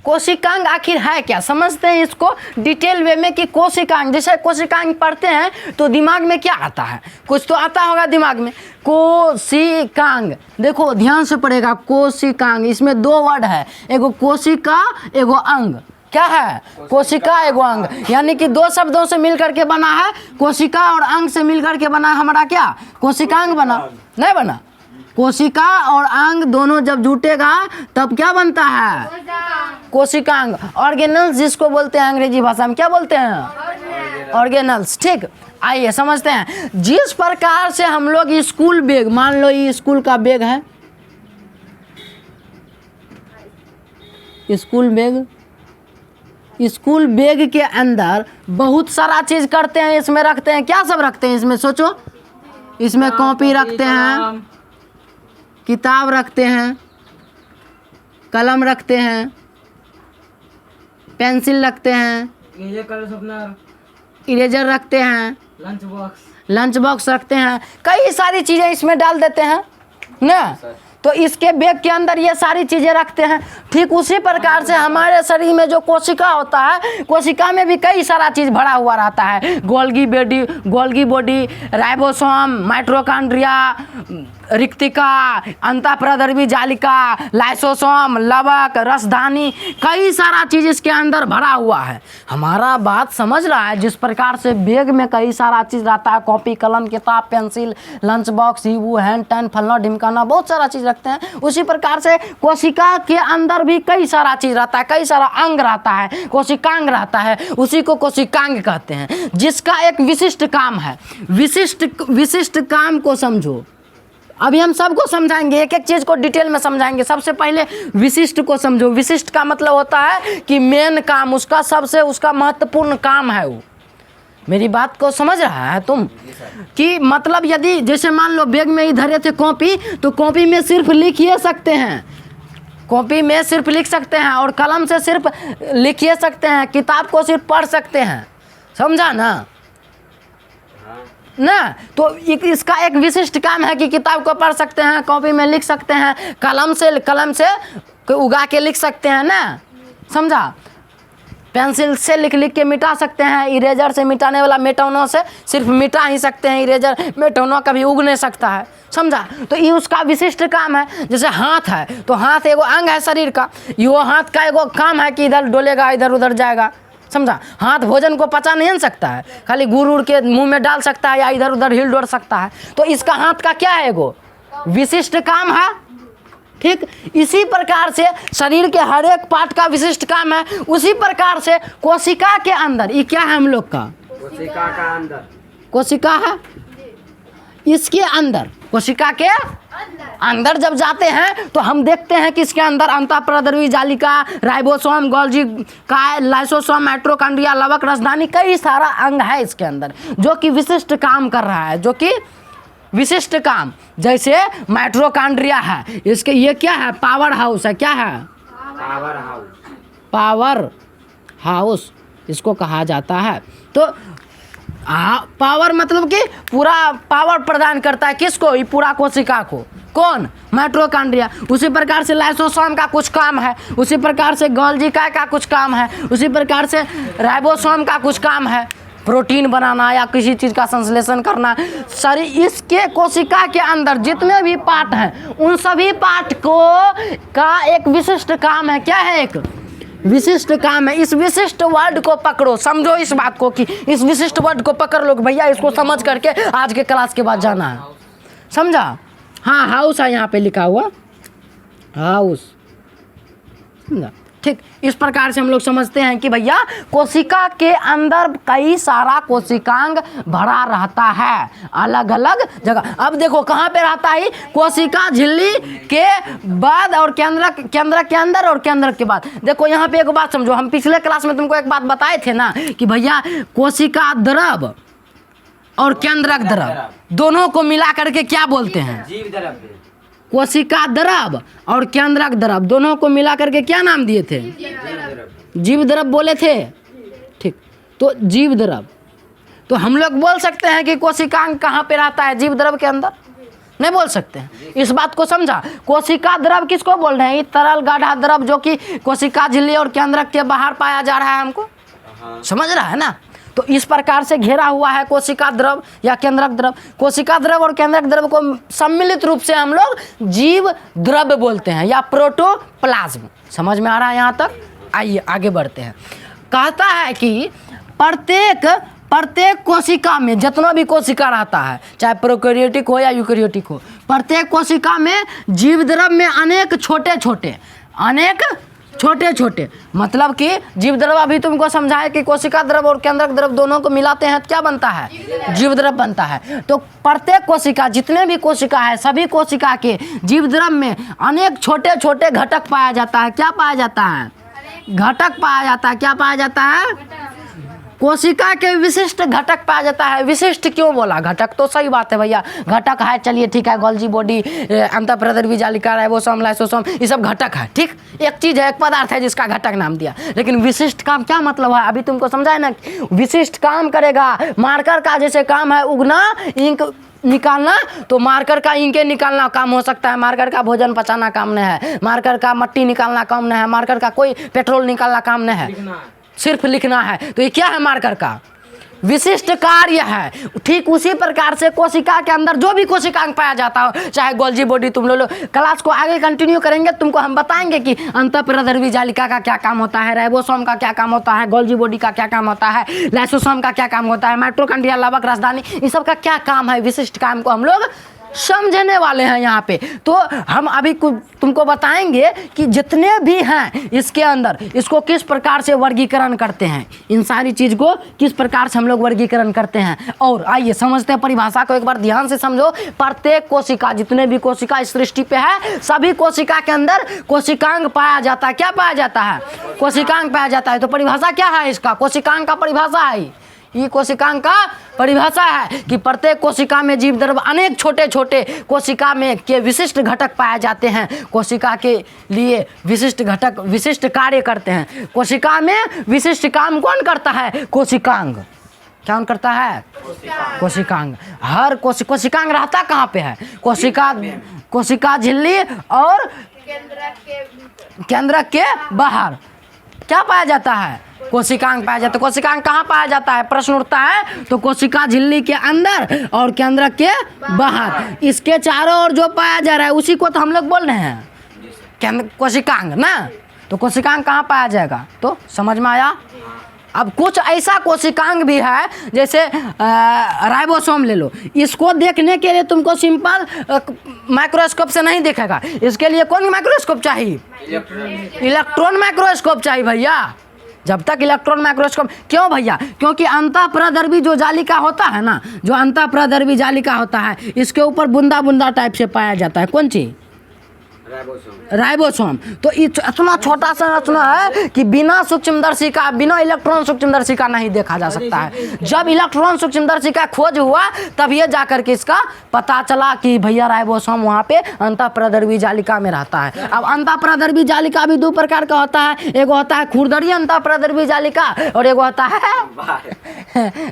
कोशिकांग आखिर है क्या, समझते हैं इसको डिटेल वे में कि कोशिकांग, जैसे कोशिकांग पढ़ते हैं तो दिमाग में क्या आता है, कुछ तो आता होगा दिमाग में। कोशिकांग देखो ध्यान से पढ़ेगा, कोशिकांग इसमें दो वर्ड है, एगो कोशिका एगो अंग। क्या है, कोशिका एगो अंग, यानी कि दो शब्दों से मिलकर के बना है, कोशिका और अंग से मिलकर के बना हमारा क्या, कोशिकांग बना, नहीं बना। कोशिका और अंग दोनों जब जुटेगा तब क्या बनता है, कोशिकांग। ऑर्गेनल्स जिसको बोलते हैं अंग्रेजी भाषा में क्या बोलते हैं, ऑर्गेनल्स। ठीक, आइए समझते हैं। जिस प्रकार से हम लोग स्कूल बैग, मान लो ये स्कूल का बैग है, स्कूल बैग, स्कूल बैग के अंदर बहुत सारा चीज करते हैं, इसमें रखते हैं, क्या सब रखते हैं इसमें सोचो, इसमें कॉपी रखते हैं, किताब रखते हैं, कलम रखते हैं, पेंसिल रखते हैं, इरेजर रखते हैं, लंच बॉक्स रखते हैं, कई सारी चीज़ें इसमें डाल देते हैं ना। तो इसके बैग के अंदर ये सारी चीज़ें रखते हैं। ठीक उसी प्रकार से हमारे शरीर में जो कोशिका होता है, कोशिका में भी कई सारा चीज़ भरा हुआ रहता है, गोल्गी बॉडी, राइबोसोम, माइटोकॉन्ड्रिया, रिक्तिका, अंतःप्रद्रवी जालिका, लाइसोसोम, लवक, रसधानी, कई सारा चीज़ इसके अंदर भरा हुआ है। हमारा बात समझ रहा है, जिस प्रकार से बैग में कई सारा चीज़ रहता है, कॉपी कलम किताब पेंसिल लंच बॉक्स हीबू हैंड टैन फलना ढिमकाना बहुत सारा चीज़ रखते हैं, उसी प्रकार से कोशिका के अंदर भी कई सारा चीज़ रहता है, कई सारा अंग रहता है, कोशिकांग रहता है, उसी को कोशिकांग कहते हैं, जिसका एक विशिष्ट काम है। विशिष्ट काम को समझो, अभी हम सबको समझाएंगे, एक एक चीज़ को डिटेल में समझाएंगे। सबसे पहले विशिष्ट को समझो। विशिष्ट का मतलब होता है कि मेन काम, उसका सबसे उसका महत्वपूर्ण काम है वो। मेरी बात को समझ रहा है तुम, कि मतलब यदि जैसे मान लो बैग में इधर थे कॉपी, तो कॉपी में सिर्फ लिख ही सकते हैं, कॉपी में सिर्फ लिख सकते हैं, और कलम से सिर्फ लिख ही सकते हैं, किताब को सिर्फ पढ़ सकते हैं, समझा ना ना। तो इसका एक विशिष्ट काम है कि किताब को पढ़ सकते हैं, कॉपी में लिख सकते हैं, कलम से उगा के लिख सकते हैं ना, समझा। पेंसिल से लिख के मिटा सकते हैं, इरेजर से मिटाने वाला मेटोनो से सिर्फ मिटा ही सकते हैं, इरेजर मेटोनो कभी उग नहीं सकता है, समझा। तो ये उसका विशिष्ट काम है। जैसे हाथ है, तो हाथ एगो अंग है शरीर का, ये हाथ का एगो काम है कि इधर डोलेगा इधर उधर जाएगा, समझा। हाथ भोजन को पचा नहीं सकता है, खाली गुड़ उड़ के मुंह में डाल सकता है या इधर उधर हिल डोल सकता है। तो इसका हाथ का क्या है, एगो विशिष्ट काम है। ठीक, इसी प्रकार से शरीर के हर एक पार्ट का विशिष्ट काम है। उसी प्रकार से कोशिका के अंदर, ये क्या है हम लोग का, कोशिका का अंदर, कोशिका है, इसके अंदर, कोशिका के अंदर जब जाते हैं तो हम देखते हैं कि इसके अंदर अंतःप्रद्रवी जालिका, राइबोसोम, गोल्गी काय, लाइसोसोम, माइटोकॉन्ड्रिया, लवक, रसधानी, कई सारा अंग है इसके अंदर जो कि विशिष्ट काम कर रहा है, जो कि विशिष्ट काम। जैसे माइटोकॉन्ड्रिया है, इसके ये क्या है, पावर हाउस है, क्या है, पावर हाउस, पावर हाउस इसको कहा जाता है। तो पावर मतलब कि पूरा पावर प्रदान करता है, किसको, ये पूरा कोशिका को, कौन, माइटोकॉन्ड्रिया। उसी प्रकार से लाइसोसोम का कुछ काम है, उसी प्रकार से गोल्गी काय का कुछ काम है, उसी प्रकार से राइबोसोम का कुछ काम है, प्रोटीन बनाना या किसी चीज़ का संश्लेषण करना। शरीर इसके कोशिका के अंदर जितने भी पार्ट हैं उन सभी पार्ट को का एक विशिष्ट काम है। क्या है, एक विशिष्ट काम है। इस विशिष्ट वर्ड को पकड़ो, समझो इस बात को कि इस विशिष्ट वर्ड को पकड़ लो भैया, इसको समझ करके आज के क्लास के बाद जाना है, समझा। हाँ, हाउस है यहाँ पे लिखा हुआ, हाउस, समझा। ठीक, इस प्रकार से हम लोग समझते हैं कि भैया कोशिका के अंदर कई सारा कोशिकांग भरा रहता है, अलग अलग जगह। अब देखो कहाँ पे रहता है, कोशिका झिल्ली के बाद और केंद्रक के अंदर और केंद्रक के बाद। देखो यहाँ पे एक बात समझो, हम पिछले क्लास में तुमको एक बात बताए थे ना कि भैया कोशिका द्रव और केंद्रक द्रव दोनों को मिला करके क्या बोलते हैं, जीव द्रव। कोशिका द्रव और केंद्रक द्रव दोनों को मिला करके क्या नाम दिए थे, जीव द्रव बोले थे। ठीक, तो जीव द्रव, तो हम लोग बोल सकते हैं कि कोशिकांग कहाँ पे रहता है, जीव द्रव के अंदर, नहीं बोल सकते हैं। इस बात को समझा। कोशिका द्रव किसको बोल रहे हैं? ये तरल गाढ़ा द्रव जो कि कोशिका झिल्ली और केंद्रक के बाहर पाया जा रहा है, हमको समझ रहा है ना। तो इस प्रकार से घेरा हुआ है कोशिका द्रव या केंद्रक द्रव। कोशिका द्रव और केंद्रक द्रव को सम्मिलित रूप से हम लोग जीव द्रव बोलते हैं या प्रोटोप्लाज्म। समझ में आ रहा है यहाँ तक? आइए आगे बढ़ते हैं। कहता है कि प्रत्येक कोशिका में जितना भी कोशिका रहता है, चाहे प्रोकैरियोटिक हो या यूकैरियोटिक हो, प्रत्येक कोशिका में जीव द्रव में अनेक छोटे छोटे मतलब कि जीव द्रव अभी तुमको समझाए कि कोशिका द्रव और केंद्रक द्रव दोनों को मिलाते हैं तो क्या बनता है? जीव द्रव बनता है। तो प्रत्येक कोशिका, जितने भी कोशिका है, सभी कोशिका के जीव द्रव में अनेक छोटे छोटे घटक पाया जाता है। क्या पाया जाता है? घटक पाया जाता है। क्या पाया जाता है? कोशिका के विशिष्ट घटक पाया जाता है। विशिष्ट क्यों बोला? घटक तो सही बात है भैया, घटक है, चलिए ठीक है, गोल्जी बॉडी, अंतःप्रदर्भी जालिका, राइबोसोम, लाइसोसोम, ये सब घटक है। ठीक, एक चीज़ है, एक पदार्थ है जिसका घटक नाम दिया। लेकिन विशिष्ट काम क्या मतलब है? अभी तुमको समझाए ना, विशिष्ट काम करेगा। मार्कर का जैसे काम है उगना, इंक निकालना, तो मार्कर का इंके निकालना काम हो सकता है, मार्कर का भोजन पचाना काम नहीं है, मार्कर का मट्टी निकालना काम नहीं है, मार्कर का कोई पेट्रोल निकालना काम नहीं है, सिर्फ लिखना है। तो ये क्या है? मार्कर का विशिष्ट कार्य है। ठीक उसी प्रकार से कोशिका के अंदर जो भी कोशिकांग पाया जाता हो, चाहे गोल्जी बॉडी, तुम लोग क्लास को आगे कंटिन्यू करेंगे, तुमको हम बताएंगे कि अंतःप्रदर्भी जालिका का क्या काम होता है, राइबोसोम का क्या काम होता है, गोल्जी बॉडी का क्या काम होता है, लाइसोसोम का क्या काम होता है, माइटोकॉन्ड्रिया, लवक, राजधानी, इन सब का क्या काम है। विशिष्ट काम को हम लोग समझने वाले हैं यहाँ पे। तो हम अभी तुमको बताएंगे कि जितने भी हैं इसके अंदर, इसको किस प्रकार से वर्गीकरण करते हैं, इन सारी चीज़ को किस प्रकार से हम लोग वर्गीकरण करते हैं। और आइए समझते हैं परिभाषा को, एक बार ध्यान से समझो। प्रत्येक कोशिका, जितने भी कोशिका इस सृष्टि पे है, सभी कोशिका के अंदर कोशिकांग पाया जाता है। क्या पाया जाता है? कोशिकांग पाया जाता है। तो परिभाषा क्या है इसका? कोशिकांग का परिभाषा है, ये कोशिकांग का परिभाषा है कि प्रत्येक कोशिका में जीव द्रव अनेक छोटे छोटे कोशिका में के विशिष्ट घटक पाए जाते हैं। कोशिका के लिए विशिष्ट घटक विशिष्ट कार्य करते हैं। कोशिका में विशिष्ट काम कौन करता है? कोशिकांग। कौन करता है? कोशिकांग। हर कोशिकांग रहता कहाँ पे है? कोशिका झिल्ली और केंद्रक के बाहर क्या पाया जाता है? कोशिकांग पाया जाता है। कोशिकांग कहाँ पाया जाता है? प्रश्न उठता है। तो कोशिका झिल्ली के अंदर और केंद्रक के बाहर, इसके चारों ओर जो पाया जा रहा है उसी को तो हम लोग बोल रहे हैं कोशिकांग ना। तो कोशिकांग कहाँ पाया जाएगा? तो समझ में आया? अब कुछ ऐसा कोशिकांग भी है, जैसे राइबोसोम ले लो, इसको देखने के लिए तुमको सिंपल माइक्रोस्कोप से नहीं दिखेगा। इसके लिए कौन माइक्रोस्कोप चाहिए? इलेक्ट्रॉन माइक्रोस्कोप चाहिए भैया। जब तक इलेक्ट्रॉन माइक्रोस्कोप, क्यों भैया? क्योंकि अंतःप्रदर्भी जो जालिका होता है ना, जो अंतःप्रदर्भी जालिका होता है, इसके ऊपर बूंदा बूंदा टाइप से पाया जाता है। कौन चीज? राइबोसोम। तो इतना छोटा सा रचना है कि बिना सूक्ष्मदर्शी का, बिना इलेक्ट्रॉन सूक्ष्मदर्शी का नहीं देखा जा सकता है। जब इलेक्ट्रॉन सूक्ष्मदर्शी का खोज हुआ तब ये जाकर के इसका पता चला कि भैया राइबोसोम वहाँ पे अंतःप्रदर्भी जालिका में रहता है। अब अंतःप्रदर्भी जालिका भी दो प्रकार का होता है, एक होता है खुरदरी अंतःप्रदर्भी जालिका और एक होता है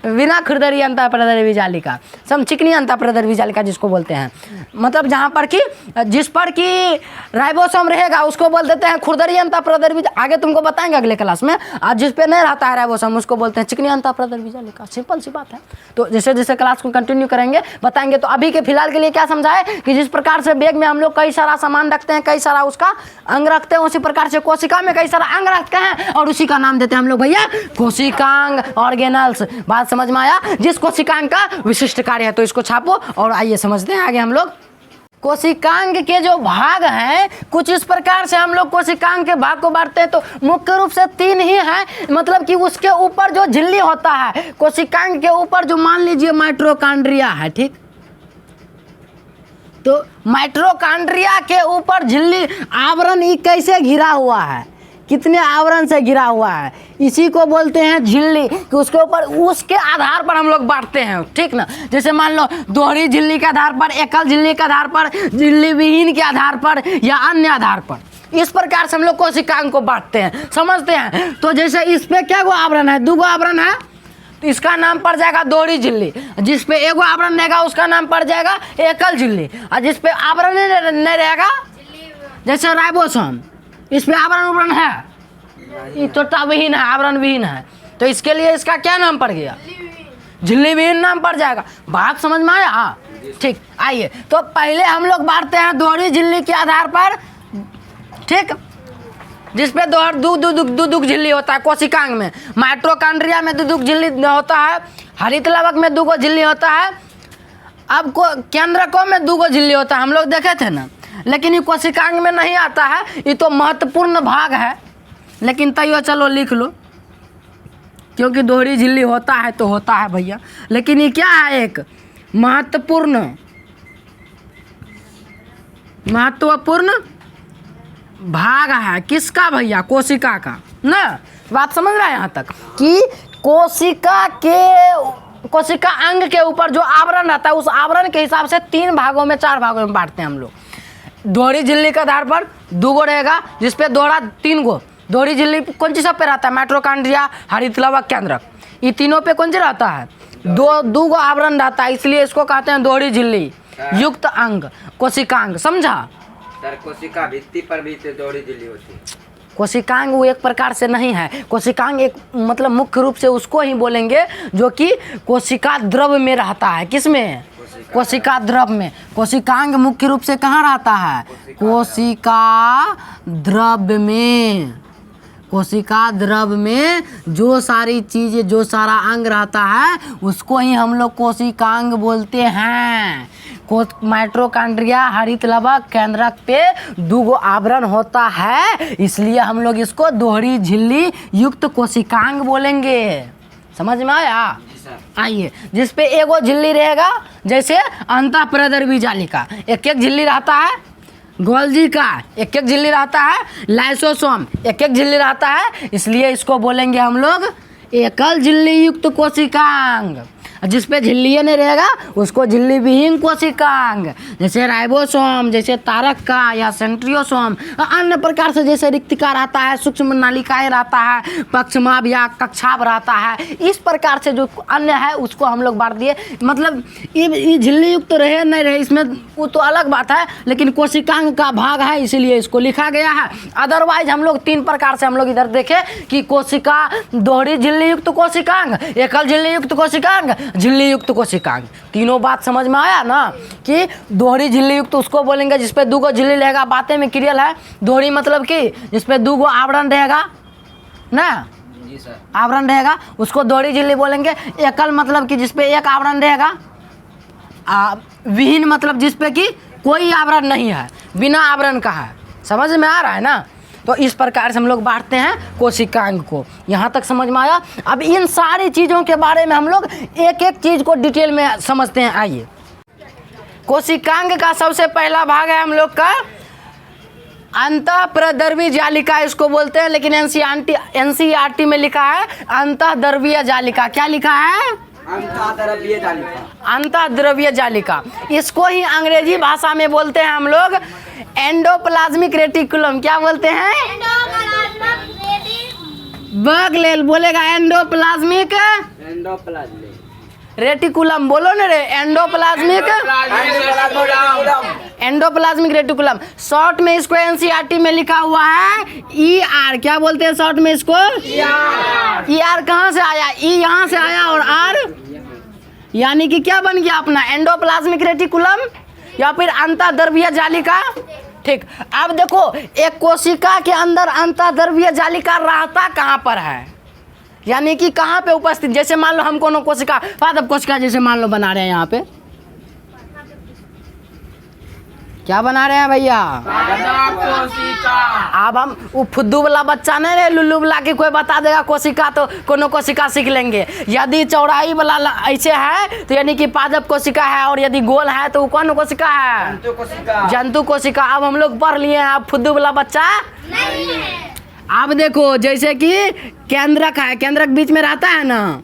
बिना खुरदरी अंतःप्रदर्भी जालिका, सम चिकनी अंतःप्रदर्भी जालिका जिसको बोलते हैं। मतलब जहाँ पर कि जिस पर कि राइबोसोम रहेगा उसको बोल देते हैं खुरदरी अंतःप्रदर्भी। आगे तुमको बताएंगे अगले क्लास में। आज जिस पे नहीं रहता है राइबोसोम उसको बोलते हैं चिकनी अंतःप्रदर्भी जालिका। सिंपल सी बात है। तो जैसे जैसे क्लास को कंटिन्यू करेंगे बताएंगे। तो अभी के फिलहाल के लिए क्या समझाए कि जिस प्रकार से बैग में हम लोग कई सारा सामान रखते हैं, कई सारा उसका अंग रखते हैं, उसी प्रकार से कोशिका में कई सारा अंग रखते हैं और उसी का नाम देते हैं हम लोग भैया कोशिकांग, ऑर्गेनल्स। बात समझ में आया? जिस कोशिकांग का विशिष्ट कार्य है। तो इसको छापो और आइए समझते हैं आगे हम लोग। कोशिकांग के जो भाग हैं कुछ इस प्रकार से हम लोग कोशिकांग के भाग को बांटते हैं। तो मुख्य रूप से 3 ही हैं, मतलब कि उसके ऊपर जो झिल्ली होता है, कोशिकांग के ऊपर जो मान लीजिए माइटोकॉन्ड्रिया है, ठीक, तो माइटोकॉन्ड्रिया के ऊपर झिल्ली आवरण ये कैसे घिरा हुआ है, कितने आवरण से घिरा हुआ है, इसी को बोलते हैं झिल्ली। कि उसके ऊपर उसके आधार पर हम लोग बांटते हैं, ठीक ना। जैसे मान लो दोहरी झिल्ली के आधार पर, एकल झिल्ली के आधार पर, झिल्ली विहीन के आधार पर या अन्य आधार पर, इस प्रकार से हम लोग कोशिकांग को बांटते हैं, समझते हैं। तो जैसे इस पे क्या गो आवरण है? 2 गो आवरण है। तो इसका नाम पड़ जाएगा दोहरी झिल्ली। जिस पे एगो आवरण रहेगा उसका नाम पड़ जाएगा एकल झिल्ली। और जिस पे आवरण नहीं रहेगा, जैसे राइबोसोम, इस पे आवरण उवरण है, ये त्वचा विहीन है, आवरण विहीन है, तो इसके लिए इसका क्या नाम पड़ गया? झिल्ली विहीन नाम पड़ जाएगा। बात समझ में आया? हाँ ठीक। आइए तो पहले हम लोग बांटते हैं दोहरी झिल्ली के आधार पर, ठीक, जिसपे दुदुक झिल्ली होता है कोशिकांग में, माइटोकॉन्ड्रिया में दुदुक झिल्ली होता है, हरित लवक में 2 झिल्ली होता है, अब केंद्रकों में 2 झिल्ली होता है, हम लोग देखे थे ना। लेकिन ये कोशिकांग में नहीं आता है, ये तो महत्वपूर्ण भाग है, लेकिन तैयो चलो लिख लो, क्योंकि दोहरी झिल्ली होता है तो होता है भैया। लेकिन ये क्या है? एक महत्वपूर्ण भाग है। किसका भैया? कोशिका का ना। बात समझ रहा है यहाँ तक कि कोशिका अंग के ऊपर जो आवरण रहता है, उस आवरण के हिसाब से 3 भागों में 4 भागों में बांटते हैं हम लोग। दोहरी झिल्ली के आधार पर 2 रहेगा, जिसपे दोहरा 3 दोहरी झिल्ली कौन सी सब पे रहता है? माइटोकॉन्ड्रिया, हरित लवक, केंद्रक, ये तीनों पे कौन सी रहता है? 2 आवरण रहता है, इसलिए इसको कहते हैं दोहरी झिल्ली युक्त अंग, कोशिकांग। समझा सर? कोशिका भित्ति पर भी तो दोहरी झिल्ली होती है। कोशिकांग वो एक प्रकार से नहीं है। कोशिकांग एक मतलब मुख्य रूप से उसको ही बोलेंगे जो कि कोशिका द्रव में रहता है। किसमें? कोशिका द्रव में। कोशिकांग मुख्य रूप से कहाँ रहता है? कोशिका द्रव में। कोशिका द्रव में जो सारी चीज़ें, जो सारा अंग रहता है, उसको ही हम लोग कोशिकांग बोलते हैं। माइटोकॉन्ड्रिया, हरित लवक, केंद्रक पे 2 आवरण होता है, इसलिए हम लोग इसको दोहरी झिल्ली युक्त कोशिकांग बोलेंगे। समझ में आया? आइए, जिस पे एगो झिल्ली रहेगा, जैसे अंतःप्रदर्वी जालिका, एक झिल्ली रहता है, गोल्जी का एक झिल्ली रहता है, लाइसोसोम एक झिल्ली रहता है, इसलिए इसको बोलेंगे हम लोग एकल झिल्ली युक्त कोशिकांग। जिस पे झिल्ली नहीं रहेगा उसको झिल्ली विहीन कोशिकांग, जैसे राइबोसोम, जैसे तारक का या सेंट्रियोसोम, अन्य प्रकार से जैसे रिक्तिका रहता है, सूक्ष्म नालिकाएं रहता है, पक्षमाभ या कक्षाभ रहता है। इस प्रकार से जो अन्य है उसको हम लोग बांट दिए। मतलब ये झिल्ली युक्त रहे नहीं रहे इसमें वो तो अलग बात है, लेकिन कोशिकांग का भाग है इसीलिए इसको लिखा गया है। अदरवाइज हम लोग 3 प्रकार से हम लोग इधर देखे कि कोशिका दोहरी झिल्ली युक्त कोशिकांग, एकल झिल्ली युक्त कोशिकांग, झिल्ली युक्त कोशिकांग। तीनों बात समझ में आया ना कि दोहरी झिल्ली युक्त उसको बोलेंगे जिसपे 2 झिल्ली रहेगा। बातें में क्लियर है? दोहरी मतलब कि जिसपे 2 आवरण रहेगा ना, जी सर, आवरण रहेगा, उसको दोहरी झिल्ली बोलेंगे। एकल मतलब कि जिसपे 1 आवरण रहेगा। विहीन मतलब जिसपे कि कोई आवरण नहीं है, बिना आवरण का है। समझ में आ रहा है ना? तो इस प्रकार से हम लोग बांटते हैं कोशिकांग को। यहाँ तक समझ में आया? अब इन सारी चीज़ों के बारे में हम लोग एक चीज़ को डिटेल में समझते हैं। आइए, कोशिकांग का सबसे पहला भाग है हम लोग का अंतःप्रदर्वी जालिका, इसको बोलते हैं, लेकिन एनसीईआरटी में लिखा है अंतःद्रवीय जालिका। क्या लिखा है? अंतःद्रवीय जालिका। अंतःद्रवीय जालिका। इसको ही अंग्रेजी भाषा में बोलते हैं हम लोग एंडोप्लाज्मिक रेटिकुलम। क्या बोलते हैं? बगलेल बोलेगा एंडोप्लाज्मिक रेटिकुलम। बोलो ना रे, एंडोप्लाज्मिक रेटिकुलम। शॉर्ट में इसको एनसीईआरटी में लिखा हुआ है ER। क्या बोलते हैं शॉर्ट में इसको? ER। कहाँ से आया? E यहाँ से आया और R यानी कि क्या बन गया अपना? एंडोप्लाज्मिक रेटिकुलम या फिर अंतःद्रवीय जालिका। ठीक, अब देखो एक कोशिका के अंदर अंतःद्रवीय जालिका रहता कहाँ पर है, यानी कि कहाँ पे उपस्थित। जैसे मान लो हम कोनो कोशिका, पादप कोशिका जैसे मान लो बना रहे हैं, यहाँ पे क्या बना रहे हैं भैया? अब हम वो फुद्दू वाला बच्चा नहीं रहे, लुल्लू वाला के कोई बता देगा कोशिका तो कोनो कोशिका सीख लेंगे। यदि चौड़ाई वाला ऐसे है तो यानी कि पादप कोशिका है, और यदि गोल है तो कौन कोशिका है? जंतु कोशिका। अब हम लोग पढ़ लिए हैं, अब फुद्दू वाला बच्चा नहीं है। अब देखो जैसे कि केंद्रक है, केंद्रक बीच में रहता है ना,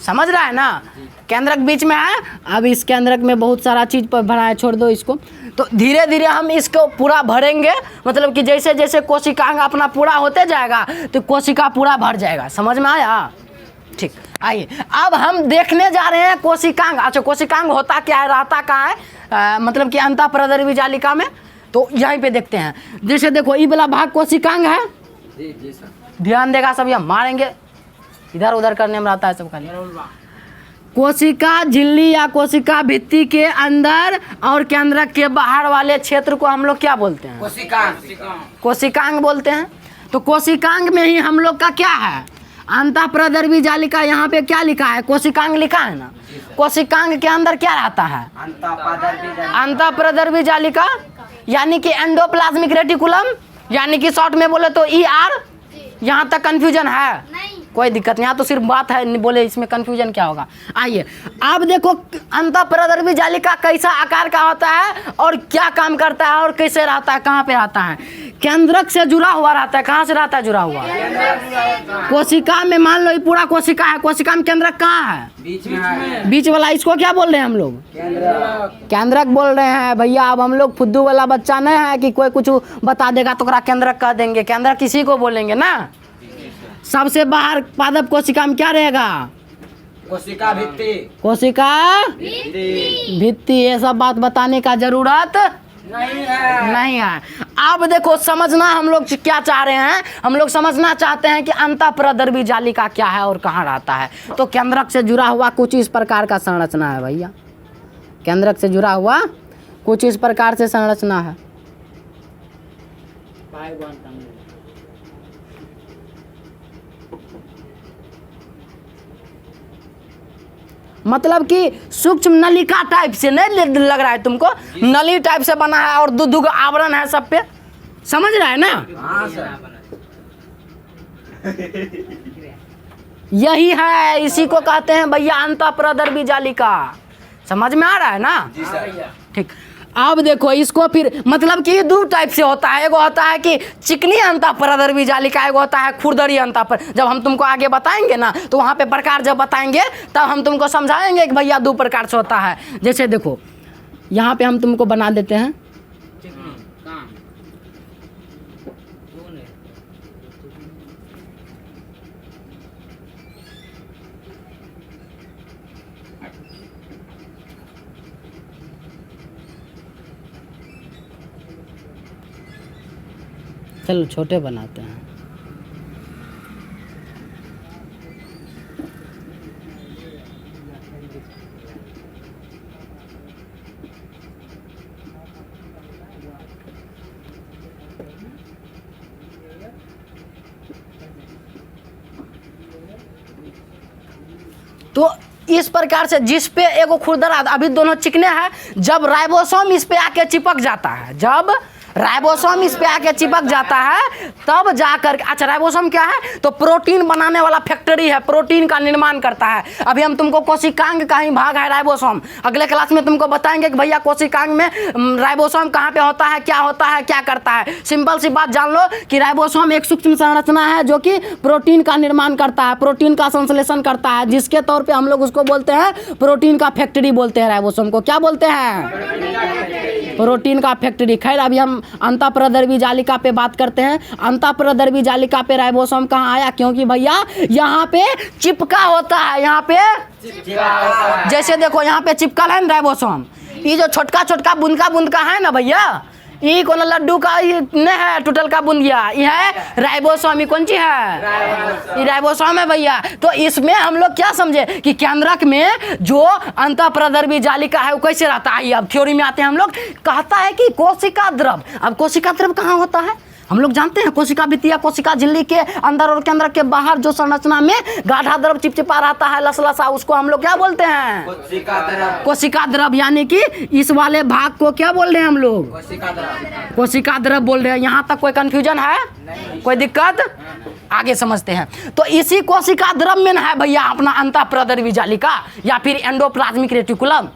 समझ रहा है ना? केंद्रक बीच में है। अब इस केंद्रक में बहुत सारा चीज़ पर भरा है, छोड़ दो इसको। तो धीरे धीरे हम इसको पूरा भरेंगे, मतलब कि जैसे जैसे कोशिकांग अपना पूरा होते जाएगा तो कोशिका पूरा भर जाएगा। समझ में आया? ठीक, आइए अब हम देखने जा रहे हैं कोशिकांग। अच्छा, कोशिकांग होता क्या है, रहता कहाँ है, मतलब कि अंतःप्रदर्भी जालिका में, तो यहीं पे देखते हैं। जैसे देखो ये वाला भाग कोशिकांग है, जी जी सर। ध्यान देगा सभी, हम मारेंगे इधर उधर करने में रहता है सब खाली। कोशिका झिल्ली या कोशिका भित्ति के अंदर और केंद्रक के बाहर वाले क्षेत्र को हम लोग क्या बोलते हैं, कोशिकांग बोलते हैं। तो कोशिकांग में ही हम लोग का क्या है, अंतःप्रदर्भी जालिका। यहाँ पे क्या लिखा है, कोशिकांग लिखा है ना। कोशिकांग के अंदर क्या रहता है, अंतःप्रदर्भी जालिका, यानी कि एंडोप्लाज्मिक रेटिकुलम, यानी कि शॉर्ट में बोले तो ER। यहाँ तक कंफ्यूजन है, कोई दिक्कत नहीं, यहाँ तो सिर्फ बात है, बोले इसमें कंफ्यूजन क्या होगा। आइए अब देखो अंतःप्रदर्भी जालिका कैसा आकार का होता है और क्या काम करता है और कैसे रहता है, कहाँ पे रहता है। केंद्रक से जुड़ा हुआ रहता है। कहाँ से रहता है जुड़ा हुआ, कोशिका में। मान लो ये पूरा कोशिका है, कोशिका में केंद्रक कहाँ है, बीच में है। बीच वाला, इसको क्या बोल रहे हैं हम लोग, केंद्रक बोल रहे हैं भैया। अब हम लोग फुद्दू वाला बच्चा नहीं है कि कोई कुछ बता देगा तो ओकरा केंद्रक कह देंगे, केंद्रक किसी को बोलेंगे ना। सबसे बाहर पादप कोशिका में क्या रहेगा, कोशिका भित्ति, कोशिका भित्ति। ये सब बात बताने का जरूरत नहीं है। अब देखो समझना हम लोग क्या चाह रहे हैं, हम लोग समझना चाहते हैं कि अंतःप्रदर्भी जालिका क्या है और कहाँ रहता है। तो केंद्रक से जुड़ा हुआ कुछ इस प्रकार का संरचना है भैया, केंद्रक से जुड़ा हुआ कुछ इस प्रकार से संरचना है। मतलब कि सूक्ष्म नलिका टाइप से नहीं लग रहा है तुमको, नली टाइप से बना है और दो आवरण है सब पे, समझ रहा है ना। हाँ सर। यही है, इसी को कहते हैं भैया अंतःप्रदर्भी जालिका। समझ में आ रहा है ना। जी सर। ठीक, अब देखो इसको फिर मतलब कि दो टाइप से होता है। एगो होता है कि चिकनी अंतःप्रदर्भी जालिका, एगो होता है खुरदरी अंतःपर। जब हम तुमको आगे बताएंगे ना तो वहाँ पे प्रकार जब बताएंगे तब हम तुमको समझाएंगे कि भैया दो प्रकार से होता है। जैसे देखो यहाँ पे हम तुमको बना देते हैं, चलो छोटे बनाते हैं। तो इस प्रकार से जिस पे एगो खुरदरा, अभी दोनों चिकने हैं, जब राइबोसोम इस पे आके चिपक जाता है, जब राइबोसोम इस पे आके चिपक जाता है तब जाकर, अच्छा राइबोसोम क्या है, तो प्रोटीन बनाने वाला फैक्ट्री है, प्रोटीन का निर्माण करता है। अभी हम तुमको कोशिकांग का ही भाग है राइबोसोम, अगले क्लास में तुमको बताएंगे कि भैया कोशिकांग में राइबोसोम कहाँ पे होता है, क्या करता है। सिंपल सी बात जान लो कि राइबोसोम एक सूक्ष्म संरचना है जो कि प्रोटीन का निर्माण करता है, प्रोटीन का संश्लेषण करता है, जिसके तौर पर हम लोग उसको बोलते हैं प्रोटीन का फैक्ट्री बोलते हैं। राइबोसोम को क्या बोलते हैं, प्रोटीन का फैक्ट्री। खैर अभी हम अंतःप्रदर्भी जालिका पे बात करते हैं। अंतःप्रदर्भी जालिका पे राइबोसोम कहाँ आया, क्योंकि भैया यहाँ पे चिपका होता है, यहाँ पे जैसे देखो यहाँ पे चिपकल है ना राइबोसोम, ये जो छोटका छोटका बुंदका है ना भैया, ये कौन लड्डू का ये नहीं है, टूटल का बूंदिया, ये है राइबोसोम। ये कौन सी है, ये राइबोसोम है भैया। तो इसमें हम लोग क्या समझे कि केंद्रक में जो अंतःप्रदर्भी जालिका है वो कैसे रहता है। अब थ्योरी में आते हैं हम लोग, कहता है कि कोशिका द्रव। अब कोशिका द्रव कहाँ होता है, हम लोग जानते हैं कोशिका भित्ति या कोशिका झिल्ली के अंदर और केंद्रक के बाहर जो संरचना में गाढ़ा द्रव चिपचिपा रहता है, लसलसा, उसको हम लोग क्या बोलते हैं, कोशिका द्रव। यानी कि इस वाले भाग को क्या बोल रहे हैं हम लोग, कोशिका द्रव बोल रहे हैं। यहाँ तक कोई कंफ्यूजन है, कोई दिक्कत, आगे समझते हैं। तो इसी कोशिका द्रव में है भैया अपना अंतःप्रदर्भी जालिका या फिर एंडोप्लाज्मिक रेटिकुलम,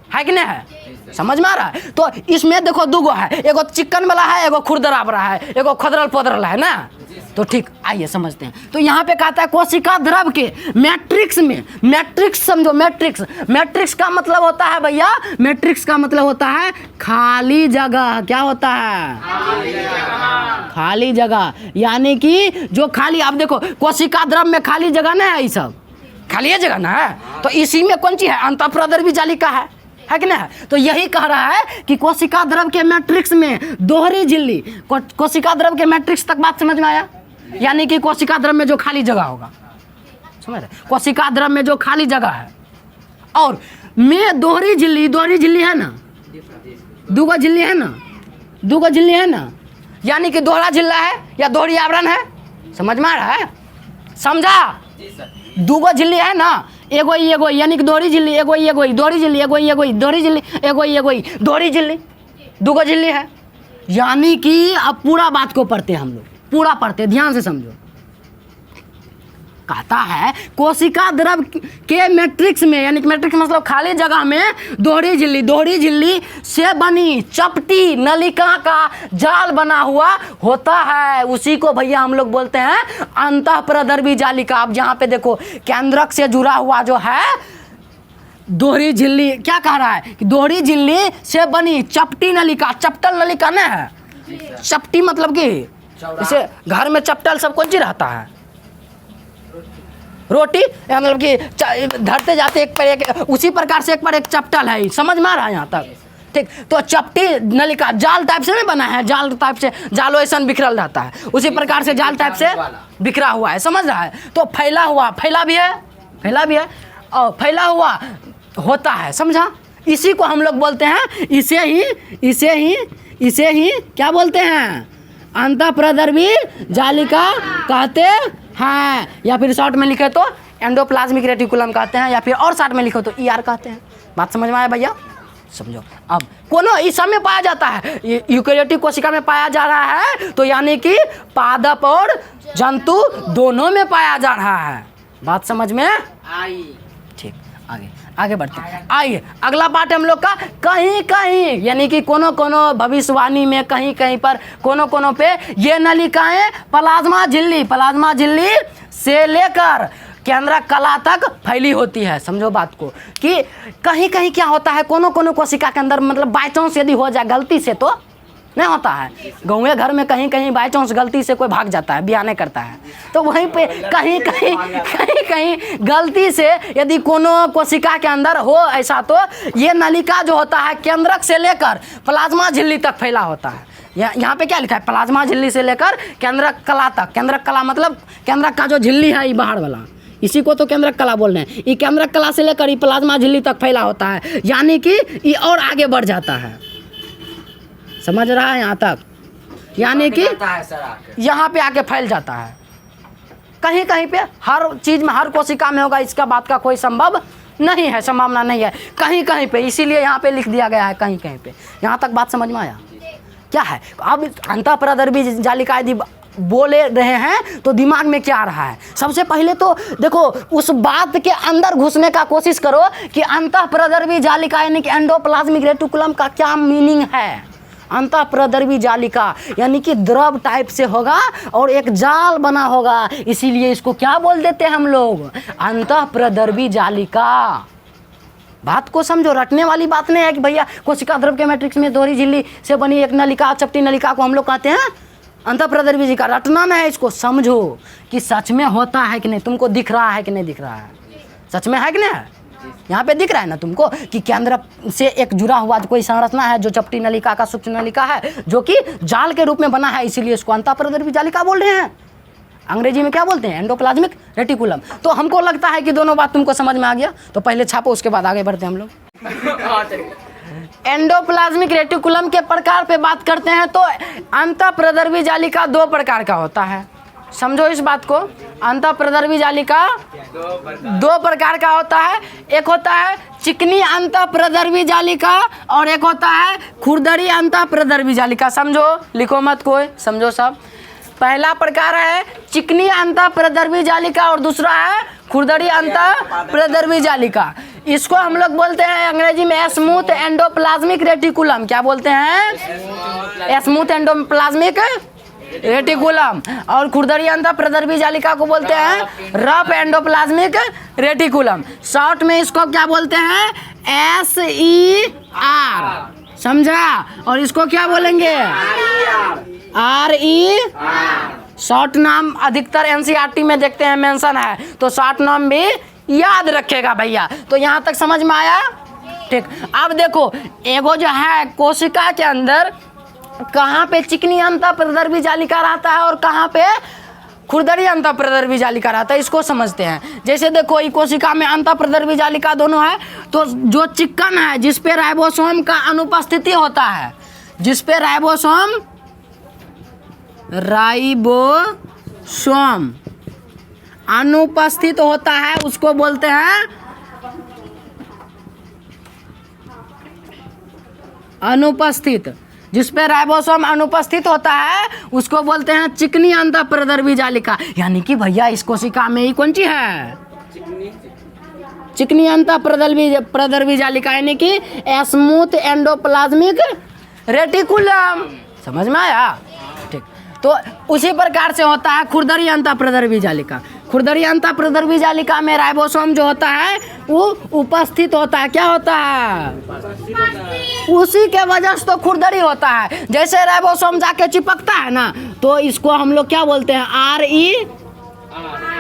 है कि नहीं है, समझ में आ रहा है। तो इसमें देखो दूगो है, एगो चिकन वाला है, एगो खुरदरा वाला है, एगो खदरल पदरल है ना। तो ठीक, आइए समझते हैं। तो यहाँ पे कहता है कोशिका द्रव के मैट्रिक्स में, मैट्रिक्स समझो, मैट्रिक्स का मतलब होता है भैया, मैट्रिक्स का मतलब होता है खाली जगह। क्या होता है, खाली जगह। यानी कि जो खाली, अब देखो कोशिका द्रव में खाली जगह नहीं है, ये सब खाली है जगह ना है, तो इसी में कौन चीज है, अंतःप्रदर्भी जालिका है कि ना। तो यही कह रहा है कि कोशिका द्रव के मैट्रिक्स में दोहरी झिल्ली, कोशिका द्रव के मैट्रिक्स तक बात समझ में आया, यानी कि कोशिका द्रव में जो खाली जगह होगा, समझ रहे, कोशिका द्रव में जो खाली जगह है और में दोहरी झिल्ली है ना, दूगो झिल्ली है ना, दूगो झिल्ली है ना, यानी कि दोहरा झिल्ला है या दोहरी आवरण है, समझ में आ रहा है, समझा। दूगो झिल्ली है ना, एगो यानी कि दोहरी झिल्ली, एगो दोहरी झिल्ली, एगो दोहरी झिल्ली, एगो दोहरी झिल्ली, दूगो झिल्ली है। यानी कि अब पूरा बात को पढ़ते हैं हम लोग, पूरा पढ़ते, ध्यान से समझो। कहता है कोशिका द्रव के मैट्रिक्स में, यानी कि मैट्रिक्स मतलब खाली जगह में दोहरी झिल्ली से बनी चपटी नलिका का जाल बना हुआ होता है, उसी को भैया हम लोग बोलते हैं अंतःप्रदर्भी जालिका। अब यहाँ पे देखो केंद्रक से जुड़ा हुआ जो है दोहरी झिल्ली, क्या कह रहा है कि दोहरी झिल्ली से बनी चपटी नलिका, चपटल नलिका ना है, चपटी मतलब कि जैसे घर में चपटल सब कौन चीज रहता है, रोटी, मतलब कि धरते जाते एक पर एक, उसी प्रकार से एक पर एक चपटल है, समझ में आ रहा है यहाँ तक, ठीक। तो चपटी नलिका जाल टाइप से नहीं बना है, जाल टाइप से जालो ऐसा बिखरल रहता है, उसी प्रकार से जाल टाइप से बिखरा हुआ है, समझ रहा है। तो फैला भी है और फैला हुआ होता है, समझा। इसी को हम लोग बोलते हैं, इसे ही क्या बोलते हैं, अंतःप्रदर्भी जालिका कहते हैं, या फिर शॉर्ट में लिखे तो एंडोप्लाज्मिक रेटिकुलम कहते हैं, या फिर और शॉर्ट में लिखो तो ER कहते हैं। बात समझ में आया भैया, समझो। अब कोनो इस सब में पाया जाता है, यूकेरियोटिक कोशिका में पाया जा रहा है, तो यानी कि पादप और जंतु दोनों में पाया जा रहा है। बात समझ में आई, ठीक। आगे बढ़ते हैं। आइए अगला पार्ट हम लोग का, कहीं यानी कि कोनो भविष्यवाणी में कहीं पर कोनो पे ये नलिकाएं प्लाज्मा झिल्ली से लेकर केंद्रक कला तक फैली होती है। समझो बात को कि कहीं क्या होता है, कोनो कोशिका के अंदर, मतलब बाई चांस यदि हो जाए गलती से तो नहीं होता है, गाँव घर में कहीं बाई चांस गलती से कोई भाग जाता है, बियाने करता है, तो वहीं पे कहीं गलती से यदि कोनो कोशिका के अंदर हो ऐसा, तो ये नलिका जो होता है केंद्रक से लेकर प्लाज्मा झिल्ली तक फैला होता है। यहाँ पे क्या लिखा है, प्लाज्मा झिल्ली से लेकर केंद्रक कला तक। केंद्रक कला मतलब केंद्रक का जो झिल्ली है ये बाहर वाला, इसी को तो केंद्रक कला बोल रहे हैं। ये केंद्रक कला से लेकर ये प्लाज्मा झिल्ली तक फैला होता है, यानी कि ये और आगे बढ़ जाता है, समझ रहा है यहाँ तक, यानी कि यहाँ पे आके फैल जाता है। कहीं पे हर चीज में, हर कोशिका में होगा, इसका बात का कोई संभव नहीं है, संभावना नहीं है, कहीं पे, इसीलिए यहाँ पे लिख दिया गया है कहीं पे। यहाँ तक बात समझ में आया क्या है। अब अंतःप्रदर्भी जालिका यदि बोले रहे हैं तो दिमाग में क्या आ रहा है, सबसे पहले तो देखो उस बात के अंदर घुसने का कोशिश करो कि अंतःप्रदर्भी जालिका यानी कि एंडोप्लाज्मिक रेटिकुलम का क्या मीनिंग है। अंतःप्रदर्भी जालिका यानी कि द्रव टाइप से होगा और एक जाल बना होगा, इसीलिए इसको क्या बोल देते हैं हम लोग, अंतःप्रदर्भी जालिका। बात को समझो, रटने वाली बात नहीं है कि भैया कोशिका द्रव के मैट्रिक्स में दोहरी झिल्ली से बनी एक नलिका, चपटी नलिका को हम लोग कहते हैं अंतःप्रदर्भी जालिका। रटना नहीं है, इसको समझो कि सच में होता है कि नहीं, तुमको दिख रहा है कि नहीं दिख रहा है, सच में है कि नहीं है। यहाँ पे दिख रहा है ना तुमको कि केंद्र से एक जुड़ा हुआ कोई संरचना है जो चपटी नलिका का सूक्ष्म नलिका है, जो कि जाल के रूप में बना है, इसीलिए इसको अंतःप्रदर्भी जालिका बोल रहे हैं। अंग्रेजी में क्या बोलते हैं, एंडोप्लाज्मिक रेटिकुलम। तो हमको लगता है कि दोनों बात तुमको समझ में आ गया, तो पहले छापो, उसके बाद आगे बढ़ते हैं हम लोग। एंडोप्लाज्मिक रेटिकुलम के प्रकार पे बात करते हैं, तो अंतःप्रदर्भी जालिका 2 प्रकार का होता है, समझो इस बात को। अंतःप्रदर्भी जालिका 2 प्रकार का होता है, एक होता है चिकनी अंतःप्रदर्भी जालिका और एक होता है खुरदरी अंतःप्रदर्भी जालिका। समझो, लिखो मत कोई, समझो सब। पहला प्रकार है चिकनी अंतःप्रदर्भी जालिका और दूसरा है खुरदरी अंतःप्रदर्भी जालिका। इसको हम लोग बोलते हैं अंग्रेजी में स्मूथ एंडोप्लाज्मिक रेटिकुलम। क्या बोलते हैं, स्मूथ एंडोप्लाज्मिक रेटिकुलम। और खुरदरी अंतःप्रदर्भी जालिका को बोलते हैं रफ एंडोप्लाज्मिक रेटिकुलम। शॉर्ट में इसको क्या बोलते हैं, SER, समझा। और इसको क्या बोलेंगे, RE। शॉर्ट नाम अधिकतर NCERT में देखते हैं मेंशन है, तो शॉर्ट नाम भी याद रखेगा भैया। तो यहाँ तक समझ में आया? ठीक। अब देखो एगो जो है कोशिका के अंदर कहाँ पे चिकनी अंतःप्रदर्भी जालिका रहता है और कहाँ पे खुरदरी अंतःप्रदर्भी जालिका रहता है, इसको समझते हैं। जैसे देखो ये कोशिका में अंतःप्रदर्भी जालिका दोनों है, तो जो चिकन है जिस पे राइबोसोम का अनुपस्थिति होता है, जिस पे राइबोसोम अनुपस्थित होता है उसको बोलते हैं अनुपस्थित। जिस पे राइबोसोम अनुपस्थित होता है उसको बोलते हैं चिकनी अंतःप्रदर्भी जालिका। यानी कि भैया इस कोशिका में ही कौन सी है? चिकनी अंतःप्रदर्भी जालिका, यानी कि स्मूथ एंडोप्लाज्मिक रेटिकुलम। समझ में आया? ठीक। तो उसी प्रकार से होता है खुरदरी अंतःप्रदर्भी जालिका। खुरदरी अंतःप्रदर्भी जालिका में राइबोसोम जो होता है वो उपस्थित होता है। क्या होता है? उसी के वजह से तो खुरदरी होता है। जैसे राइबोसोम जाके चिपकता है ना, तो इसको हम लोग क्या बोलते हैं?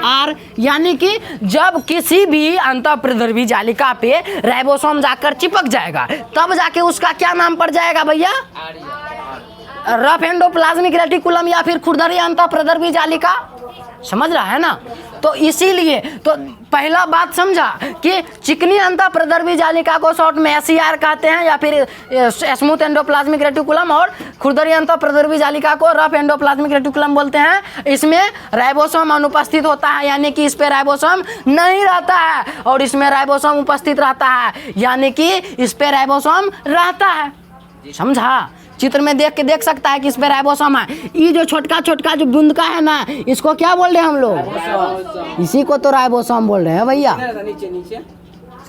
आर। यानी कि जब किसी भी अंतःप्रदर्भी जालिका पे राइबोसोम जाकर चिपक जाएगा तब जाके उसका क्या नाम पड़ जाएगा भैया? रफ एंडोप्लाज्मिक रेटिकुलम या फिर खुरदरी अंतःप्रदर्भी जालिका। समझ रहा है ना? तो इसीलिए तो पहला बात समझा कि चिकनी अंतःप्रदर्भी जालिका को शॉर्ट में SER कहते हैं या फिर स्मूथ एंडोप्लाज्मिक रेटिकुलम, और खुरदरी अंतःप्रदर्भी जालिका को रफ एंडोप्लाज्मिक रेटिकुलम बोलते हैं। इसमें राइबोसोम अनुपस्थित होता है, यानी कि इस पे राइबोसोम नहीं रहता है, और इसमें राइबोसोम उपस्थित रहता है, यानी कि इस पे राइबोसोम रहता है। समझा? चित्र में देख के देख सकता है कि इस पे राइबोसोम है। ये जो छोटका छोटका जो बूंद का है ना, इसको क्या बोल रहे हैं हम लोग? इसी को तो राइबोसोम बोल रहे हैं भैया।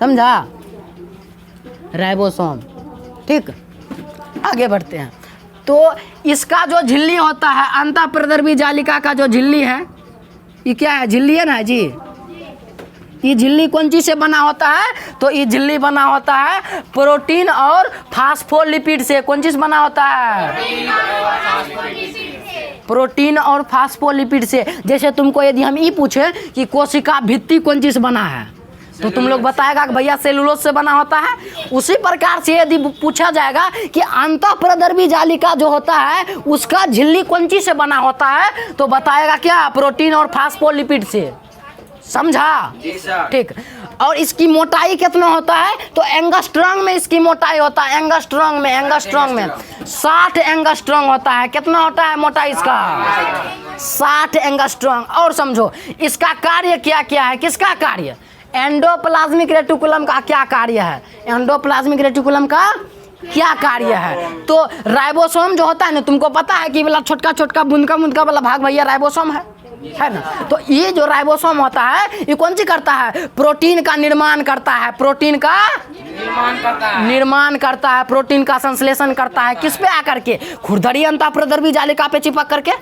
समझा? राइबोसोम। ठीक, आगे बढ़ते हैं। तो इसका जो झिल्ली होता है अंतःप्रदर्भी जालिका का, जो झिल्ली है ये क्या है? झिल्ली है ना जी। ये झिल्ली कौन चीज से बना होता है? तो ये झिल्ली बना होता है प्रोटीन और फास्फोलिपिड से। कौन चीज बना होता है? प्रोटीन और फास्फोलिपिड से। जैसे तुमको यदि हम ये पूछे कि कोशिका भित्ति कौन चीज बना है, तो तुम लोग बताएगा कि भैया सेलुलोज से बना होता है। उसी प्रकार से यदि पूछा जाएगा कि अंतःप्रदर्भी जालिका जो होता है उसका झिल्ली कौन चीज से बना होता है, तो बताएगा क्या? प्रोटीन और फास्फोलिपिड से। समझा? ठीक। और इसकी मोटाई कितना होता है? तो एंगस्ट्रॉन्ग में इसकी मोटाई होता है। एंगस्ट्रॉन्ग में 60 एंगस्ट्रॉन्ग होता है। कितना होता है मोटाई इसका? 60 एंगस्ट्रॉन्ग। और समझो इसका कार्य क्या क्या है? किसका कार्य? एंडोप्लाज्मिक रेटिकुलम का क्या कार्य है? एंडोप्लाज्मिक रेटिकुलम का क्या कार्य है? तो राइबोसोम जो होता है ना, तुमको पता है कि वाला छोटका छोटका बूंद का वाला भाग भैया राइबोसोम है ना? तो ये जो राइबोसोम होता है ये कौन सी करता है? प्रोटीन का निर्माण करता है। प्रोटीन का निर्माण करता है, प्रोटीन का संश्लेषण करता है। किस पे आकर के? खुरदरी अंतःप्रदर्भी जालिका पे चिपक करके।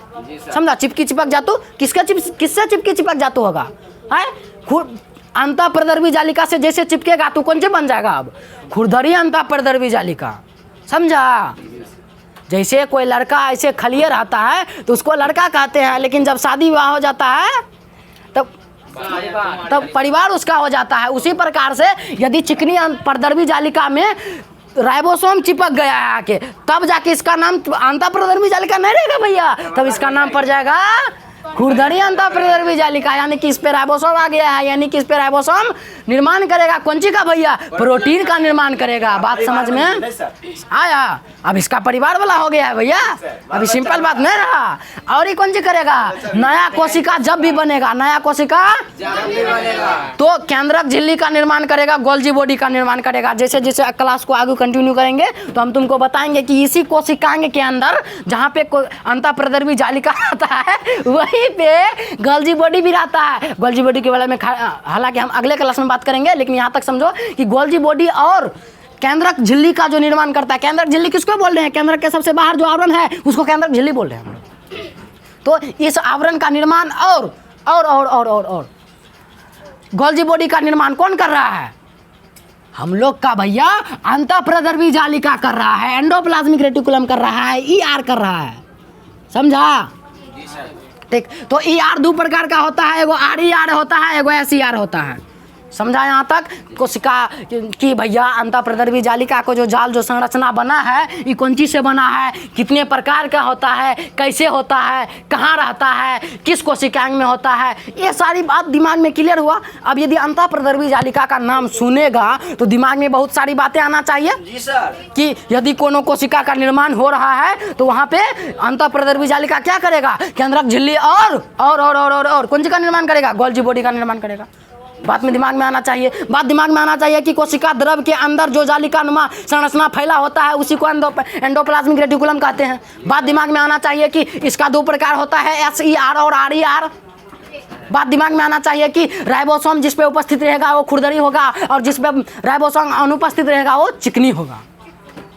समझा? चिपक जातू किससे चिपक जातू होगा? अंतःप्रदर्भी जालिका से जैसे चिपकेगा तो कौन से बन जाएगा? अब खुरदरी अंतःप्रदर्भी जालिका। समझा? जैसे कोई लड़का ऐसे खलिए रहता है तो उसको लड़का कहते हैं, लेकिन जब शादी विवाह हो जाता है तब परिवार उसका हो जाता है। उसी प्रकार से यदि चिकनी प्रदर्भी जालिका में राइबोसोम चिपक गया है आके, तब जाके इसका नाम अंतःप्रदर्भी जालिका नहीं रहेगा भैया, तब इसका नाम पड़ जाएगा खुरदरी अंतःप्रदर्भी जालिका। यानी कि इस पे राइबोसोम आ गया है, यानी कि इस पे राइबोसोम निर्माण करेगा। कौन सी का भैया? प्रोटीन का निर्माण करेगा। बात समझ में आया? अब इसका परिवार वाला हो गया है भैया, अभी सिंपल बात नहीं रहा। और ये कौन सी करेगा? नया कोशिका जब भी बनेगा, नया कोशिका तो केंद्रक झिल्ली का निर्माण करेगा, गोल्जी बॉडी का निर्माण करेगा। जैसे जैसे क्लास को आगे कंटिन्यू करेंगे तो हम तुमको बताएंगे कि इसी कोशिकांग के अंदर जहाँ पे अंतःप्रदर्भी जालिका आता है वहीं पे गोल्जी बॉडी भी रहता है। गोल्जी बॉडी के बारे में हालांकि हम अगले क्लास में बात करेंगे, लेकिन यहाँ तक समझो कि गोल्जी बॉडी और केंद्रक झिल्ली का जो निर्माण करता है। केंद्रक झिल्ली किसको बोल रहे हैं? केंद्रक के सबसे बाहर जो आवरण है उसको केंद्रक झिल्ली बोल रहे हैं हम लोग। तो इस आवरण का निर्माण और गोल्जी बॉडी का निर्माण कौन कर रहा है? हम लोग का भैया अंतःप्रदर्भी जालिका कर रहा है, एंडोप्लाज्मिक रेटिकुलम कर रहा है, ER कर रहा है। समझा? ठीक। तो ER दो प्रकार का होता है, एगो RER होता है, एगो SER होता है। समझा यहाँ तक? कोशिका कि भैया अंतःप्रदर्भी जालिका को जो जाल जो संरचना बना है ये कौन चीज़ से बना है, कितने प्रकार का होता है, कैसे होता है, कहाँ रहता है, किस कोशिकांग में होता है, ये सारी बात दिमाग में क्लियर हुआ। अब यदि अंतःप्रदर्भी जालिका का नाम सुनेगा तो दिमाग में बहुत सारी बातें आना चाहिए जी सर। कि यदि कोनो कोशिका का निर्माण हो रहा है तो वहाँ पे अंतःप्रदर्भी जालिका क्या करेगा, केंद्रक झिल्ली और कौन सी का निर्माण करेगा, गोल्जी बॉडी का निर्माण करेगा। बात में दिमाग में आना चाहिए, बात दिमाग में आना चाहिए कि कोशिका द्रव के अंदर जो जालिका नुमा संरचना फैला होता है उसी को एंडोप्लाज्मिक रेटिकुलम कहते हैं। बात दिमाग में आना चाहिए कि इसका दो प्रकार होता है, SER और RER। बात दिमाग में आना चाहिए कि राइबोसोम जिस पे उपस्थित रहेगा वो खुरदरी होगा और जिस पे राइबोसोम अनुपस्थित रहेगा वो चिकनी होगा।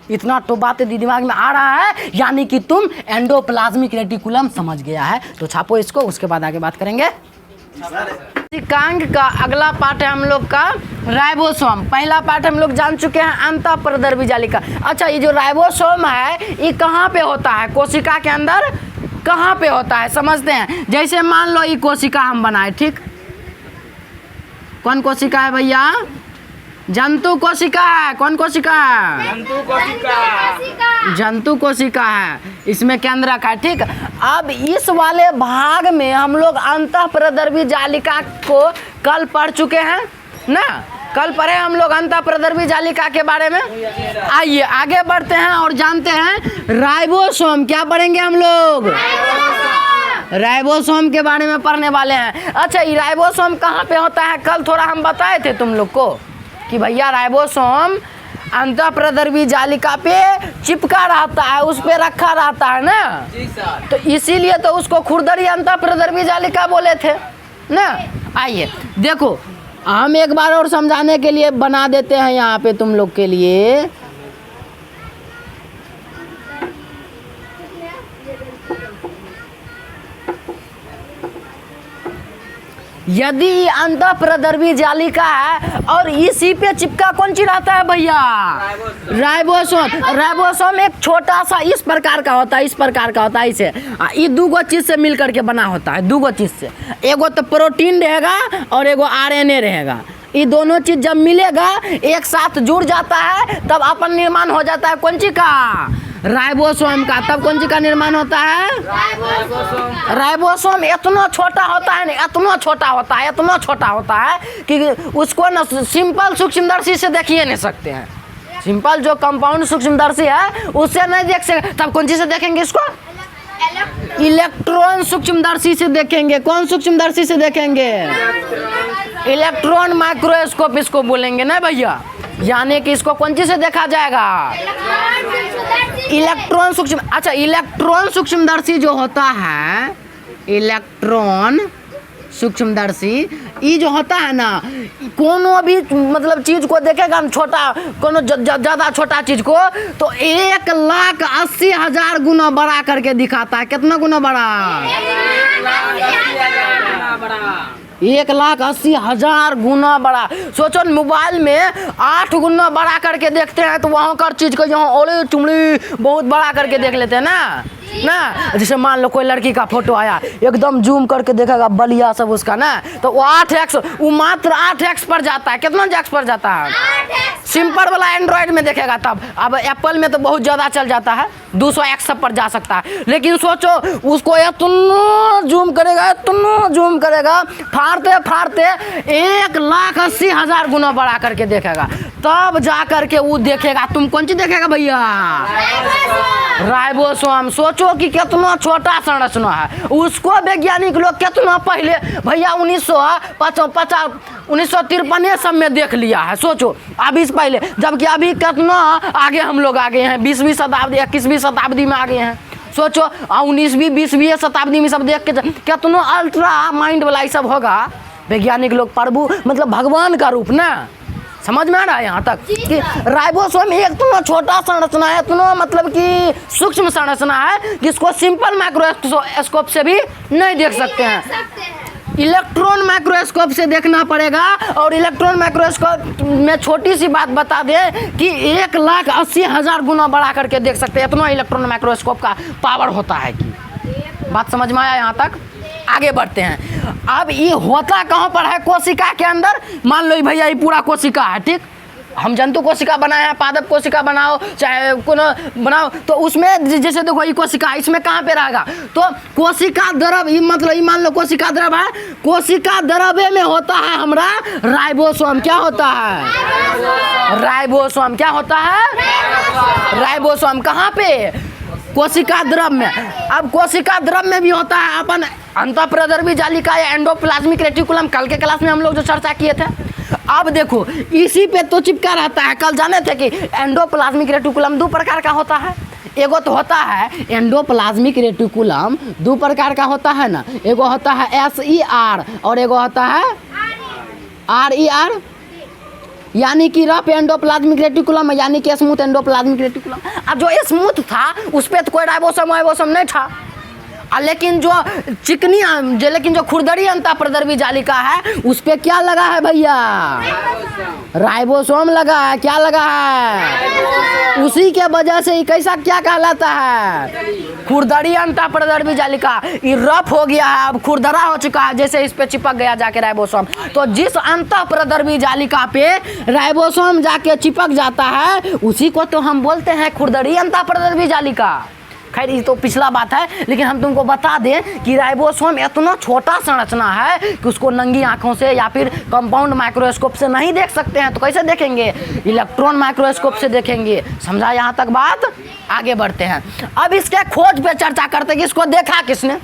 इतना तो बातें दिमाग में आ रहा है, यानी कि तुम एंडोप्लाज्मिक रेटिकुलम समझ गया है। तो छापो इसको, उसके बाद आगे बात करेंगे। कोशिकांग का अगला पार्ट है हम लोग का राइबोसोम। पहला पार्ट हम लोग जान चुके हैं अंतःप्रदर्भी जालिका। अच्छा, ये जो राइबोसोम है ये कहाँ पे होता है, कोशिका के अंदर कहाँ पे होता है समझते हैं। जैसे मान लो ये कोशिका हम बनाए, ठीक, कौन कोशिका है भैया, जंतु कोशिका है। कौन कोशिका है, जंतु कोशिका। जंतु कोशिका है, इसमें केंद्रक है, ठीक। अब इस वाले भाग में हम लोग अंतःप्रदर्भी जालिका को कल पढ़ चुके हैं ना, कल पढ़े हम लोग अंतःप्रदर्भी जालिका के बारे में। आइए आगे बढ़ते हैं और जानते हैं राइबोसोम। क्या पढ़ेंगे हम लोग, राइबोसोम के बारे में पढ़ने वाले हैं। अच्छा, ये राइबोसोम कहाँ पे होता है, कल थोड़ा हम बताए थे तुम लोग को कि भैया राइबोसोम अंतःप्रदर्भी जालिका पे चिपका रहता है, उस पे रखा रहता है ना, जी सर। तो इसीलिए तो उसको खुरदरी अंतःप्रदर्भी जालिका बोले थे ना। आइए देखो, हम एक बार और समझाने के लिए बना देते हैं यहाँ पे तुम लोग के लिए। यदि अंतःप्रदर्भी जालिका है और इसी पे चिपका कौन सी रहता है भैया, राइबोसोम। राइबोसोम एक छोटा सा इस प्रकार का होता है, इस प्रकार का होता है, इसे ये दो चीज से मिल करके बना होता है, दो चीज से। एगो तो प्रोटीन रहेगा और एगो RNA रहेगा। ये दोनों चीज जब मिलेगा एक साथ जुड़ जाता है तब अपन निर्माण हो जाता है कौन सी का, राइबोसोम का। तब कौन सी का निर्माण होता है, राइबोसोम। इतना छोटा होता है ना, इतना छोटा होता है, इतना छोटा होता है कि उसको ना सिंपल सूक्ष्मदर्शी से देख ही नहीं सकते हैं। सिंपल जो कंपाउंड सूक्ष्मदर्शी है उससे नहीं देख सकते, तब कौन सी से देखेंगे इसको, इलेक्ट्रॉन सूक्ष्मदर्शी से देखेंगे। कौन सूक्ष्मदर्शी से देखेंगे, इलेक्ट्रॉन माइक्रोस्कोप इसको बोलेंगे ना भैया, यानी कि इसको कौन सी से देखा जाएगा, इलेक्ट्रॉन सूक्ष्म। अच्छा, इलेक्ट्रॉन सूक्ष्मदर्शी जो होता है, इलेक्ट्रॉन सूक्ष्मदर्शी ये जो होता है ना, कोनो भी मतलब चीज को देखेगा हम छोटा, कोनो ज्यादा छोटा चीज को तो 1,80,000 गुना बड़ा करके दिखाता है। कितना गुना बड़ा, 1,80,000 गुना बड़ा। सोचो मोबाइल में 8 गुना बड़ा करके देखते हैं तो वहाँ कर चीज को यहाँ ओले चुमड़ी बहुत बड़ा करके देख लेते हैं ना। जैसे मान लो कोई लड़की का फोटो आया, एकदम जूम करके देखेगा बलिया सब उसका ना, तो वो 8x, वो मात्र 8x पर जाता है। कितना x पर जाता है, सिंपल वाला एंड्रॉयड में देखेगा तब। अब एप्पल में तो बहुत ज़्यादा चल जाता है, 200x सब पर जा सकता है। लेकिन सोचो उसको इतना जूम करेगा, इतना जूम करेगा, फाड़ते फाड़ते 1,80,000 गुना बड़ा करके देखेगा, तब जा करके वो देखेगा। तुम कौन सी देखेगा भैया, राइबोसोम। सोचो कि कितना छोटा संरचना है, उसको वैज्ञानिक लोग कितना पहले भैया 1953 सब में देख लिया है। सोचो अभी से पहले, जबकि अभी कितना आगे हम लोग आ गए हैं, 20वीं शताब्दी 21वीं शताब्दी में आ गए हैं। सोचो 19वीं 20वीं शताब्दी में सब देख के कितना अल्ट्रा माइंड वाला सब होगा। वैज्ञानिक लोग प्रभु मतलब भगवान का रूप ना, समझ में आ रहा है यहाँ तक कि राइबोसोम एक इतना छोटा संरचना है, इतना मतलब कि सूक्ष्म संरचना है जिसको सिंपल माइक्रोस्कोप से भी नहीं देख सकते हैं, इलेक्ट्रॉन माइक्रोस्कोप से देखना पड़ेगा। और इलेक्ट्रॉन माइक्रोस्कोप में छोटी सी बात बता दें कि 1,80,000 गुना बड़ा करके देख सकते हैं, इतना इलेक्ट्रॉन माइक्रोस्कोप का पावर होता है। कि बात समझ में आया यहाँ तक। आगे बढ़ते हैं। अब ये होता कहाँ पर है कोशिका के अंदर, मान लो भैया ये पूरा कोशिका है, ठीक, हम जंतु कोशिका बनाए हैं, पादप कोशिका बनाओ चाहे कोनो बनाओ, तो उसमें जैसे देखो ये कोशिका, इसमें कहाँ पे रहेगा, तो कोशिका द्रव, ये मतलब ये मान लो कोशिका द्रव है, कोशिका द्रव्य में होता है हमारा राइबोसोम। क्या होता है? राइबोसोम। क्या होता है? राइबोसोम। कहाँ पे? कोशिका द्रव में। अब कोशिका द्रव में भी होता है अपन अंतःप्रदर्भी जालिका या एंडोप्लाज्मिक रेटिकुलम, कल के क्लास में हम लोग जो चर्चा किए थे। अब देखो इसी पे तो चिपका रहता है। कल जाने थे कि एंडोप्लाज्मिक रेटिकुलम दो प्रकार का होता है, एगो तो होता है एंडोप्लाज्मिक रेटिकुलम दो प्रकार का होता है ना, एगो होता है SER और एगो होता है RER, यानी कि रफ एंडोप्लाज्मिक रेटिकुलम यानी कि स्मूथ एंडोप्लाज्मिक रेटिकुलम। अब जो स्मूथ था उस पर तो कोई राइबोसोम वाइबोसोम नहीं था, लेकिन जो चिकनी लेकिन जो खुरदरी अंतःप्रदर्भी जालिका है उस पे क्या लगा है भैया? राइबोसोम लगा है। क्या लगा है? उसी के वजह से ये कैसा क्या कहलाता है? खुरदरी अंतःप्रदर्भी जालिका। ये रफ हो गया है, अब खुरदरा हो चुका है, जैसे इस पे चिपक गया जाके राइबोसोम। तो जिस अंतःप्रदर्भी जालिका पे राइबोसोम जाके चिपक जाता है उसी को तो हम बोलते हैं खुरदरी अंतःप्रदर्भी जालिका। खैर ये तो पिछला बात है, लेकिन हम तुमको बता दें कि राइबोसोम इतना छोटा संरचना है कि उसको नंगी आंखों से या फिर कंपाउंड माइक्रोस्कोप से नहीं देख सकते हैं। तो कैसे देखेंगे? इलेक्ट्रॉन माइक्रोस्कोप से देखेंगे। समझा यहाँ तक बात? आगे बढ़ते हैं। अब इसके खोज पे चर्चा करते हैं कि इसको देखा किसने।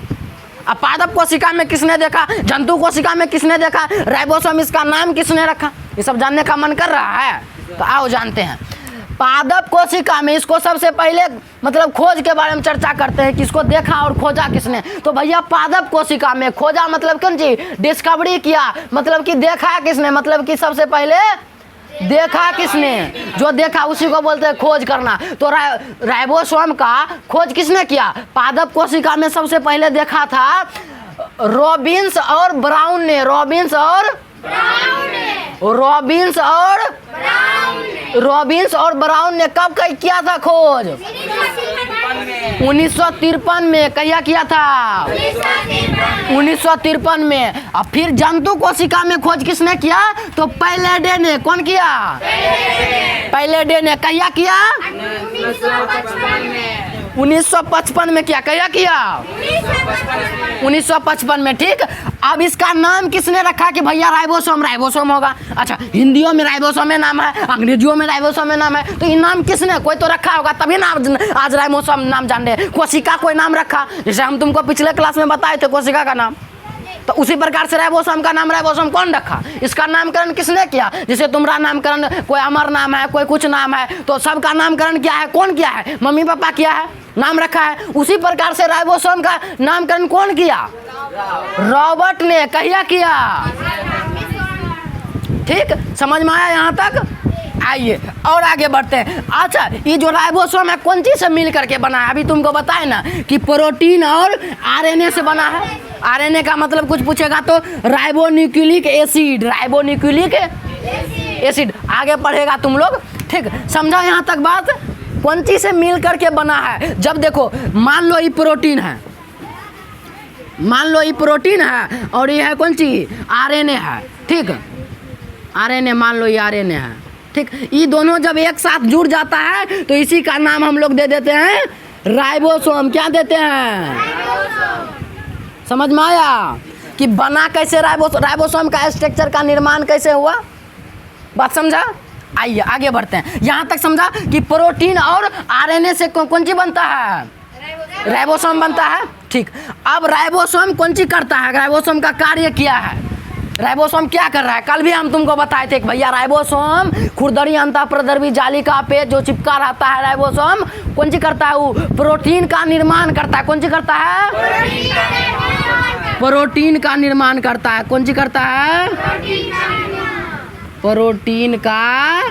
अब पादप कोशिका में किसने देखा, जंतु कोशिका में किसने देखा, राइबोसोम इसका नाम किसने रखा, ये सब जानने का मन कर रहा है। तो आओ जानते हैं। पादप कोशिका में इसको सबसे पहले मतलब खोज के बारे में चर्चा करते हैं कि इसको देखा और खोजा किसने। तो भैया पादप कोशिका में खोजा मतलब कौन चीज? डिस्कवरी किया, मतलब कि देखा किसने, मतलब कि सबसे पहले देखा किसने, जो देखा उसी को बोलते हैं खोज करना। तो राइबोसोम का खोज किसने किया? पादप कोशिका में सबसे पहले देखा था रॉबिन्स और ब्राउन ने। रॉबिन्स और ब्राउन ने कब किया था खोज? 1953 में। कहिया किया था? 1953 में। अब फिर जंतु कोशिका में खोज किसने किया? तो पैलेडे ने। कौन किया? पैलेडे ने। कहिया किया? 1955 में। क्या कहिया किया? 1955 में। ठीक। अब इसका नाम किसने रखा कि भैया राइबोसोम राइबोसोम होगा? अच्छा, हिंदियों में राइबोसोम में नाम है, अंग्रेजियों में राइबोसोम में नाम है, तो ये नाम किसने कोई तो रखा होगा, तभी ना आज राइबोसोम नाम जान रहे। कोशिका कोई नाम रखा, जैसे हम तुमको पिछले क्लास में बताए थे कोशिका का नाम, तो उसी प्रकार से राइबोसोम का नाम राइबोसोम कौन रखा? इसका नामकरण किसने किया? जैसे तुम्हारा नामकरण कोई अमर नाम है, कोई कुछ नाम है, तो सबका नामकरण क्या है? कौन किया है? मम्मी पापा किया है, नाम रखा है। उसी प्रकार से राइबोसोम का नामकरण कौन किया? रॉबर्ट ने। कहिया किया? ठीक, समझ में आया यहाँ तक? आइए और आगे बढ़ते हैं। अच्छा, ये जो राइबोसोम है कौन चीज से मिल करके बना है? अभी तुमको बताए ना कि प्रोटीन और आरएनए से बना है। आरएनए का मतलब कुछ पूछेगा तो राइबोन्यूक्लिक एसिड। राइबोन्यूक्लिक एसिड आगे पढ़ेगा तुम लोग। ठीक, समझा यहाँ तक बात? कौन चीज से मिल करके बना है? जब देखो मान लो ये प्रोटीन है, मान लो ये प्रोटीन है और ये है कौन चीज? आरएनए है। ठीक, आरएनए मान लो ये आरएनए है। ठीक, ये दोनों जब एक साथ जुड़ जाता है तो इसी का नाम हम लोग दे देते हैं राइबोसोम। क्या देते हैं? समझ में आया कि बना कैसे राइबोसोम का स्ट्रक्चर का निर्माण कैसे हुआ? बात समझा? आइए आगे बढ़ते हैं। यहाँ तक समझा कि प्रोटीन और आरएनए से कौन सी बनता है? राइबोसोम बनता है। ठीक, अब राइबोसोम कौन सी करता है? राइबोसोम का कार्य क्या है? राइबोसोम क्या कर रहा है? कल भी हम तुमको बताए थे कि भैया राइबोसोम खुरदरी अंतःप्रदर्भी जालिका पे जो चिपका रहता है, राइबोसोम कौन सी करता है? वो प्रोटीन का निर्माण करता है। कौन सी करता है? प्रोटीन का निर्माण करता है। कौन सी करता है? प्रोटीन का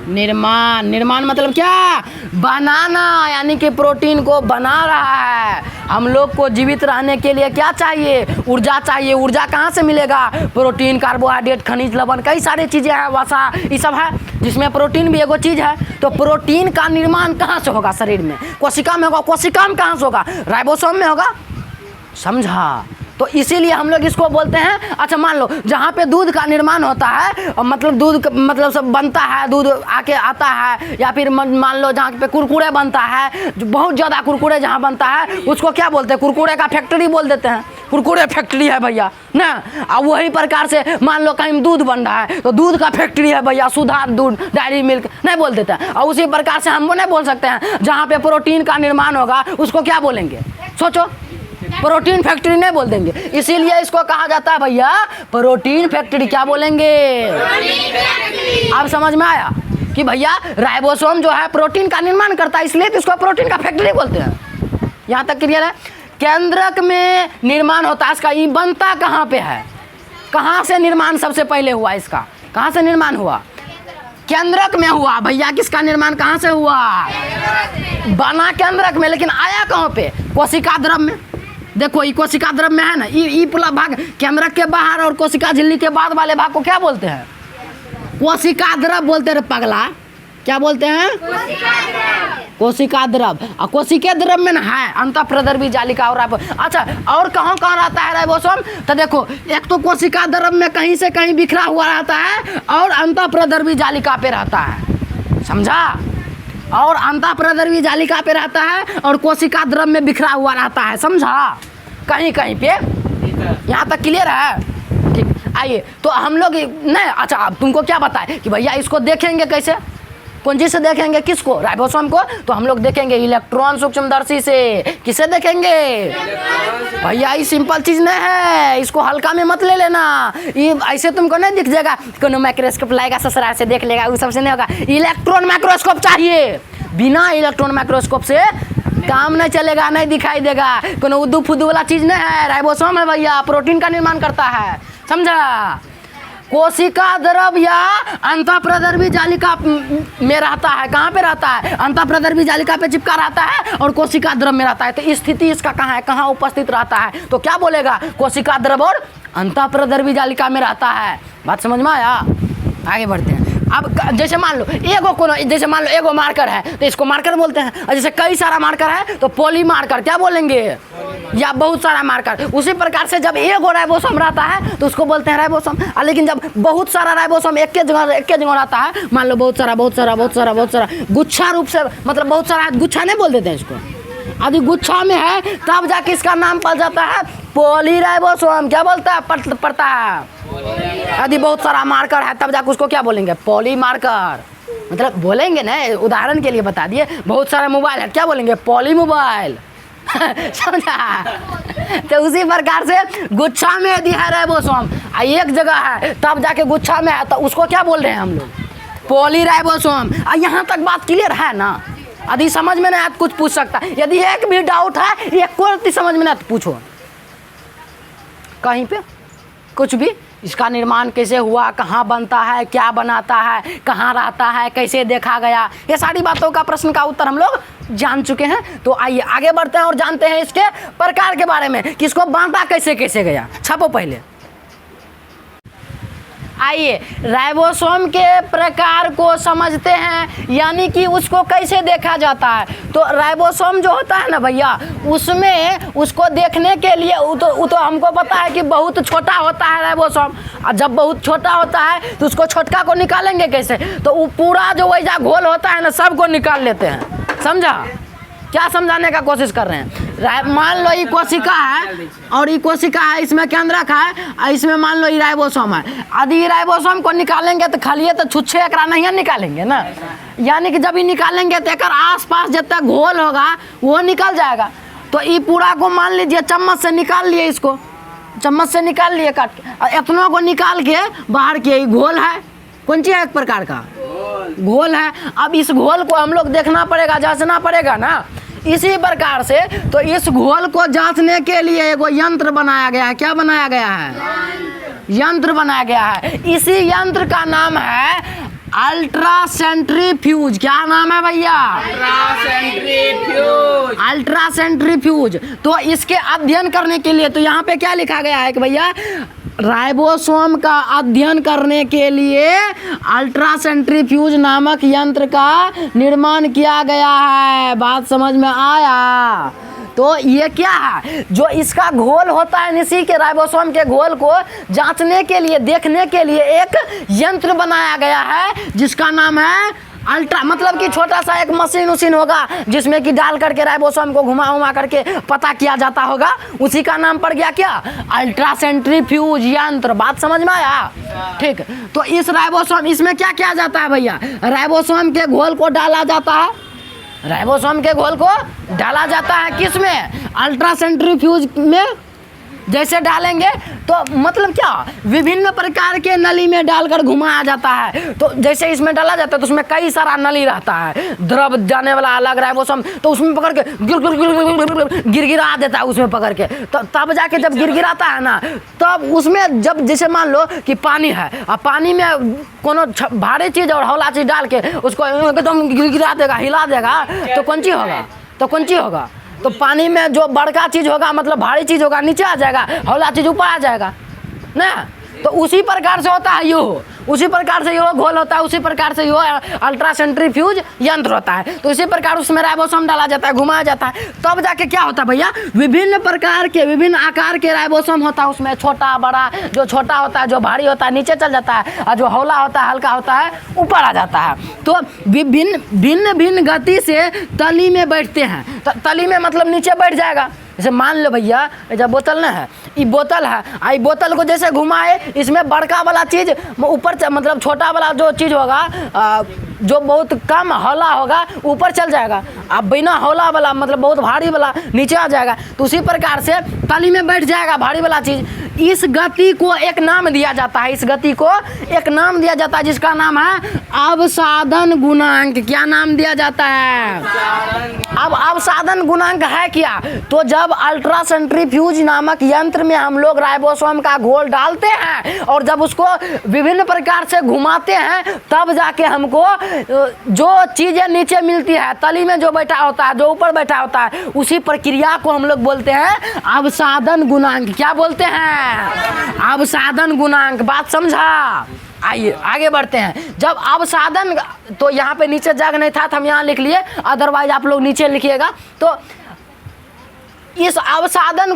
निर्माण। निर्माण मतलब क्या? बनाना, यानी कि प्रोटीन को बना रहा है। हम लोग को जीवित रहने के लिए क्या चाहिए? ऊर्जा चाहिए। ऊर्जा कहाँ से मिलेगा? प्रोटीन, कार्बोहाइड्रेट, खनिज लवण, कई सारी चीज़ें हैं, वसा, ये सब है, जिसमें प्रोटीन भी एगो चीज़ है। तो प्रोटीन का निर्माण कहाँ से होगा? शरीर में, कोशिका में होगा। कोशिका में कहाँ से होगा? राइबोसोम में होगा। समझा? तो इसीलिए हम लोग इसको बोलते हैं। अच्छा मान लो जहाँ पे दूध का निर्माण होता है, मतलब दूध मतलब सब बनता है, दूध आके आता है, या फिर मान लो जहाँ पे कुरकुरे बनता है, जो बहुत ज़्यादा कुरकुरे जहाँ बनता है उसको क्या बोलते हैं? कुरकुरे का फैक्ट्री बोल देते हैं, कुरकुरे फैक्ट्री है भैया ना। अब वही प्रकार से मान लो कहीं दूध बन रहा है तो दूध का फैक्ट्री है भैया, सुधा दूध, डायरी मिल्क नहीं बोल देते हैं। और उसी प्रकार से हम वो नहीं बोल सकते हैं जहाँ पे प्रोटीन का निर्माण होगा उसको क्या बोलेंगे? सोचो, प्रोटीन फैक्ट्री नहीं बोल देंगे। इसीलिए इसको कहा जाता है भैया प्रोटीन फैक्ट्री। क्या बोलेंगे? अब समझ में आया कि भैया राइबोसोम जो है प्रोटीन का निर्माण करता है, इसलिए तो इसको प्रोटीन का फैक्ट्री बोलते हैं। यहाँ तक क्लियर है? केंद्रक में निर्माण होता है इसका। ये बनता कहाँ पे है? कहाँ से निर्माण सबसे पहले हुआ इसका? कहाँ से निर्माण हुआ? केंद्रक में हुआ भैया। किसका निर्माण कहाँ से हुआ? बना केंद्रक में, लेकिन आया कहाँ पे? कोशिका द्रव में। देखो ये कोशिका द्रव में है ना, ये पूरा भाग केंद्रक के बाहर और कोशिका झिल्ली के बाद वाले भाग को क्या बोलते हैं? कोशिका द्रव बोलते हैं पगला। क्या बोलते हैं? कोशिका द्रव। और कोशिका द्रव में ना है अंतःप्रदर्भी जालिका और अच्छा और कहाँ कहाँ रहता है राइबोसोम? तो देखो एक तो कोशिका द्रव में कहीं से कहीं बिखरा हुआ रहता है और अंतःप्रदर्भी जालिका पे रहता है, समझा? और अंतःप्रदर्भी जालिका पे रहता है और कोशिका द्रव में बिखरा हुआ रहता है, समझा? कहीं कहीं पे। यहाँ तक क्लियर है? ठीक, आइए तो हम लोग नहीं। अच्छा अब तुमको क्या बताए कि भैया इसको देखेंगे कैसे? कौन चीज़ से देखेंगे? किसको? राइबोसोम को। तो हम लोग देखेंगे इलेक्ट्रॉन सूक्ष्मदर्शी से। किसे देखेंगे? भैया ये सिंपल चीज़ नहीं है, इसको हल्का में मत ले लेना। ये ऐसे तुमको नहीं दिख जाएगा कोनो माइक्रोस्कोप लाएगा ससुराल से देख लेगा, वो सबसे नहीं होगा। इलेक्ट्रॉन माइक्रोस्कोप चाहिए। बिना इलेक्ट्रॉन माइक्रोस्कोप से काम नहीं चलेगा, नहीं दिखाई देगा। कोनो उद्दू फुद्दू वाला चीज़ नहीं है। राइबोसोम है भैया, प्रोटीन का निर्माण करता है, समझा? कोशिका द्रव या अंतःप्रदर्भी जालिका में रहता है। कहाँ पे रहता है? अंतःप्रदर्भी जालिका पे चिपका रहता है और कोशिका द्रव में रहता है। तो स्थिति इसका कहाँ है? कहाँ उपस्थित रहता है? तो क्या बोलेगा? कोशिका द्रव और अंतःप्रदर्भी जालिका में रहता है। बात समझ में आया? आगे बढ़ते हैं। अब जैसे मान लो जैसे मान लो एगो मार्कर है तो इसको मार्कर बोलते हैं। और जैसे कई सारा मार्कर है तो पॉली मार्कर क्या बोलेंगे? या बहुत सारा मार्कर। उसी प्रकार से जब एगो राइबोसोम रहता है तो उसको बोलते हैं राइबोसोम। लेकिन जब बहुत सारा राइबोसोम एक के जगह रहता है, मान लो बहुत सारा गुच्छा रूप से, मतलब बहुत सारा गुच्छा नहीं बोल देते हैं इसको। यदि गुच्छा में है तब जाके इसका नाम पड़ जाता है पॉलीराइबोसोम। क्या बोलता है? पड़ता है। यदि बहुत सारा मार्कर है तब जाके उसको क्या बोलेंगे? Poly marker. मतलब बोलेंगे ना, उदाहरण के लिए बता दिए। बहुत सारा मोबाइल है, क्या बोलेंगे? Poly mobile. समझा? तो उसी प्रकार से गुच्छा में यदि है राइबोसोम, एक जगह है तब जाके गुच्छा में है, तो उसको क्या बोल रहे हैं हम लोग? पॉलीराइबोसोम। यहाँ तक बात क्लियर है ना? यदि समझ में नहीं आया तो कुछ पूछ सकता है। यदि एक भी डाउट है, एक कोई समझ में नहीं तो पूछो कहीं पे कुछ भी। इसका निर्माण कैसे हुआ, कहाँ बनता है, क्या बनाता है, कहाँ रहता है, कैसे देखा गया, ये सारी बातों का प्रश्न का उत्तर हम लोग जान चुके हैं। तो आइए आगे बढ़ते हैं और जानते हैं इसके प्रकार के बारे में कि इसको बांटा कैसे कैसे गया। छापो पहले। आइए राइबोसोम के प्रकार को समझते हैं, यानी कि उसको कैसे देखा जाता है। तो राइबोसोम जो होता है ना भैया, उसमें उसको देखने के लिए वो तो हमको पता है कि बहुत छोटा होता है राइबोसोम। और जब बहुत छोटा होता है तो उसको छोटका को निकालेंगे कैसे? तो वो पूरा जो वैसा घोल होता है ना, सबको निकाल लेते हैं, समझा? क्या समझाने का कोशिश कर रहे हैं? मान लो ये कोशिका है और ये कोशिका है, इसमें केंद्रक है, इसमें मान लो ये राइबोसोम है। यदि राइबोसोम को निकालेंगे तो खाली तो छुच्छे एकरा नहीं निकालेंगे ना, यानी कि जब ये निकालेंगे तो एक आसपास जितना घोल होगा वो निकल जाएगा। तो ये पूरा को मान लीजिए चम्मच से निकाल लिए, इसको चम्मच से निकाल लिए काट के, इतनों को निकाल के बाहर किए। ये घोल है, कौन सी है? एक प्रकार का घोल है। अब इस घोल को हम लोग देखना पड़ेगा, जांचना पड़ेगा ना। इसी प्रकार से तो इस घोल को जांचने के लिए एगो यंत्र बनाया गया है। क्या बनाया गया है? यंत्र बनाया गया है। इसी यंत्र का नाम है अल्ट्रासेंट्रीफ्यूज। क्या नाम है भैया? अल्ट्रासेंट्रीफ्यूज। तो इसके अध्ययन करने के लिए तो यहाँ पे क्या लिखा गया है कि भैया राइबोसोम का अध्ययन करने के लिए अल्ट्रासेंट्रीफ्यूज नामक यंत्र का निर्माण किया गया है। बात समझ में आया? तो ये क्या है, जो इसका घोल होता है इसी के राइबोसोम के घोल को जांचने के लिए, देखने के लिए एक यंत्र बनाया गया है जिसका नाम है अल्ट्रा, मतलब कि छोटा सा एक मशीन होगा जिसमें कि डाल करके राइबोसोम को घुमा करके पता किया जाता होगा, उसी का नाम पड़ गया क्या, अल्ट्रा सेंट्रीफ्यूज यंत्र। बात समझ में आया? ठीक। तो इस राइबोसोम, इसमें क्या किया जाता है भैया, राइबोसोम के घोल को डाला जाता है, राइबोसोम के घोल को डाला जाता है किस में, अल्ट्रा सेंट्रीफ्यूज में। जैसे डालेंगे तो मतलब क्या, विभिन्न प्रकार के नली में डालकर घुमाया जाता है। तो जैसे इसमें डाला जाता है तो उसमें कई सारा नली रहता है, द्रव जाने वाला अलग राइबोसोम, तो उसमें पकड़ के गिरगिरा देता है उसमें पकड़ के। तो तब जाके जब गिरगिराता है ना, तब उसमें जब जैसे मान लो कि पानी है, अब पानी में कोनो भारी चीज़ और हौला चीज़ डाल के उसको एकदम गिरगिरा देगा, हिला देगा, तो कौन चीज़ होगा, तो कौन चीज़ होगा, तो पानी में जो बड़का चीज़ होगा, मतलब भारी चीज़ होगा, नीचे आ जाएगा, हौला चीज़ ऊपर आ जाएगा ना। तो उसी प्रकार से होता है यो, उसी प्रकार से यो घोल होता है, उसी प्रकार से यो अल्ट्रा सेंट्रीफ्यूज यंत्र होता है। तो इसी प्रकार उसमें राइबोसोम डाला जाता है, घुमाया जाता है, तब जाके क्या होता है भैया, विभिन्न प्रकार के, विभिन्न आकार के राइबोसोम होता है उसमें, छोटा बड़ा, जो छोटा होता है, जो भारी होता है नीचे चल जाता है, और जो हौला होता है, हल्का होता है, ऊपर आ जाता है। तो भिन्न भिन्न गति से तली में बैठते हैं। तली में मतलब नीचे बैठ जाएगा। जैसे मान लो भैया, जब बोतल ना है, ये बोतल है, आई बोतल को जैसे घुमाए, इसमें बड़का वाला चीज़ ऊपर, मतलब छोटा वाला जो चीज़ होगा, जो बहुत कम हौला होगा, ऊपर चल जाएगा। अब बिना हौला वाला, मतलब बहुत भारी वाला, नीचे आ जाएगा। तो उसी प्रकार से तली में बैठ जाएगा भारी वाला चीज़। इस गति को एक नाम दिया जाता है, इस गति को एक नाम दिया जाता है जिसका नाम है अवसादन गुणांक। क्या नाम दिया जाता है? अब अवसादन गुणांक है क्या, तो जब अल्ट्रा सेंट्रीफ्यूज नामक यंत्र में हम लोग राइबोसोम का घोल डालते हैं और जब उसको विभिन्न प्रकार से घुमाते हैं, तब जाके हमको जो चीज़ें नीचे मिलती है, तली में जो बैठा होता है, जो ऊपर बैठा होता है, उसी प्रक्रिया को हम लोग बोलते हैं अवसादन गुणांक। क्या बोलते हैं? अवसादन गुणांक। बात समझा? आइए आगे बढ़ते हैं। जब अवसादन, तो यहाँ पे नीचे जगह नहीं था तो हम यहाँ लिख लिए, अदरवाइज आप लोग नीचे लिखिएगा। तो इस अवसादन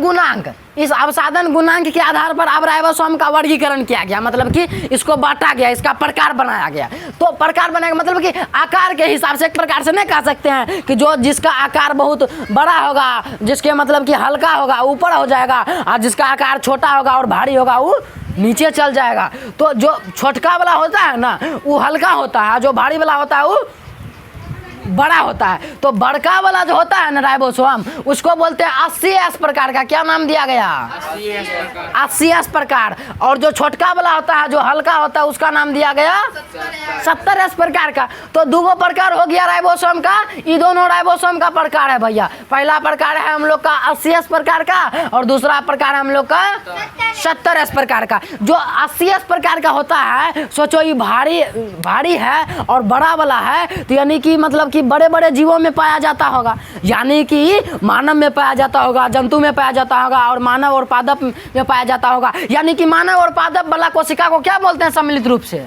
गुणांक के आधार पर अब राइबोसोम का वर्गीकरण किया गया, मतलब कि इसको बांटा गया, इसका प्रकार बनाया गया। तो प्रकार बनाया मतलब कि आकार के हिसाब से, एक प्रकार से नहीं कह सकते हैं कि जो जिसका आकार बहुत बड़ा होगा, जिसके मतलब कि हल्का होगा ऊपर हो जाएगा, और जिसका आकार छोटा होगा और भारी होगा वो नीचे चल जाएगा। तो जो छोटका वाला होता है ना वो हल्का होता है, जो भारी वाला होता है वो बड़ा होता है। तो बड़का वाला जो होता है ना राइबोसोम, उसको बोलते हैं 80S प्रकार का। क्या नाम दिया गया? 80S प्रकार। और जो छोटका वाला होता है, जो हल्का होता है, उसका नाम दिया गया 70S प्रकार का। तो दूगो प्रकार हो गया राइबोसोम का। ये दोनों राइबोसोम का प्रकार है भैया। पहला प्रकार है हम लोग का 80S प्रकार का, और दूसरा प्रकार है हम लोग का 70S प्रकार का। जो 80S प्रकार का होता है, सोचो ये भारी है और बड़ा वाला है, तो यानी कि मतलब कि बड़े बड़े जीवों में पाया जाता होगा, यानी कि मानव में पाया जाता होगा, जंतु में पाया जाता होगा, और मानव और पादप में पाया जाता होगा। यानी कि मानव और पादप वाला कोशिका को क्या बोलते हैं सम्मिलित रूप से?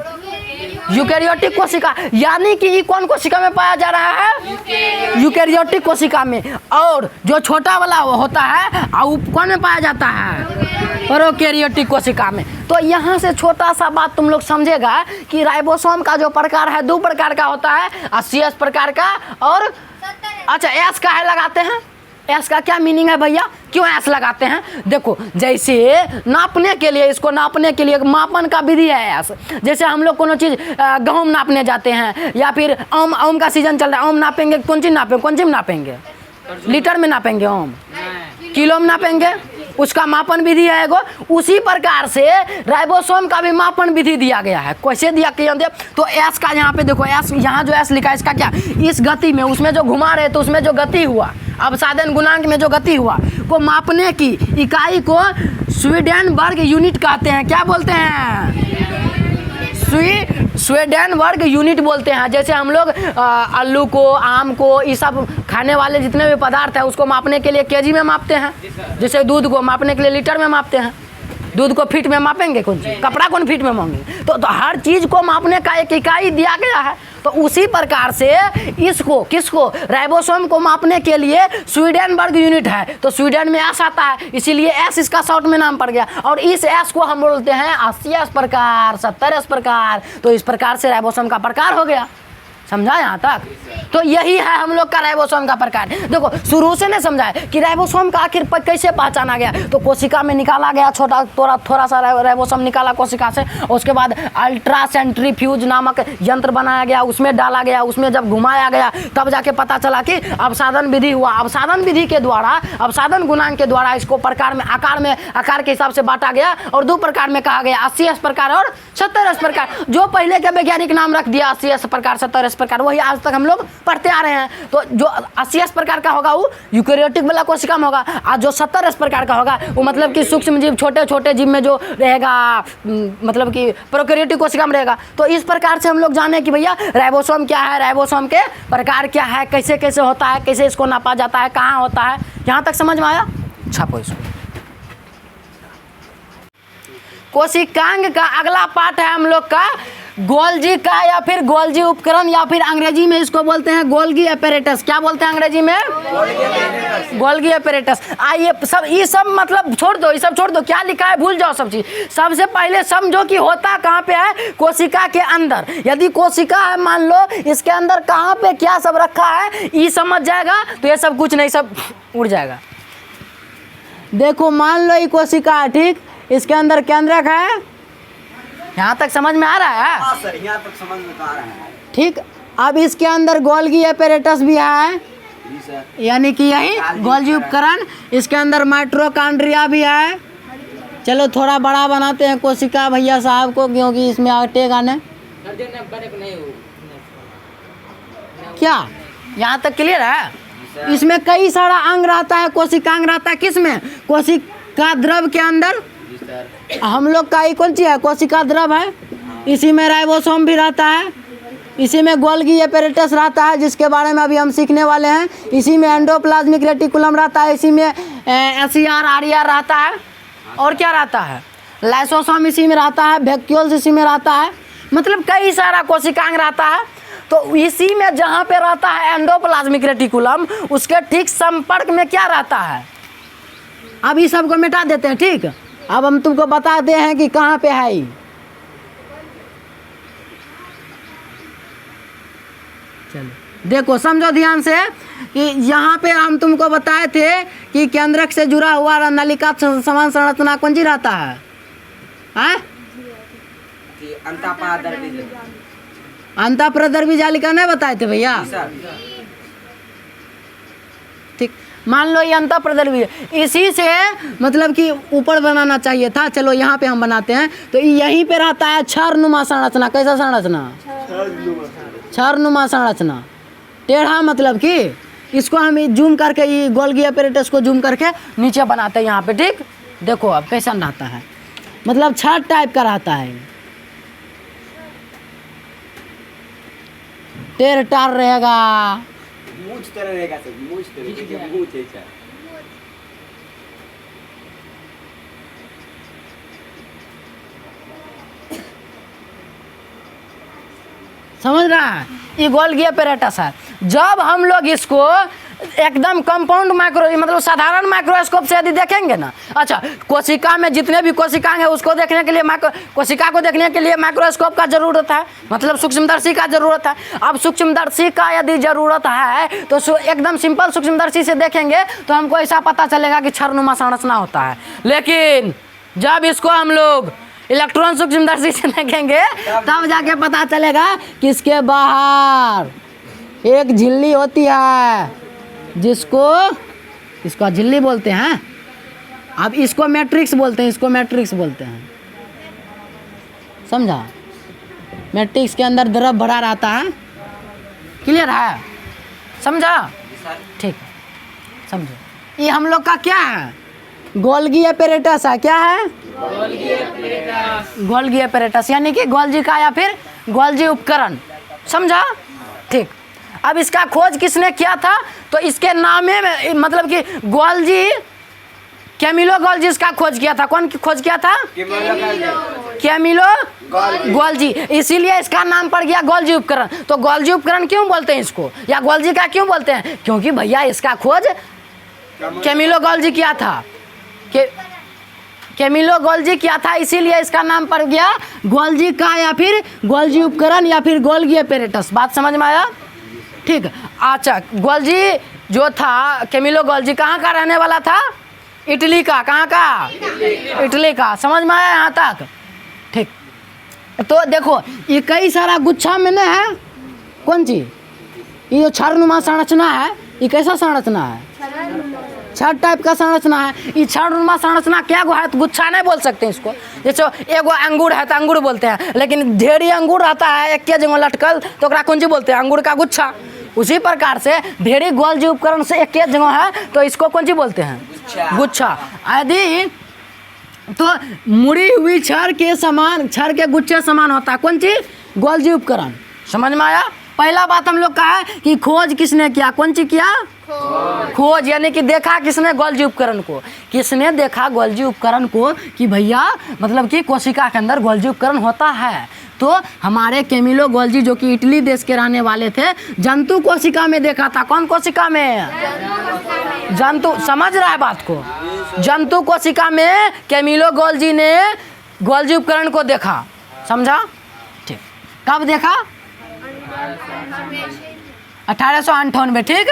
यूकैरियोटिक कोशिका। यानी कि ये कौन कोशिका में पाया जा रहा है? यूकैरियोटिक कोशिका में। और जो छोटा वाला होता है कौन में पाया जाता है? प्रोकैरियोटिक कोशिका में। तो यहाँ से छोटा सा बात तुम लोग समझेगा कि राइबोसोम का जो प्रकार है, 2 प्रकार का होता है, 80S प्रकार का और अच्छा S का है लगाते हैं। S का क्या मीनिंग है भैया, क्यों S लगाते हैं? देखो, जैसे नापने के लिए, इसको नापने के लिए मापन का विधि है S। जैसे हम लोग कोनो चीज़ गेहूँ नापने जाते हैं, या फिर आम का सीजन चल रहा है, आम नापेंगे, कौन चीज़ नापेंगे? कौन चीज़ में नापेंगे? लीटर में नापेंगे, आम किलो में नापेंगे, उसका मापन विधि है एगो। उसी प्रकार से राइबोसोम का भी मापन विधि दिया गया है। कैसे दिया गया? तो S का यहाँ पे देखो, S यहाँ जो S लिखा है, इसका क्या, इस गति में, उसमें जो घुमा रहे तो उसमें जो गति हुआ, अवसादन गुणांक में जो गति हुआ को मापने की इकाई को स्वीडेनबर्ग यूनिट कहते हैं। क्या बोलते हैं? स्वीडेनबर्ग यूनिट बोलते हैं। जैसे हम लोग आलू को, आम को, ये सब खाने वाले जितने भी पदार्थ हैं उसको मापने के लिए केजी में मापते हैं। जैसे दूध को मापने के लिए लीटर में मापते हैं। दूध को फीट में मापेंगे, कौन चीज़? कपड़ा कौन फीट में मापेंगे? तो हर चीज़ को मापने का एक इकाई दिया गया है। तो तो उसी प्रकार से इसको किसको राइबोसोम को मापने के लिए स्वीडेनबर्ग यूनिट है, तो स्वीडन में एस आता है, इसीलिए एस इसका शॉर्ट में नाम पड़ गया। और इस एस को हम बोलते हैं 80 प्रकार, 70 प्रकार। तो इस प्रकार से राइबोसोम का प्रकार हो गया। समझा यहाँ तक? तो यही है हम लोग का राइबोसोम का प्रकार। देखो शुरू से नहीं समझा है कि राइबोसोम का आखिर कैसे पहचाना गया। तो कोशिका में निकाला गया थोड़ा सा राइबोसोम निकाला कोशिका से, उसके बाद अल्ट्रा सेंट्रीफ्यूज नामक यंत्र बनाया गया, उसमें डाला गया, उसमें जब घुमाया गया तब जाके पता चला कि अवसादन विधि हुआ। अवसादन विधि के द्वारा, अवसादन गुणांक के द्वारा इसको प्रकार में आकार के हिसाब से बांटा गया और दो प्रकार में कहा गया, 80 प्रकार और 70 प्रकार। जो पहले के वैज्ञानिक नाम रख दिया 80 प्रकार 70 प्रकार, वही आज तक हम लोग पढ़ते आ रहे हैं। तो जो 80 प्रकार का होगा वो यूकेरियोटिक वाला कोशिका में होगा, और जो 70 प्रकार का होगा वो मतलब कि सूक्ष्म जीव, छोटे छोटे जीव में जो रहेगा, मतलब कि प्रोकैरियोटिक कोशिका में रहेगा। तो इस प्रकार से हम लोग जाने कि भैया राइबोसोम क्या है, राइबोसोम के प्रकार क्या है, कैसे कैसे होता है, कैसे इसको नापा जाता है, कहाँ होता है। यहाँ तक समझ में आया? छापो इसको। कोशिकांग का अगला पार्ट है हम लोग का गोल्जी का, या फिर गोल्जी उपकरण, या फिर अंग्रेजी में इसको बोलते हैं गोल्गी एपेरेटस। क्या बोलते हैं अंग्रेजी में? Golgi apparatus. आइए सब ये सब मतलब छोड़ दो, ये सब छोड़ दो, क्या लिखा है भूल जाओ सब चीज। सबसे पहले समझो कि होता कहाँ पे है, कोशिका के अंदर। यदि कोशिका है मान लो, इसके अंदर कहाँ पे क्या सब रखा है ये समझ जाएगा तो ये सब कुछ नहीं, सब उड़ जाएगा। देखो मान लो ये कोशिका है, ठीक, इसके अंदर केंद्रक है। यहाँ तक समझ में आ रहा है? हाँ सर, यहाँ तक समझ में आ रहा है। ठीक, अब इसके अंदर गोल्गी एपेरेटस भी है, यानी कि यही गोल्जी उपकरण। इसके अंदर माइटोकॉन्ड्रिया भी है। चलो थोड़ा बड़ा बनाते हैं कोशिका भैया साहब को, क्योंकि इसमें अटेगा नहीं। क्या यहाँ तक क्लियर है? इसमें कई सारा अंग रहता है, कोशिकांग रहता है। किसमें? कोशिका द्रव के अंदर। हम लोग का ये कौन सी है? कोशिका द्रव है। इसी में राइबोसोम भी रहता है, इसी में गोल्गी एपेरेटस रहता है, जिसके बारे में अभी हम सीखने वाले हैं। इसी में एंडोप्लाज्मिक रेटिकुलम रहता है, इसी में SER RER रहता है। और क्या रहता है? लाइसोसोम इसी में रहता है, वैक्यूल्स इसी में रहता है। मतलब कई सारा कोशिकांग रहता है। तो इसी में जहाँ पे रहता है एंडोप्लाज्मिक रेटिकुलम, उसके ठीक संपर्क में क्या रहता है? अब इस सबको मिटा देते हैं, ठीक। अब हम तुमको बताते हैं कि कहाँ पे है। चलो देखो समझो ध्यान से कि यहाँ पे हम तुमको बताए थे कि केंद्रक से जुड़ा हुआ नलिका समान संरचना कौन सी रहता है? अंतःप्रदर्भी जालिका नहीं बताए थे भैया? ठीक, मान लो ये अंतःप्रदर्भी है, इसी से मतलब कि ऊपर बनाना चाहिए था। चलो यहाँ पे हम बनाते हैं। तो यहीं पे रहता है क्षरनुमा संरचना। कैसा संरचना? क्षरनुमा संरचना। टेढ़ा मतलब कि इसको हम जूम करके, ये गोल्गी एपेरेटस को जूम करके नीचे बनाते हैं यहाँ पे, ठीक। देखो अब कैसा रहता है, मतलब छड़ टाइप का रहता है, टेढ़ टार रहेगा। समझ रहा है? ये गोल्गी एपेरेटस है। जब हम लोग इसको एकदम कंपाउंड माइक्रो, मतलब साधारण माइक्रोस्कोप से यदि देखेंगे ना, अच्छा कोशिका में जितने भी कोशिकाएं हैं उसको देखने के लिए कोशिका को देखने के लिए माइक्रोस्कोप का जरूरत है, मतलब सूक्ष्मदर्शी का जरूरत है। अब सूक्ष्मदर्शी का यदि जरूरत है तो एकदम सिंपल सूक्ष्मदर्शी से देखेंगे तो हमको ऐसा पता चलेगा कि क्षरनुमा संरचना होता है। लेकिन जब इसको हम लोग इलेक्ट्रॉन सूक्ष्मदर्शी से देखेंगे तब जाके पता चलेगा कि इसके बाहर एक झिल्ली होती है, इसको झिल्ली बोलते हैं। अब इसको मैट्रिक्स बोलते हैं, इसको मैट्रिक्स बोलते हैं। समझा? मैट्रिक्स के अंदर द्रव भरा रहता है। क्लियर है? समझा? ठीक, समझो। ये हम लोग का क्या है? गोल्गी एपेरेटस है। क्या है? गोल्गी एपेरेटस, यानी कि गोल्जी का या फिर गोल्जी उपकरण। समझा? ठीक। अब इसका खोज किसने किया था? तो इसके नामे में मतलब कि गोल्जी कैमिलो गोल्जी इसका खोज किया था। कौन खोज किया था? Camillo Golgi. इसीलिए इसका नाम पड़ गया गोल्जी उपकरण। तो गोल्जी उपकरण क्यों बोलते हैं इसको, या गोल्जी का क्यों बोलते हैं? क्योंकि भैया इसका खोज कैमिलो गोल्जी किया था। कैमिलो गोल्जी किया था, इसीलिए इसका नाम पड़ गया गोल्जी का, या फिर गोल्जी उपकरण, या फिर गोल्गी एपैरेटस। बात समझ में आया? ठीक। अच्छा, गोल्जी जो था, कैमिलो गोल्जी कहाँ का रहने वाला था? इटली का। कहाँ का? इटली का। समझ में आया यहाँ तक? ठीक। तो देखो ये कई सारा गुच्छा में न है। कौन चीज? ये जो क्षारनुमा संरचना है, ये कैसा संरचना है? छड़ टाइप का संरचना है। ये क्षारनुमा संरचना क्या है? तो गुच्छा नहीं बोल सकते इसको। जैसे एगो अंगूर है तो अंगूर बोलते हैं, लेकिन ढेरी अंगूर रहता है एक के जगह लटकल, तो ओकरा कौन चीज बोलते हैं? अंगूर का गुच्छा। उसी प्रकार से ढेरी गोल्जी उपकरण से एक के जगह है, तो इसको कौन चीज बोलते हैं? गुच्छा। यदि तो मुड़ी हुई छड़ के समान, छड़ के गुच्छे समान होता है। कौन चीज? गोल्जी उपकरण। समझ में आया? पहला बात हम लोग का है कि खोज किसने किया? कौन चीज किया? खोज, यानी कि देखा किसने? गोल्जी उपकरण को। किसने देखा गोल्जी उपकरण को कि भैया मतलब कि कोशिका के अंदर गोल्जी उपकरण होता है? तो हमारे कैमिलो गोल्जी जो कि इटली देश के रहने वाले थे, जंतु कोशिका में देखा था। कौन कोशिका में? जंतु। समझ रहा है बात को? जंतु कोशिका में कैमिलो गोल्जी ने गोल्जी उपकरण को देखा। समझा? ठीक। कब देखा? 1898। ठीक।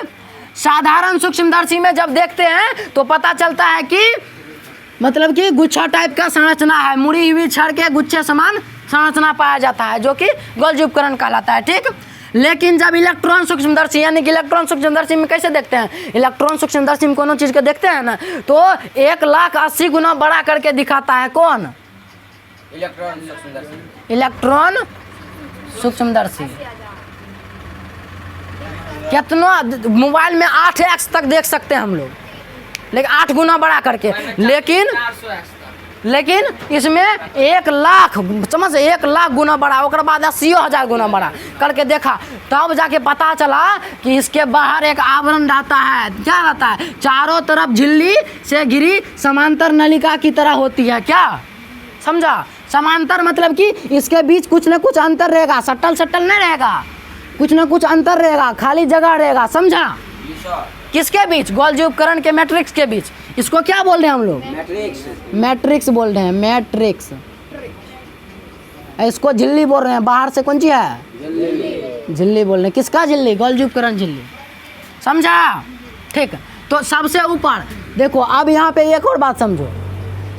साधारण सूक्ष्मदर्शी में जब देखते हैं तो पता चलता है कि मतलब कि गुच्छा टाइप का संरचना है, मुड़ी हुई छड़ के गुच्छे समान संरचना पाया जाता है, जो कि गोल्जी उपकरण कहलाता है। ठीक। लेकिन जब इलेक्ट्रॉन सूक्ष्मदर्शी, यानी कि इलेक्ट्रॉन सूक्ष्मदर्शी में कैसे देखते हैं? इलेक्ट्रॉन सूक्ष्मदर्शी में कोनो चीज़ को देखते हैं ना, तो 1,80,000 गुना बड़ा करके दिखाता है। कौन? इलेक्ट्रॉन सूक्ष्मदर्शी। कितना मोबाइल में 8x तक देख सकते हैं हम लोग, लेकिन 8 गुना बड़ा करके। लेकिन इसमें 1,00,000, समझ, 1,00,000 गुना बड़ा, और बाद 80,000 गुना बड़ा करके देखा। तब जाके पता चला कि इसके बाहर एक आवरण रहता है। क्या रहता है? चारों तरफ झिल्ली से घिरी समांतर नलिका की तरह होती है। क्या समझा? समांतर मतलब कि इसके बीच कुछ न कुछ अंतर रहेगा, सटल नहीं रहेगा, कुछ न कुछ अंतर रहेगा, खाली जगह रहेगा। समझा? किसके बीच? गोल्जी उपकरण के मैट्रिक्स के बीच। इसको क्या बोल रहे हैं हम लोग? मैट्रिक्स बोल रहे हैं। मैट्रिक्स। इसको झिल्ली बोल रहे हैं। बाहर से कौन सी है? झिल्ली बोल रहे हैं। किसका झिल्ली? गोल्जी उपकरण झिल्ली। समझा? ठीक। तो सबसे ऊपर देखो, अब यहाँ पे एक और बात समझो।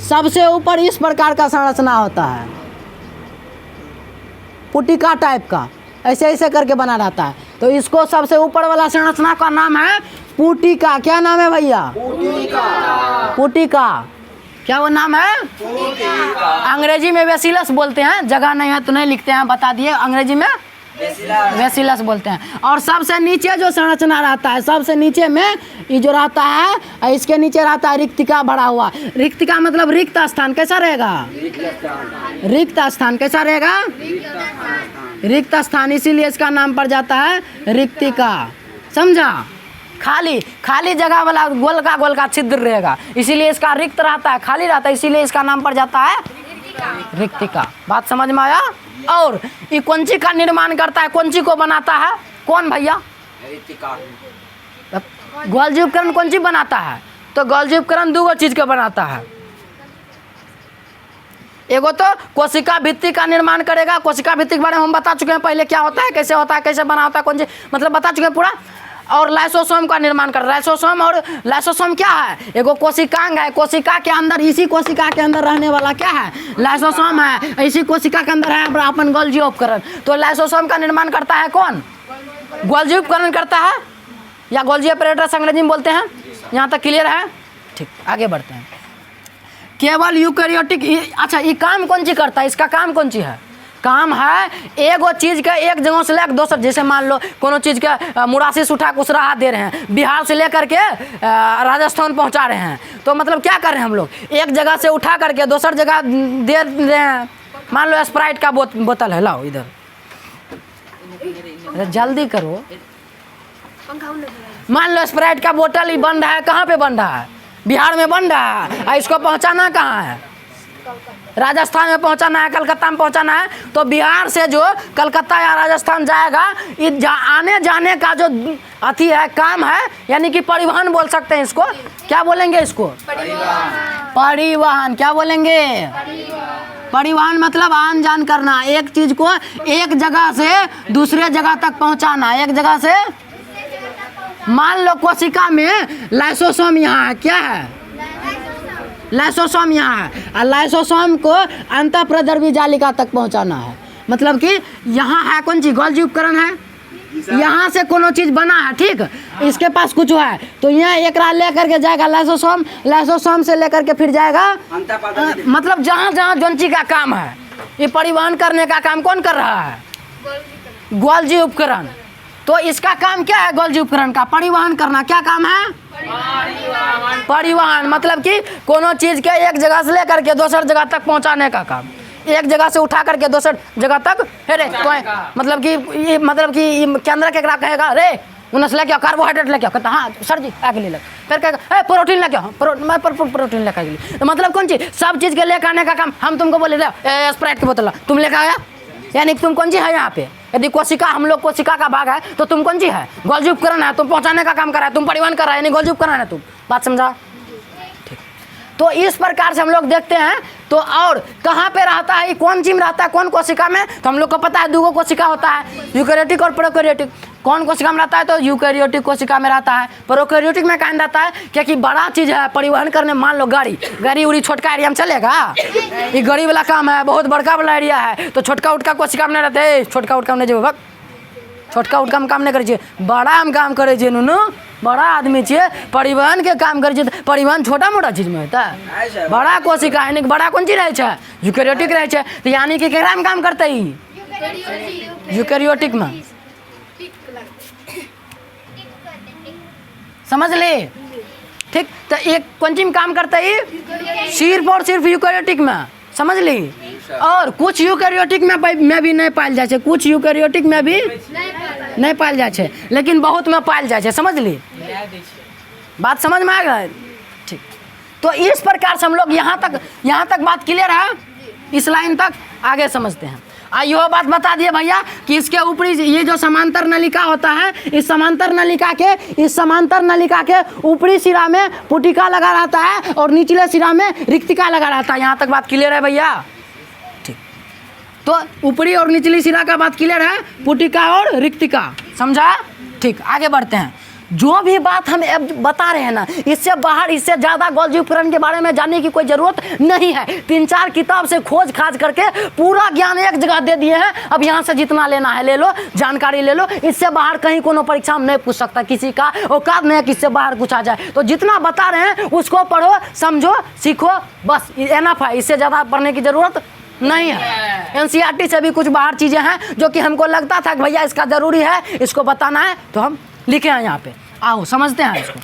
सबसे ऊपर इस प्रकार का संरचना होता है, पुटिका टाइप का, ऐसे ऐसे करके बना रहता है। तो इसको सबसे ऊपर वाला संरचना का नाम है पुटिका। क्या नाम है भैया? पुटिका। क्या वो नाम है? अंग्रेजी में बेसिलस बोलते हैं। जगह नहीं है तो नहीं लिखते हैं, बता दिए। अंग्रेजी में बेसिलस बोलते हैं। और सबसे नीचे जो संरचना रहता है, सबसे नीचे में ये जो रहता है, इसके नीचे रहता है रिक्तिका भरा हुआ। रिक्तिका मतलब रिक्त स्थान। कैसा रहेगा? रिक्त स्थान। कैसा रहेगा? रिक्त स्थान। इसीलिए इसका नाम पड़ जाता है रिक्तिका। समझा? खाली जगह वाला गोल का छिद्र रहेगा, इसीलिए इसका रिक्त रहता है, खाली रहता है, इसीलिए इसका नाम पड़ जाता है रिक्तिका। बात समझ में आया? और ये कौन-सी का निर्माण करता है? कौन-सी को बनाता है? कौन भैया? गोल्जी उपकरण कौन-सी बनाता है? तो गोल्जी उपकरण 2 चीज के बनाता है। एगो तो कोशिका भित्ति का निर्माण करेगा। कोशिका भित्ति के बारे में हम बता चुके हैं पहले, क्या होता है, कैसे होता है, कैसे बना होता है, कौन सी, मतलब बता चुके हैं पूरा। और लाइसोसोम का निर्माण कर। लाइसोसोम, और लाइसोसोम क्या है? एगो कोशिकांग है। कोशिका के अंदर, इसी कोशिका के अंदर रहने वाला क्या है? लाइसोसोम है। इसी कोशिका के अंदर है अपन गोल्जी उपकरण। तो लाइसोसोम का निर्माण करता है कौन? गोल्जी उपकरण करता है, या गोल्जी एपैरेटस अंग्रेजी में बोलते हैं। यहाँ तक क्लियर है? ठीक। आगे बढ़ते हैं। केवल यूकैरियोटिक। अच्छा, ये काम कौन सी करता है? इसका काम कौन सी है? काम है एगो चीज़ के एक जगह से लेकर दोसर, जैसे मान लो कोनो चीज़ के मुरासी से उठा के उसराहा दे रहे हैं, बिहार से लेकर के राजस्थान पहुंचा रहे हैं। तो मतलब क्या कर रहे हैं हम लोग? एक जगह से उठा करके दोसर जगह दे रहे हैं। मान लो स्प्राइट का बोतल है, लाओ इधर, जल्दी करो। मान लो स्प्राइट का बोतल ही बन रहा है। कहाँ पे बन रहा है? बिहार में बन रहा है और इसको पहुंचाना कहाँ है? राजस्थान में पहुंचाना है, कलकत्ता में पहुंचाना है। तो बिहार से जो कलकत्ता या राजस्थान जाएगा, आने जाने का जो अथी है, काम है, यानी कि परिवहन बोल सकते हैं इसको। क्या बोलेंगे इसको? परिवहन। क्या बोलेंगे? परिवहन मतलब आन जान करना, एक चीज को एक जगह से दूसरे जगह तक पहुंचाना, एक जगह से। मान लो कोशिका में लाइसोसोम यहाँ है, क्या है? लाइसोसोम यहाँ है, और लाइसोसोम को अंतःप्रद्रवी जालिका तक पहुँचाना है। मतलब कि यहाँ है कौन चीज? गोल्जी उपकरण है, यहाँ से कोनो चीज़ बना है, ठीक, इसके पास कुछ है तो यहाँ एक रात लेकर के जाएगा लाइसोसोम, लाइसोसोम से लेकर के फिर जाएगा मतलब जहाँ जहाँ जोंची का काम है, ये परिवहन करने का काम कौन कर रहा है? गोल्जी उपकरण। तो इसका काम क्या है? गोल्जी उपकरण का परिवहन करना। क्या काम है? परिवहन। मतलब कि कोनो चीज के एक जगह से लेकर के दूसर जगह तक पहुंचाने का काम, एक जगह से उठा करके दूसर जगह तक। रे मतलब कि केंद्र के कहेगा रे उन्हें लेके आओ कार्बोहाइड्रेट लेके आओ, कहता हाँ सर जी आगे ले लो, फिर कहेगा प्रोटीन लेके आओ, मैं प्रोटीन लेकर के। तो मतलब कौन चीज? सब चीज के लेकर आने का काम। हम तुमको बोले स्प्राइट की बोतल तुम लेकर आया, यानी तुम कौन सी है यहाँ पे? यदि कोशिका, हम लोग कोशिका का भाग है तो तुम कौन सी है? गोल्जी उपकरण है, तुम पहुंचाने का काम कर रहा है, तुम परिवहन कर रहा है, यानी गोल्जी उपकरण है तुम। बात समझा? ठीक। तो इस प्रकार से हम लोग देखते हैं। तो और कहाँ पे रहता है, कौन चीज में रहता है, कौन कोशिका में? तो हम लोग को पता है दो कोशिका होता है, यूकेरियोटिक और प्रोकैरियोटिक। कौन कोशिका में रहता है? तो यूकेरियोटिक कोशिका में रहता है। प्रोकैरियोटिक में कहाँ रहता है? क्योंकि बड़ा चीज है परिवहन करने। मान लो गाड़ी उड़ी छोटका एरिया में चलेगा, ये गाड़ी वाला काम है, बहुत बड़का वाला एरिया है, तो छोटका उटका कोशिका में नहीं रहते। छोटका उटका में नहीं, छोटका उटका में काम नहीं करे, बड़ा में काम करे छे। नुनू बड़ा आदमी छे, परिवहन के काम करे छे। परिवहन छोटा मोटा चीज में होता है। बड़ा कोशिका यानी बड़ा कौन चीज रहे छे? यूकेरियोटिक रहे छे। तो यानी कि केकरा में काम करते ही? यूकेरियोटिक में। समझ ले? ठीक। तो एक कौन चीज में काम करते ही? सिर्फ और सिर्फ यूकेरियोटिक में। समझ ली? और कुछ यूकेरियोटिक में भी नहीं पायल जाए छे, कुछ यूकेरियोटिक में भी नहीं पायल जाए छे, लेकिन बहुत में पायल जाए छे। समझ ली? बात समझ में आ गई? ठीक। तो इस प्रकार से हम लोग यहाँ तक बात क्लियर है। इस लाइन तक आगे समझते हैं। यह बात बता दिए भैया कि इसके ऊपरी ये जो समांतर नलिका होता है, इस समांतर नलिका के ऊपरी सिरा में पुटिका लगा रहता है और निचले सिरा में रिक्तिका लगा रहता है। यहाँ तक बात क्लियर है भैया? ठीक। तो ऊपरी और निचली सिरा का बात क्लियर है, पुटिका और रिक्तिका। समझा? ठीक। आगे बढ़ते हैं। जो भी बात हम बता रहे हैं ना, इससे बाहर, इससे ज़्यादा गोल्जी उपकरण के बारे में जानने की कोई ज़रूरत नहीं है। 3-4 किताब से खोज खाज करके पूरा ज्ञान एक जगह दे दिए हैं। अब यहाँ से जितना लेना है ले लो, जानकारी ले लो। इससे बाहर कहीं कोनो परीक्षा में नहीं पूछ सकता, किसी का औकात नहीं है कि इससे बाहर कुछ आ जाए। तो जितना बता रहे हैं उसको पढ़ो, समझो, सीखो, बस एनफ है। इससे ज़्यादा पढ़ने की ज़रूरत नहीं है। NCERT से भी कुछ बाहर चीज़ें हैं जो कि हमको लगता था कि भैया इसका ज़रूरी है, इसको बताना है, तो हम लिखे हैं यहाँ पे। आओ समझते हैं इसको।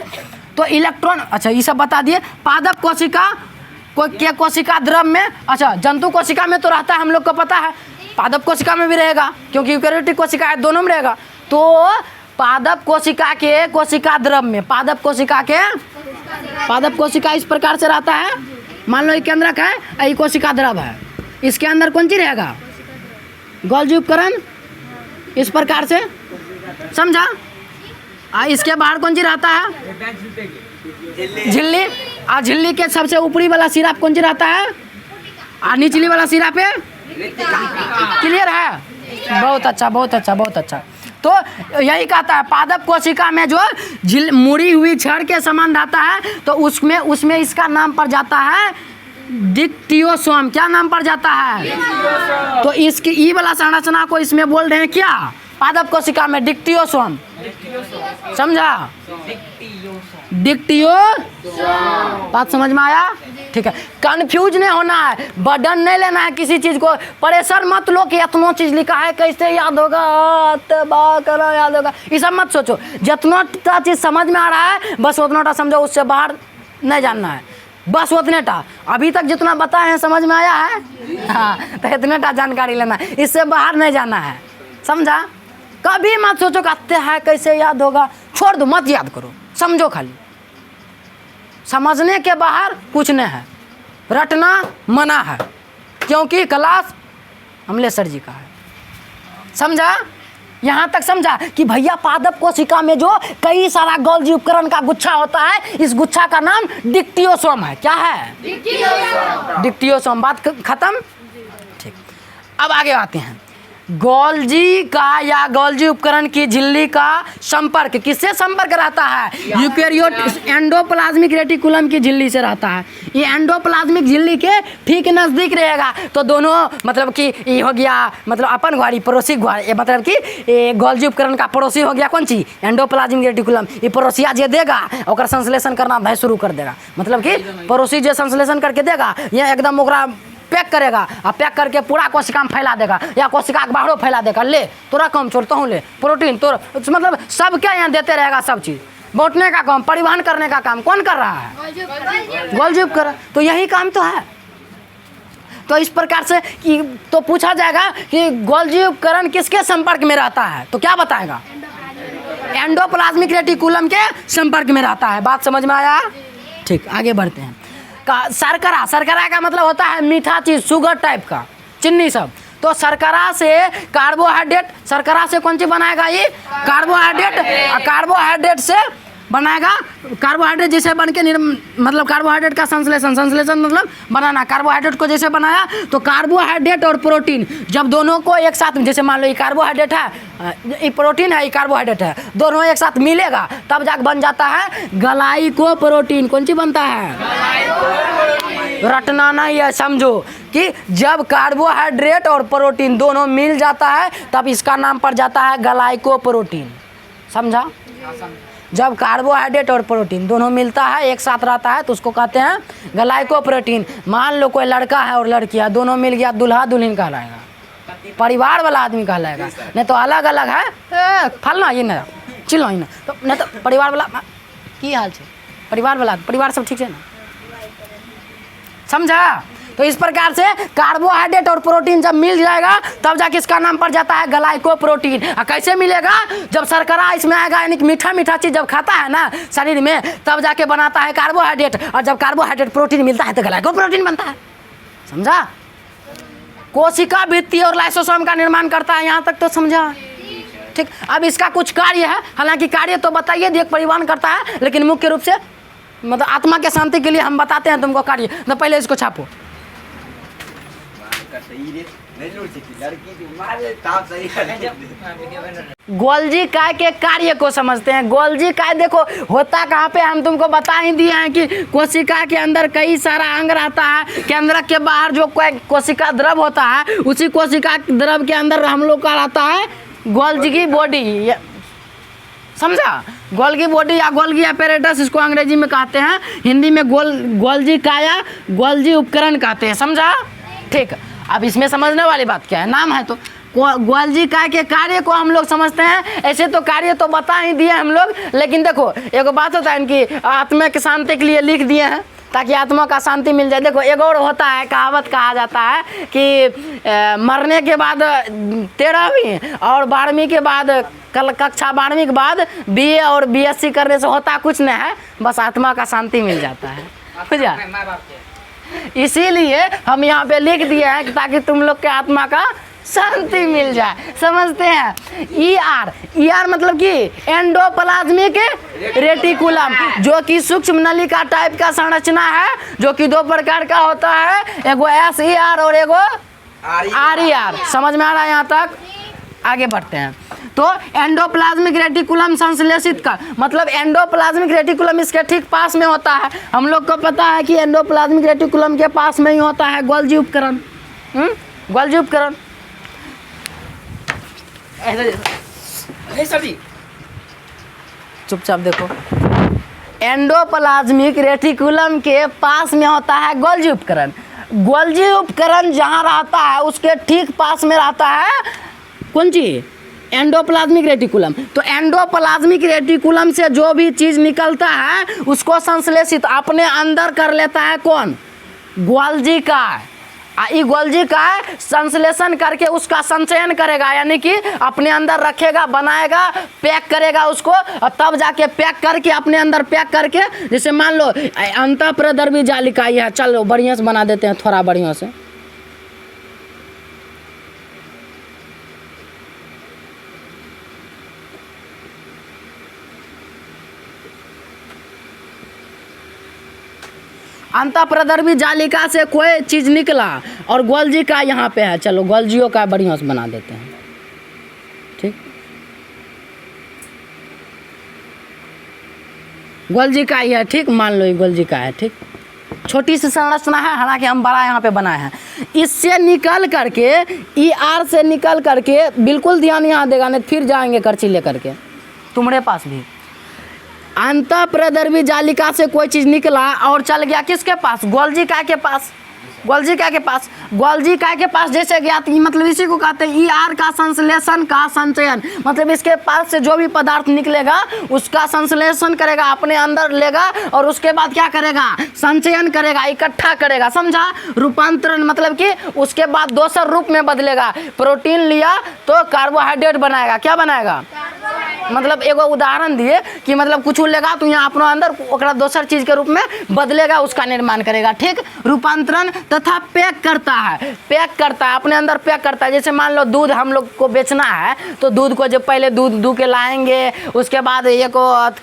तो इलेक्ट्रॉन, अच्छा ये सब बता दिए। पादप कोशिका कोशिका द्रव में, अच्छा जंतु कोशिका में तो रहता है, हम लोग को पता है। पादप कोशिका में भी रहेगा क्योंकि यूकेरियोटिक कोशिका है, दोनों में रहेगा। तो पादप कोशिका के कोशिका द्रव में, पादप कोशिका इस प्रकार से रहता है। मान लो ये केंद्रक है, ये कोशिका द्रव है, इसके अंदर कौन सी रहेगा? गोल्जी उपकरण। इस प्रकार से समझा? इसके बाहर कौन सी रहता है? झिल्ली। झिल्ली के सबसे ऊपरी वाला सिरा कौन सी रहता है? निचली वाला सिरा पे। क्लियर है? बहुत अच्छा, बहुत अच्छा, बहुत अच्छा। तो यही कहता है पादप कोशिका में जो मुड़ी हुई छड़ के समान रहता है, तो उसमें इसका नाम पड़ जाता है डिक्टियोसोम। क्या नाम पड़ जाता है? तो इसकी ई वाला संरचना को इसमें बोल रहे हैं क्या? पादप कोशिका में डिक्टियोसोम। समझा? डिक्टियोसोम। बात समझ में आया? ठीक है। कंफ्यूज नहीं होना है, बर्डन नहीं लेना है किसी चीज को। प्रेशर मत लो कि इतना चीज लिखा है कैसे याद होगा, याद होगा, ये सब मत सोचो। जितना चीज समझ में आ रहा है बस उतना समझो, उससे बाहर नहीं जानना है, बस उतने टा। अभी तक जितना बताए हैं समझ में आया है? हाँ, तो इतने टा जानकारी लेना है, इससे बाहर नहीं जाना है। समझा? कभी मत सोचो कहते हैं कैसे याद होगा, छोड़ दो, मत याद करो, समझो खाली। समझने के बाहर कुछ नहीं है, रटना मना है, क्योंकि क्लास अमलेश्वर जी का है। समझा? यहाँ तक समझा कि भैया पादप कोशिका में जो कई सारा गोल्जी उपकरण का गुच्छा होता है, इस गुच्छा का नाम डिक्टियोसोम है। क्या है? डिक्टियोसोम। बात खत्म? ठीक। अब आगे आते हैं। गोल्जी का या गोल्जी उपकरण की झिल्ली का संपर्क किससे संपर्क रहता है? यूकेरियोट एंडोप्लाज्मिक रेटिकुलम की झिल्ली से रहता है। ये एंडोप्लाज्मिक झिल्ली के ठीक नज़दीक रहेगा। तो दोनों मतलब कि ये हो गया मतलब अपन घड़ी पड़ोसी घर, ये मतलब कि ये गोल्जी उपकरण का पड़ोसी हो गया कौन चीज? Endoplasmic reticulum. ये पड़ोसिया जे देगा और संश्लेषण करना भाई शुरू कर देगा, मतलब कि पड़ोसी जो संश्लेषण करके देगा ये एकदम ओकरा पैक करेगा और पैक करके पूरा कोशिका में फैला देगा या कोशिका के बाहरों फैला देगा। ले तोरा कम छोड़ता हूँ, ले प्रोटीन तोरा, मतलब सब क्या यहाँ देते रहेगा, सब चीज़ बांटने का काम, परिवहन करने का काम कौन कर रहा है? गोल्जी उपकरण। तो यही काम तो है। तो इस प्रकार से कि तो पूछा जाएगा कि गोल्जी उपकरण किसके संपर्क में रहता है, तो क्या बताएगा? एंडोप्लाज्मिक रेटिकुलम के संपर्क में रहता है। बात समझ में आया? ठीक, आगे बढ़ते हैं। शर्करा, शर्करा का मतलब होता है मीठा चीज, शुगर टाइप का, चीनी सब। तो शर्करा से कार्बोहाइड्रेट, शर्करा से कौन चीज बनाएगा? ये कार्बोहाइड्रेट। कार्बोहाइड्रेट से बनाएगा, कार्बोहाइड्रेट जैसे बन के मतलब कार्बोहाइड्रेट का संश्लेषण, संश्लेषण मतलब बनाना। कार्बोहाइड्रेट को जैसे बनाया तो कार्बोहाइड्रेट और प्रोटीन जब दोनों को एक साथ, जैसे मान लो ये कार्बोहाइड्रेट है, ये प्रोटीन है, ये कार्बोहाइड्रेट है, दोनों एक साथ मिलेगा तब जाकर बन जाता है ग्लाइकोप्रोटीन। कौन सी बनता है? रटना नहीं है, समझो कि जब कार्बोहाइड्रेट और प्रोटीन दोनों मिल जाता है तब इसका नाम पड़ जाता है ग्लाइकोप्रोटीन। समझा? जब कार्बोहाइड्रेट और प्रोटीन दोनों मिलता है, एक साथ रहता है, तो उसको कहते हैं ग्लाइकोप्रोटीन। मान लो कोई लड़का है और लड़की है, दोनों मिल गया, दूल्हा दुल्हन कहलाएगा, परिवार वाला आदमी कहलाएगा। नहीं तो अलग अलग है फलना ये ना चिल्लो ही ना, तो नहीं तो परिवार वाला की हाल है, परिवार वाला, परिवार सब ठीक है ना? समझा? तो इस प्रकार से कार्बोहाइड्रेट और प्रोटीन जब मिल जाएगा तब जाके इसका नाम पड़ जाता है ग्लाइकोप्रोटीन। कैसे मिलेगा? जब शर्करा इसमें आएगा, यानी कि मीठा मीठा चीज जब खाता है ना शरीर में, तब जाके बनाता है कार्बोहाइड्रेट, और जब कार्बोहाइड्रेट प्रोटीन मिलता है तो ग्लाइकोप्रोटीन बनता है। समझा? कोशिका भित्ति और लाइसोसोम का निर्माण करता है। यहाँ तक तो समझा? ठीक। अब इसका कुछ कार्य है, हालांकि कार्य तो बताइए, देख परिवहन करता है, लेकिन मुख्य रूप से मतलब आत्मा के शांति के लिए हम बताते हैं तुमको कार्य। तो पहले इसको छापो। गोल्जी काय के कार्य को समझते हैं। गोल्जी काय देखो होता कहाँ पे, हम तुमको बता ही दिए हैं कि कोशिका के अंदर कई सारा अंग रहता है, केंद्रक के बाहर जो कोशिका द्रव होता है, उसी कोशिका द्रव के अंदर हम लोग का रहता है गोल्जी की बॉडी। समझा? गोल्गी बॉडी या गोल्गी अपैरेटस इसको अंग्रेजी में कहते हैं, हिंदी में गोल्जी काया, गोल्जी उपकरण कहते हैं। समझा? ठीक। अब इसमें समझने वाली बात क्या है? नाम है तो गोल्जी काय के कार्य को हम लोग समझते हैं। ऐसे तो कार्य तो बता ही दिए हम लोग, लेकिन देखो एक बात होता है इनकी आत्मा की शांति के लिए लिख दिए हैं ताकि आत्मा का शांति मिल जाए। देखो एक और होता है, कहावत कहा जाता है कि मरने के बाद 13वीं और 12वीं के बाद, कल कक्षा 12वीं के बाद BA और BSc करने से होता कुछ नहीं है, बस आत्मा का शांति मिल जाता है। बुझा? इसीलिए हम यहाँ पे लिख दिए हैं ताकि तुम लोग के आत्मा का शांति मिल जाए। समझते हैं? ER मतलब कि एंडोप्लाज्मिक रेटिकुलम, जो कि सूक्ष्म नलिका टाइप का संरचना है, जो कि 2 प्रकार का होता है, एगो SER और एगो RER। समझ में आ रहा है यहाँ तक? आगे बढ़ते हैं। तो एंडोप्लाज्मिक रेटिकुलम संश्लेषित का मतलब एंडोप्लाज्मिक रेटिकुलम इसके ठीक पास में होता है। हम लोग को पता है कि एंडोप्लाज्मिक रेटिकुलम के पास में ही होता है गोल्जी उपकरण। गोल्जी उपकरण चुपचाप देखो, एंडोप्लाज्मिक रेटिकुलम के पास में होता है गोल्जी उपकरण। गोल्जी उपकरण जहाँ रहता है उसके ठीक पास में रहता है कौन चीज? Endoplasmic reticulum. तो एंडोप्लाज्मिक रेटिकुलम से जो भी चीज़ निकलता है उसको संश्लेषित अपने अंदर कर लेता है कौन? गोल्जी काय। ई गोल्जी का संश्लेषण करके उसका संचयन करेगा, यानी कि अपने अंदर रखेगा, बनाएगा, पैक करेगा उसको, और तब जाके पैक करके अपने अंदर पैक करके, जैसे मान लो अंतःप्रदर्भी जालिका ये है, चलो बढ़िया से बना देते हैं थोड़ा बढ़िया से। अंतःप्रदर्भी जालिका से कोई चीज़ निकला और गोल्जी का यहाँ पे है, चलो गोल्जियों का बढ़िया से बना देते हैं। ठीक, गोल्जी का ही है, ठीक, मान लो ये गोल्जी का है। ठीक, छोटी सी संरचना है, हालांकि हम बड़ा यहाँ पे बनाए हैं। इससे निकल करके ER से निकल करके, बिल्कुल ध्यान यहाँ देगा, नहीं फिर जाएंगे करची लेकर के तुम्हारे पास भी। अंतःप्रदर्भी जालिका से कोई चीज़ निकला और चल गया किसके पास? गोल्जी काय के पास। गोल्जी काय के पास, गोल्जी काय के पास जैसे गया, तो मतलब इसी को कहते हैं ER का संश्लेषण का संचयन। मतलब इसके पास से जो भी पदार्थ निकलेगा उसका संश्लेषण करेगा, अपने अंदर लेगा, और उसके बाद क्या करेगा? संचयन करेगा, इकट्ठा करेगा, समझा? रूपांतरण मतलब कि उसके बाद दूसरे रूप में बदलेगा। प्रोटीन लिया तो कार्बोहाइड्रेट बनाएगा, क्या बनाएगा? मतलब एगो उदाहरण दिए कि मतलब कुछ लेगा तो यहाँ अपना अंदर ओकरा दोसर चीज के रूप में बदलेगा, उसका निर्माण करेगा। ठीक, रूपांतरण तथा पैक करता है, पैक करता है, अपने अंदर पैक करता है। जैसे मान लो दूध हम लोग को बेचना है, तो दूध को जब पहले दूध दूह के लाएंगे, उसके बाद एक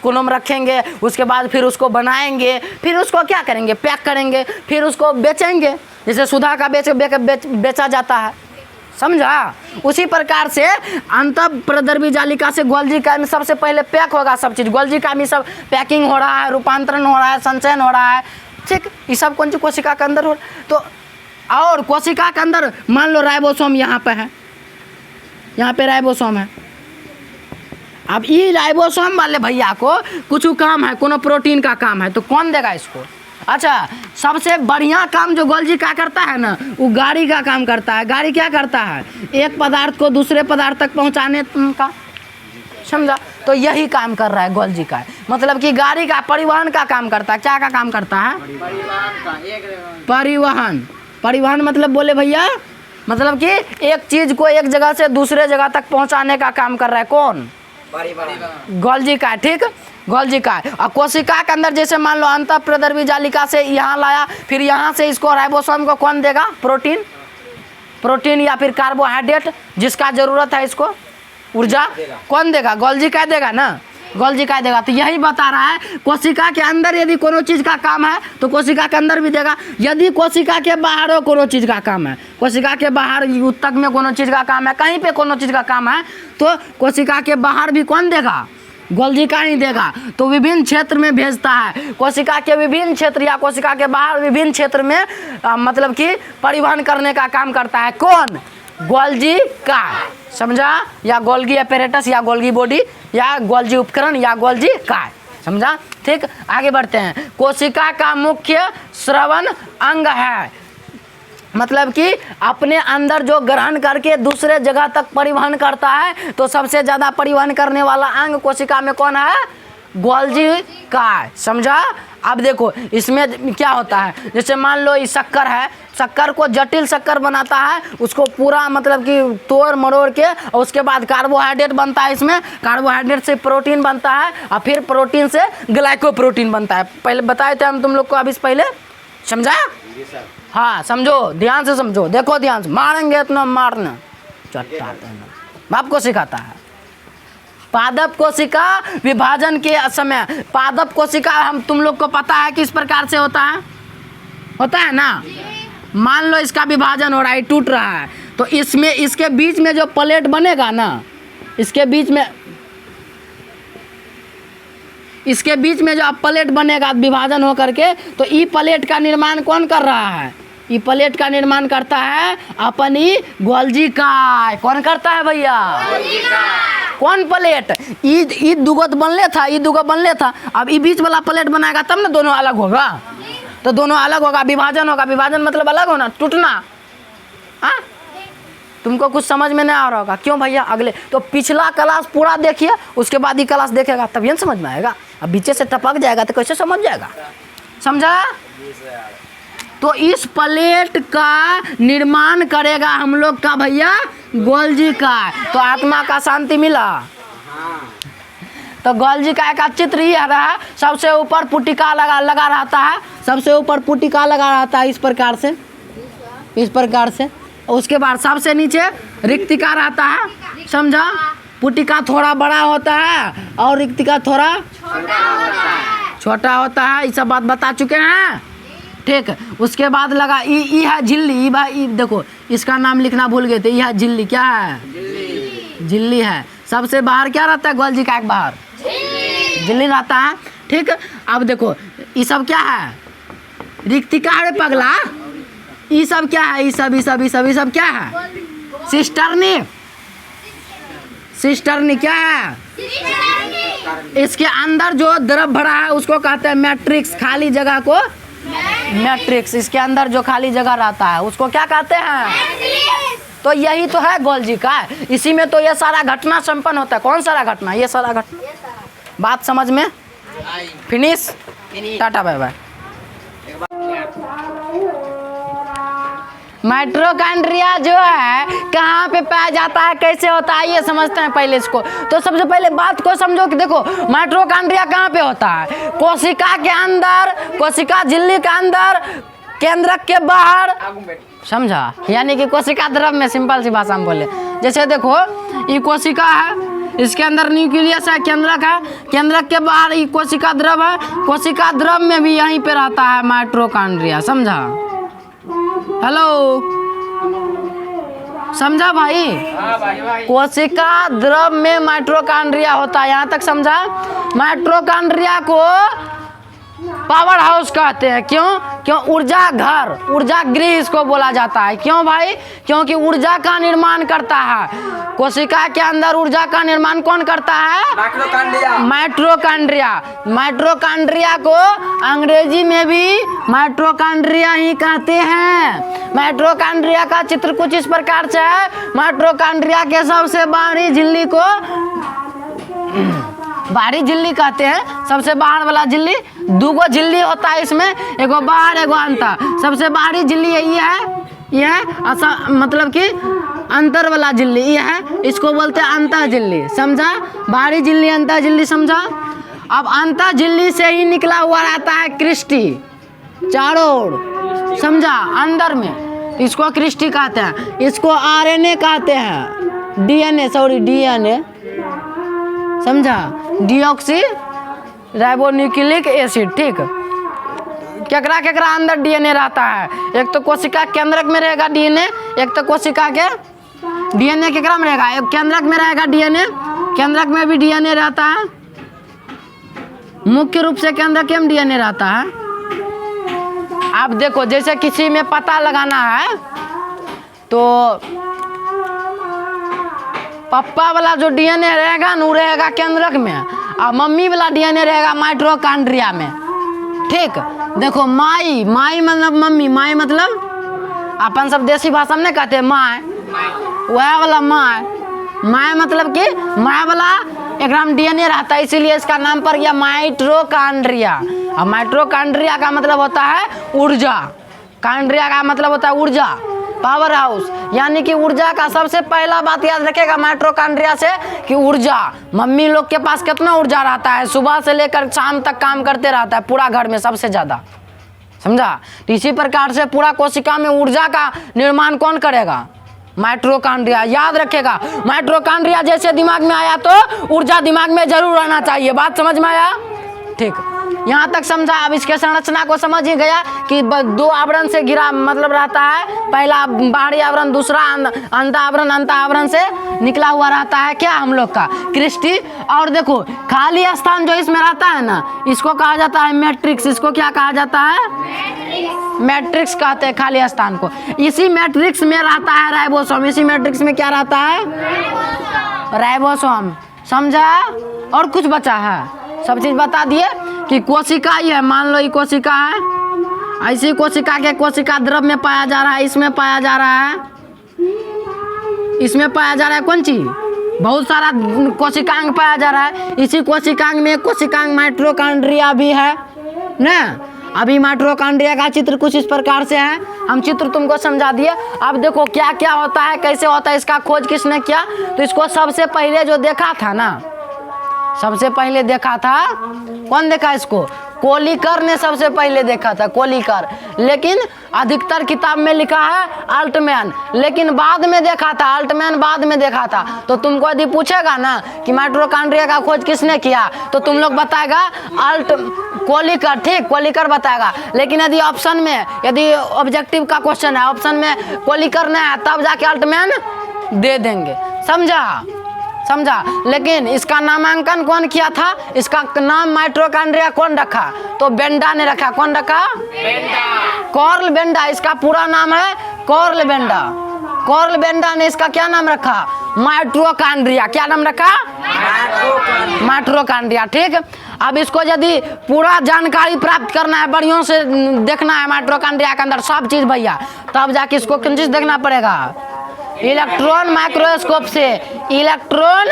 कुनों में रखेंगे, उसके बाद फिर उसको बनाएंगे, फिर उसको क्या करेंगे? पैक करेंगे, फिर उसको बेचेंगे, जैसे सुधा का बेचा जाता है, समझा? उसी प्रकार से अंतःप्रदर्भी जालिका से गोल्जी का में सबसे पहले पैक होगा सब चीज़। गोल्जी का में सब पैकिंग हो रहा है, रूपांतरण हो रहा है, संचयन हो रहा है। ठीक, ये सब कौन सी कोशिका के अंदर हो, तो और कोशिका के अंदर मान लो राइबोसोम यहाँ पे है, यहाँ पे राइबोसोम है। अब ये राइबोसोम वाले भैया को कुछ काम है, कोनो प्रोटीन का काम है, तो कौन देगा इसको? अच्छा, सबसे बढ़िया काम जो गोल्जी का करता है ना, वो गाड़ी का काम करता है। गाड़ी क्या करता है? एक पदार्थ को दूसरे पदार्थ तक पहुंचाने का, समझा? तो यही काम कर रहा है गोल्जी का, मतलब कि गाड़ी का परिवहन का काम करता है। क्या का काम करता है? परिवहन। परिवहन मतलब बोले भैया, मतलब कि एक चीज को एक जगह से दूसरे जगह तक पहुंचाने का काम कर रहा है। कौन? गोल्जी का। ठीक, गोल्जी का। और कोशिका के अंदर जैसे मान लो अंतःप्रदर्भी जालिका से यहाँ लाया, फिर यहाँ से इसको राइबोसोम को कौन देगा? प्रोटीन। प्रोटीन या फिर कार्बोहाइड्रेट जिसका जरूरत है, इसको ऊर्जा कौन देगा? गोल्जी का देगा ना, गोल्जी का देगा। तो यही बता रहा है, कोशिका के अंदर यदि कोनो चीज़ का काम है तो कोशिका के अंदर भी देगा। यदि कोशिका के बाहर हो कोनो चीज़ का काम है, कोशिका के बाहर उत्तक में कोनो चीज़ का काम है, कहीं पे कोनो चीज़ का काम है, तो कोशिका के बाहर भी कौन देगा? गोल्जी का ही देगा। तो विभिन्न क्षेत्र में भेजता है, कोशिका के विभिन्न क्षेत्र या कोशिका के बाहर विभिन्न क्षेत्र में मतलब कि परिवहन करने का काम करता है। कौन? गोल्जी का, समझा? या गोल्गी अपैरेटस या गोल्गी बॉडी या गोल्जी उपकरण या गोल्जी का, समझा? ठीक, आगे बढ़ते हैं। कोशिका का मुख्य श्रवण अंग है, मतलब कि अपने अंदर जो ग्रहण करके दूसरे जगह तक परिवहन करता है, तो सबसे ज़्यादा परिवहन करने वाला अंग कोशिका में कौन है? गोल्जी का, समझा? अब देखो इसमें क्या होता है, जैसे मान लो ये शक्कर है, शक्कर को जटिल शक्कर बनाता है, उसको पूरा मतलब कि तोड़ मरोड़ के, और उसके बाद कार्बोहाइड्रेट बनता है, इसमें कार्बोहाइड्रेट से प्रोटीन बनता है, और फिर प्रोटीन से ग्लाइकोप्रोटीन बनता है। पहले बताए थे हम तुम लोग को अभी पहले, समझा? हाँ, समझो, ध्यान से समझो, देखो ध्यान से, मारेंगे इतना मारना चट्टा बाप को सिखाता है। पादप कोशिका विभाजन के समय, पादप कोशिका हम तुम लोग को पता है किस प्रकार से होता है ना? मान लो इसका विभाजन हो रहा है, टूट रहा है, तो इसमें इसके बीच में जो प्लेट बनेगा ना, इसके बीच में जो प्लेट बनेगा विभाजन हो करके, तो ई प्लेट का निर्माण कौन कर रहा है? ई प्लेट का निर्माण करता है अपनी गोल्जी का। कौन करता है भैया? कौन प्लेट? ई दुगो बनले था, ई दुगो बनले था, अब ई बीच वाला प्लेट बनाएगा तब ना दोनों अलग होगा, तो दोनों अलग होगा, विभाजन होगा। विभाजन मतलब अलग होना, टूटना। हाँ, तुमको कुछ समझ में नहीं आ रहा होगा, क्यों भैया? अगले तो पिछला क्लास पूरा देखिए, उसके बाद ही क्लास देखेगा तब ये समझ में आएगा। अब बीचे से टपक जाएगा तो कैसे समझ जाएगा? समझा? तो इस प्लेट का निर्माण करेगा हम लोग का भैया गोल्जी का। तो आत्मा का शांति मिला। तो गोल्जी का एक चित्र ही रहा, सबसे ऊपर पुटिका लगा रहता है, सबसे ऊपर पुटिका लगा रहता है इस प्रकार से। उसके बाद सबसे नीचे रिक्तिका रहता है, समझा। पुटिका थोड़ा बड़ा होता है और रिक्तिका थोड़ा छोटा होता है। ये सब बात बता चुके हैं, ठीक। उसके बाद लगा ई है झिल्ली। ई भाई देखो, इसका नाम लिखना भूल गए थे। ई है झिल्ली, क्या है? झिल्ली है। सबसे बाहर क्या रहता है गोल्जी का? एक बाहर झिल्ली रहता है, ठीक। अब देखो ये सब क्या है? रिक्तिका है पगला। ये सब क्या है? ये सब क्या है? सिस्टरनी क्या है? इसके अंदर जो द्रव भरा है उसको कहते हैं मैट्रिक्स। खाली जगह को मैट्रिक्स। इसके अंदर जो खाली जगह रहता है उसको क्या कहते हैं? तो यही तो है गोल्जी का। इसी में तो ये सारा घटना संपन्न होता है। कौन सारा घटना? ये सारा घटना। बात समझ में? Finish. Tata bye bye. Mitochondria जो है कहाँ पे पाया जाता है, कैसे होता है, ये समझते हैं पहले इसको। तो सबसे पहले बात को समझो कि देखो माइटोकॉन्ड्रिया कहाँ पे होता है? कोशिका के अंदर, कोशिका झिल्ली के अंदर, केंद्रक के बाहर, समझा। यानी कि कोशिका द्रव में, सिंपल सी भाषा में बोले। जैसे देखो ये कोशिका है, इसके अंदर न्यूक्लियस है, केंद्रक है, केंद्रक के बाहर ये कोशिका द्रव है, कोशिका द्रव में भी यहीं पे रहता है माइटोकॉन्ड्रिया, समझा। हेलो, समझा भाई? कोशिका द्रव में माइटोकॉन्ड्रिया होता है, यहाँ तक समझा। माइटोकॉन्ड्रिया को पावर हाउस कहते हैं। क्यों? ऊर्जा घर, ऊर्जा गृह इसको बोला जाता है। क्यों भाई? क्योंकि ऊर्जा का निर्माण करता है। कोशिका के अंदर ऊर्जा का निर्माण कौन करता है? माइटोकॉन्ड्रिया। माइटोकॉन्ड्रिया को अंग्रेजी में भी माइटोकॉन्ड्रिया ही कहते हैं। माइटोकॉन्ड्रिया का चित्र कुछ इस प्रकार से है। माइटोकॉन्ड्रिया के सबसे बाहरी झिल्ली को बाहरी झिल्ली कहते हैं। सबसे बाहर वाला झिल्ली, दूगो झिल्ली होता है इसमें, एगो बाहर एगो अंतर। सबसे बाहरी झिल्ली ये है मतलब कि अंतर वाला झिल्ली ये है, इसको बोलते हैं अंतः झिल्ली, समझा। बाहरी झिल्ली, अंतः झिल्ली, समझा। अब अंतः झिल्ली से ही निकला हुआ रहता है क्रिस्टी चारों ओर, समझा। अंदर में इसको क्रिस्टी कहते हैं, इसको आरएनए कहते हैं, डीएनए, समझा, डीऑक्सी राइबोन्यूक्लिक एसिड, ठीक। केकरा अंदर डीएनए रहता है? एक तो कोशिका केंद्रक में रहेगा डीएनए, एक तो कोशिका के डीएनए केकरा में रहेगा? एक केंद्रक में रहेगा डीएनए, केंद्रक में भी डीएनए रहता है। मुख्य रूप से केंद्रक में डीएनए रहता है। आप देखो जैसे किसी में पता लगाना है तो पप्पा वाला जो डीएनए रहेगा ना वो रहेगा केंद्रक में, और मम्मी वाला डीएनए रहेगा माइटोकॉन्ड्रिया में, ठीक। देखो माई मतलब मम्मी, माई मतलब अपन सब देसी भाषा में नहीं कहते माँ, वह वाला माँ मतलब कि माँ वाला एकदम डीएनए रहता है, इसीलिए इसका नाम पड़ गया माइटोकॉन्ड्रिया। और माइटोकॉन्ड्रिया का मतलब होता है ऊर्जा, कॉन्ड्रिया का मतलब होता है ऊर्जा, पावर हाउस। यानी कि ऊर्जा का सबसे पहला बात याद रखेगा माइटोकॉन्ड्रिया से कि ऊर्जा। मम्मी लोग के पास कितना ऊर्जा रहता है? सुबह से लेकर शाम तक काम करते रहता है पूरा घर में, सबसे ज़्यादा, समझा। इसी प्रकार से पूरा कोशिका में ऊर्जा का निर्माण कौन करेगा? माइटोकॉन्ड्रिया। याद रखेगा, माइटोकॉन्ड्रिया जैसे दिमाग में आया तो ऊर्जा दिमाग में जरूर रहना चाहिए। बात समझ में आया? ठीक, यहाँ तक समझा। अब इसके संरचना को समझ ही गया कि दो आवरण से घिरा मतलब रहता है। पहला बाहरी आवरण, दूसरा अंत आवरण से निकला हुआ रहता है क्या हम लोग का? क्रिस्टी। और देखो खाली स्थान जो इसमें रहता है ना, इसको कहा जाता है मैट्रिक्स। इसको क्या कहा जाता है? मैट्रिक्स कहते हैं खाली स्थान को। इसी मैट्रिक्स में रहता है राइबोसोम। इसी मैट्रिक्स में क्या रहता है? राइबोसोम, समझा। और कुछ बचा है? सब चीज बता दिए कि कोशिका ही है। मान लो ये कोशिका है, ऐसी कोशिका के कोशिका द्रव में पाया जा रहा है, इसमें पाया जा रहा है, इसमें पाया जा रहा है कौन चीज? बहुत सारा कोशिकांग पाया जा रहा है। इसी कोशिकांग में कोशिकांग माइटोकॉन्ड्रिया भी है ना। अभी माइटोकॉन्ड्रिया का चित्र कुछ इस प्रकार से है, हम चित्र तुमको समझा दिए। अब देखो क्या क्या होता है, कैसे होता है, इसका खोज किसने किया। तो इसको सबसे पहले जो देखा था ना, सबसे पहले देखा था, कौन देखा इसको? कोलिकर ने सबसे पहले देखा था, कोलिकर। लेकिन अधिकतर किताब में लिखा है अल्टमैन, लेकिन बाद में देखा था, अल्टमैन बाद में देखा था। तो तुमको यदि पूछेगा ना कि माइटोकॉन्ड्रिया का खोज किसने किया, तो तुम लोग बताएगा कोलिकर, ठीक, कोलिकर बताएगा। लेकिन यदि ऑप्शन में, यदि ऑब्जेक्टिव का क्वेश्चन है, ऑप्शन में कोलिकर नहीं है, तब जाके अल्टमैन दे देंगे, समझा? समझा? लेकिन इसका नामांकन कौन किया था, इसका नाम माइटोकॉन्ड्रिया कौन रखा? तो बेंडा ने रखा। कौन रखा? Carl Benda. इसका पूरा नाम है कार्ल बेंडा। कार्ल बेंडा ने इसका क्या नाम रखा? माइटोकॉन्ड्रिया। क्या नाम रखा? माइटोकॉन्ड्रिया, ठीक। अब इसको यदि पूरा जानकारी प्राप्त करना है, बढ़िया से देखना है माइटोकॉन्ड्रिया के अंदर सब चीज भैया, तब जाके इसको किन चीज देखना पड़ेगा? इलेक्ट्रॉन माइक्रोस्कोप से। इलेक्ट्रॉन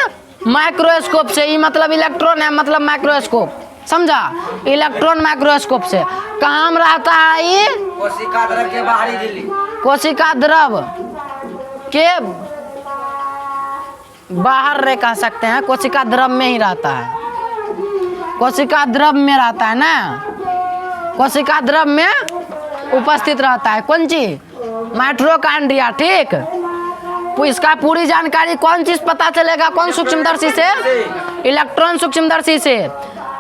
माइक्रोस्कोप से, ये मतलब इलेक्ट्रॉन है, मतलब माइक्रोस्कोप, समझा? इलेक्ट्रॉन माइक्रोस्कोप से कहाँ में रहता है ये? कोशिका द्रव के बाहरी झिल्ली। कोशिका द्रव के बाहर रे कह सकते हैं, कोशिका द्रव में ही रहता है, कोशिका द्रव में रहता है ना, कोशिका द्रव में उपस्थित रहता है। कौन चीज? माइटोकॉन्ड्रिया, ठीक। इसका पूरी जानकारी कौन चीज पता चलेगा? कौन सूक्ष्मदर्शी से? इलेक्ट्रॉन सूक्ष्मदर्शी से।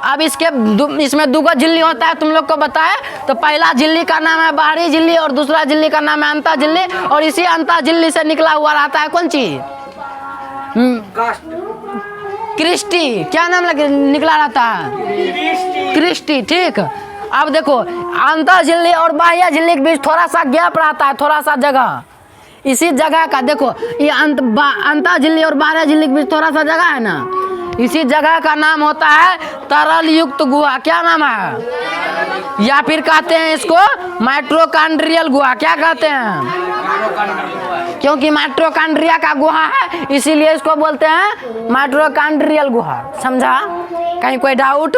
अब इसमें दो झिल्ली होता है, तुम लोग को बताए। तो पहला झिल्ली का नाम है बाहरी झिल्ली और दूसरा झिल्ली का नाम है अंतः झिल्ली, और इसी अंतः झिल्ली से निकला हुआ रहता है कौन चीज? क्रिस्टी। क्या नाम निकला रहता है? क्रिस्टी, ठीक। अब देखो अंतः झिल्ली और बाह्य झिल्ली के बीच थोड़ा सा गैप रहता है, थोड़ा सा जगह। इसी जगह का देखो, ये अंतः झिल्ली और बाह्य झिल्ली के बीच थोड़ा सा जगह है ना, इसी जगह का नाम होता है तरल युक्त गुहा। क्या नाम है? या फिर कहते हैं इसको माइटोकॉन्ड्रियल गुहा। क्या कहते हैं? क्योंकि माइटोकॉन्ड्रिया का गुहा है, इसीलिए इसको बोलते हैं माइटोकॉन्ड्रियल गुहा, समझा? कहीं कोई डाउट?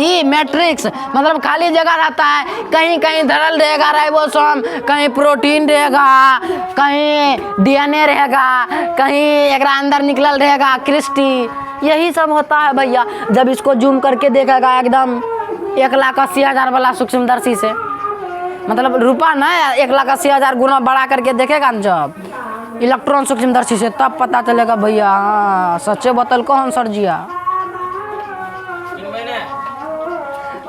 ई मैट्रिक्स मतलब खाली जगह रहता है, कहीं कहीं धरल रहेगा राइबोसोम, कहीं प्रोटीन रहेगा, कहीं डीएनए रहेगा, कहीं एक अंदर निकलल रहेगा क्रिस्टी। यही सब होता है भैया। जब इसको जूम करके देखेगा एकदम 1,80,000 वाला सूक्ष्मदर्शी से, मतलब रुपा ना 1,80,000 गुना बड़ा करके देखेगा ना जब इलेक्ट्रॉन सूक्ष्मदर्शी से, तब पता चलेगा भैया हाँ सच्चे बोतल कौन सर जिया।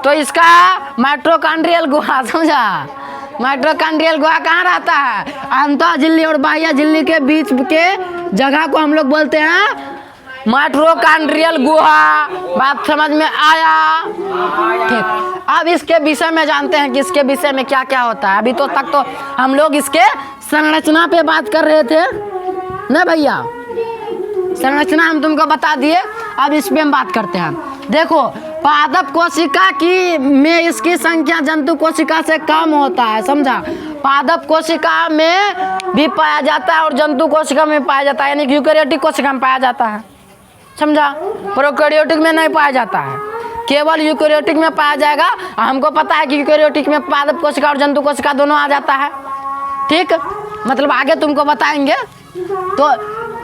तो इसका माइटोकॉन्ड्रियल गुहा, समझा? माइटोकॉन्ड्रियल गुहा कहाँ रहता है? अंतः झिल्ली और बाह्य झिल्ली के बीच के जगह को हम लोग बोलते हैं माइटोकॉन्ड्रियल गुहा। बात समझ में आया? ठीक। अब इसके विषय में जानते हैं कि इसके विषय में क्या क्या होता है। अभी तो तक तो हम लोग इसके संरचना पे बात कर रहे थे ना भैया, संरचना हम तुमको बता दिए। अब इस पे हम बात करते हैं। देखो पादप कोशिका की में इसकी संख्या जंतु कोशिका से कम होता है, समझा? पादप कोशिका में भी पाया जाता है और जंतु कोशिका में पाया जाता है, यानी कि यूकेरियोटिक कोशिका में पाया जाता है, समझा? प्रोकैरियोटिक में नहीं पाया जाता है, केवल यूकेरियोटिक में पाया जाएगा। हमको पता है कि यूकेरियोटिक में पादप कोशिका और जंतु कोशिका दोनों आ जाता है, ठीक। मतलब आगे तुमको बताएंगे। तो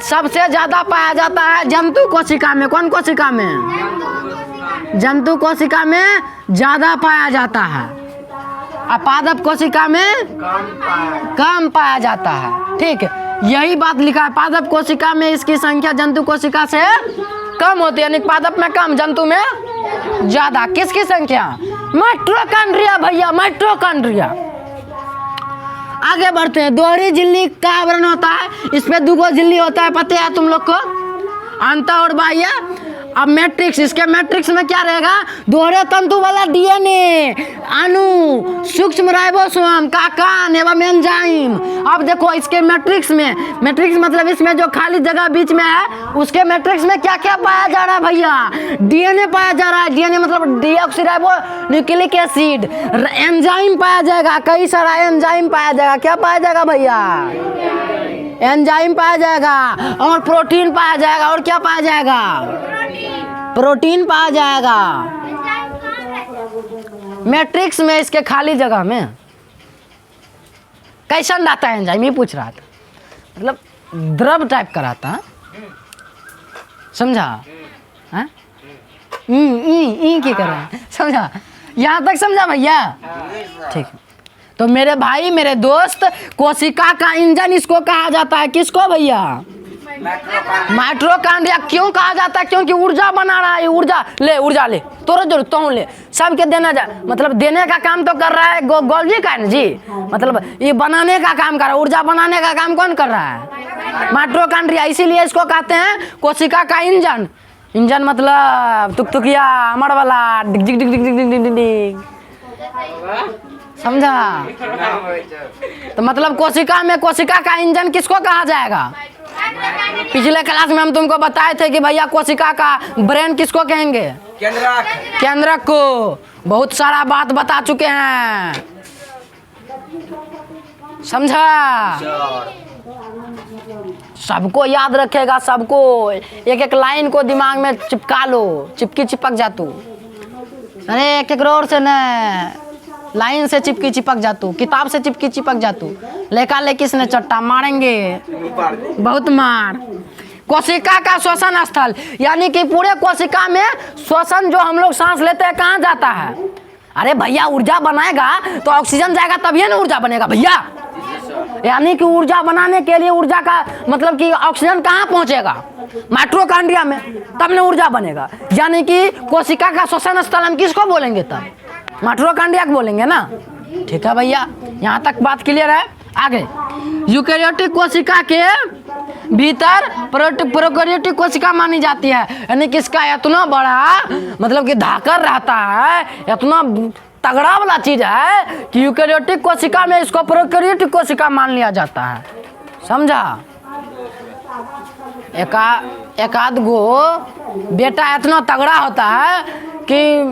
सबसे ज्यादा पाया जाता है जंतु कोशिका में। कौन कोशिका में? जंतु कोशिका में ज्यादा पाया जाता है, और पादप कोशिका में कम पाया जाता है, ठीक। यही बात लिखा है, पादप कोशिका में इसकी संख्या जंतु कोशिका से कम होती है, यानी पादप में कम, जंतु में ज्यादा। किसकी संख्या? माइटोकॉन्ड्रिया भैया, माइटोकॉन्ड्रिया। आगे बढ़ते हैं। दोहरी झिल्ली का आवरण होता है, इसमें दो झिल्ली होता है, पता है तुम लोग को, अंतः और बाह्य। अब मैट्रिक्स, इसके मैट्रिक्स में क्या रहेगा? दोहरे तंतु वाला डीएनए, अणु, सूक्ष्म राइबोसोम, काकान एवं एंजाइम। अब देखो इसके मैट्रिक्स में, मैट्रिक्स मतलब इसमें जो खाली जगह बीच में है, उसके मैट्रिक्स में क्या क्या पाया जा रहा है भैया? डीएनए पाया जा रहा है। डीएनए मतलब डीऑक्सीराइबो न्यूक्लिक एसिड। एंजाइम पाया जाएगा, कई सारा एंजाइम पाया जाएगा। क्या पाया जाएगा भैया? एंजाइम पाया जाएगा। और प्रोटीन पाया जाएगा। और क्या पाया जाएगा? प्रोटीन पाया जाएगा मैट्रिक्स में, इसके खाली जगह में। कैसा रहता है एंजाइम, ये पूछ रहा था, मतलब द्रव टाइप का रहता है, समझा? हाँ की कर रहे हैं, समझा? यहाँ तक समझा भैया? ठीक है। तो मेरे भाई, मेरे दोस्त, कोशिका का इंजन इसको कहा जाता है, किसको भैया? माइटोकॉन्ड्रिया। क्यों कहा जाता है? क्योंकि ऊर्जा बना रहा है, ऊर्जा ले तोड़ जरूर तो ले, सबके देना जा, मतलब देने का काम तो कर रहा है गोल्जी का ना जी, मतलब ये बनाने का काम कर रहा है, ऊर्जा बनाने का काम कौन कर रहा है? माइटोकॉन्ड्रिया। इसीलिए इसको कहते हैं कोशिका का इंजन। इंजन मतलब तुकतुकिया अमर वाला, डिग डिग डिग डिग डिग डिग डिग डिग, समझा? तो मतलब कोशिका में कोशिका का इंजन किसको कहा जाएगा? पिछले क्लास में हम तुमको बताए थे कि भैया कोशिका का ब्रेन किसको कहेंगे? केंद्रक को। बहुत सारा बात बता चुके हैं, समझा? सबको याद रखेगा, सबको एक एक लाइन को दिमाग में चिपका लो, चिपक जा तू। अरे एक एक रोड से न लाइन से चिपक जा तू, किताब से चिपक जा तू, लेका ले किसने चट्टा मारेंगे, बहुत मार। कोशिका का श्वसन स्थल, यानी कि पूरे कोशिका में श्वसन जो हम लोग सांस लेते हैं कहाँ जाता है? अरे भैया ऊर्जा बनाएगा तो ऑक्सीजन जाएगा तभी ना ऊर्जा बनेगा भैया। यानी कि ऊर्जा बनाने के लिए ऊर्जा का मतलब कि ऑक्सीजन कहाँ पहुंचेगा? माइटोकॉन्ड्रिया में, तब ना ऊर्जा बनेगा। यानी कि कोशिका का श्वसन स्थल हम किसको बोलेंगे तब? माइटोकॉन्ड्रिया को बोलेंगे ना। ठीक है भैया, यहाँ तक बात क्लियर है। आगे, यूकेरियोटिक कोशिका के भीतर प्रोकैरियोटिक कोशिका मानी जाती है, यानी कि इसका इतना बड़ा मतलब कि धाकर रहता है, इतना तगड़ा वाला चीज है कि यूकेरियोटिक कोशिका में इसको प्रोकैरियोटिक कोशिका मान लिया जाता है, समझा? एकाध गो बेटा इतना तगड़ा होता है कि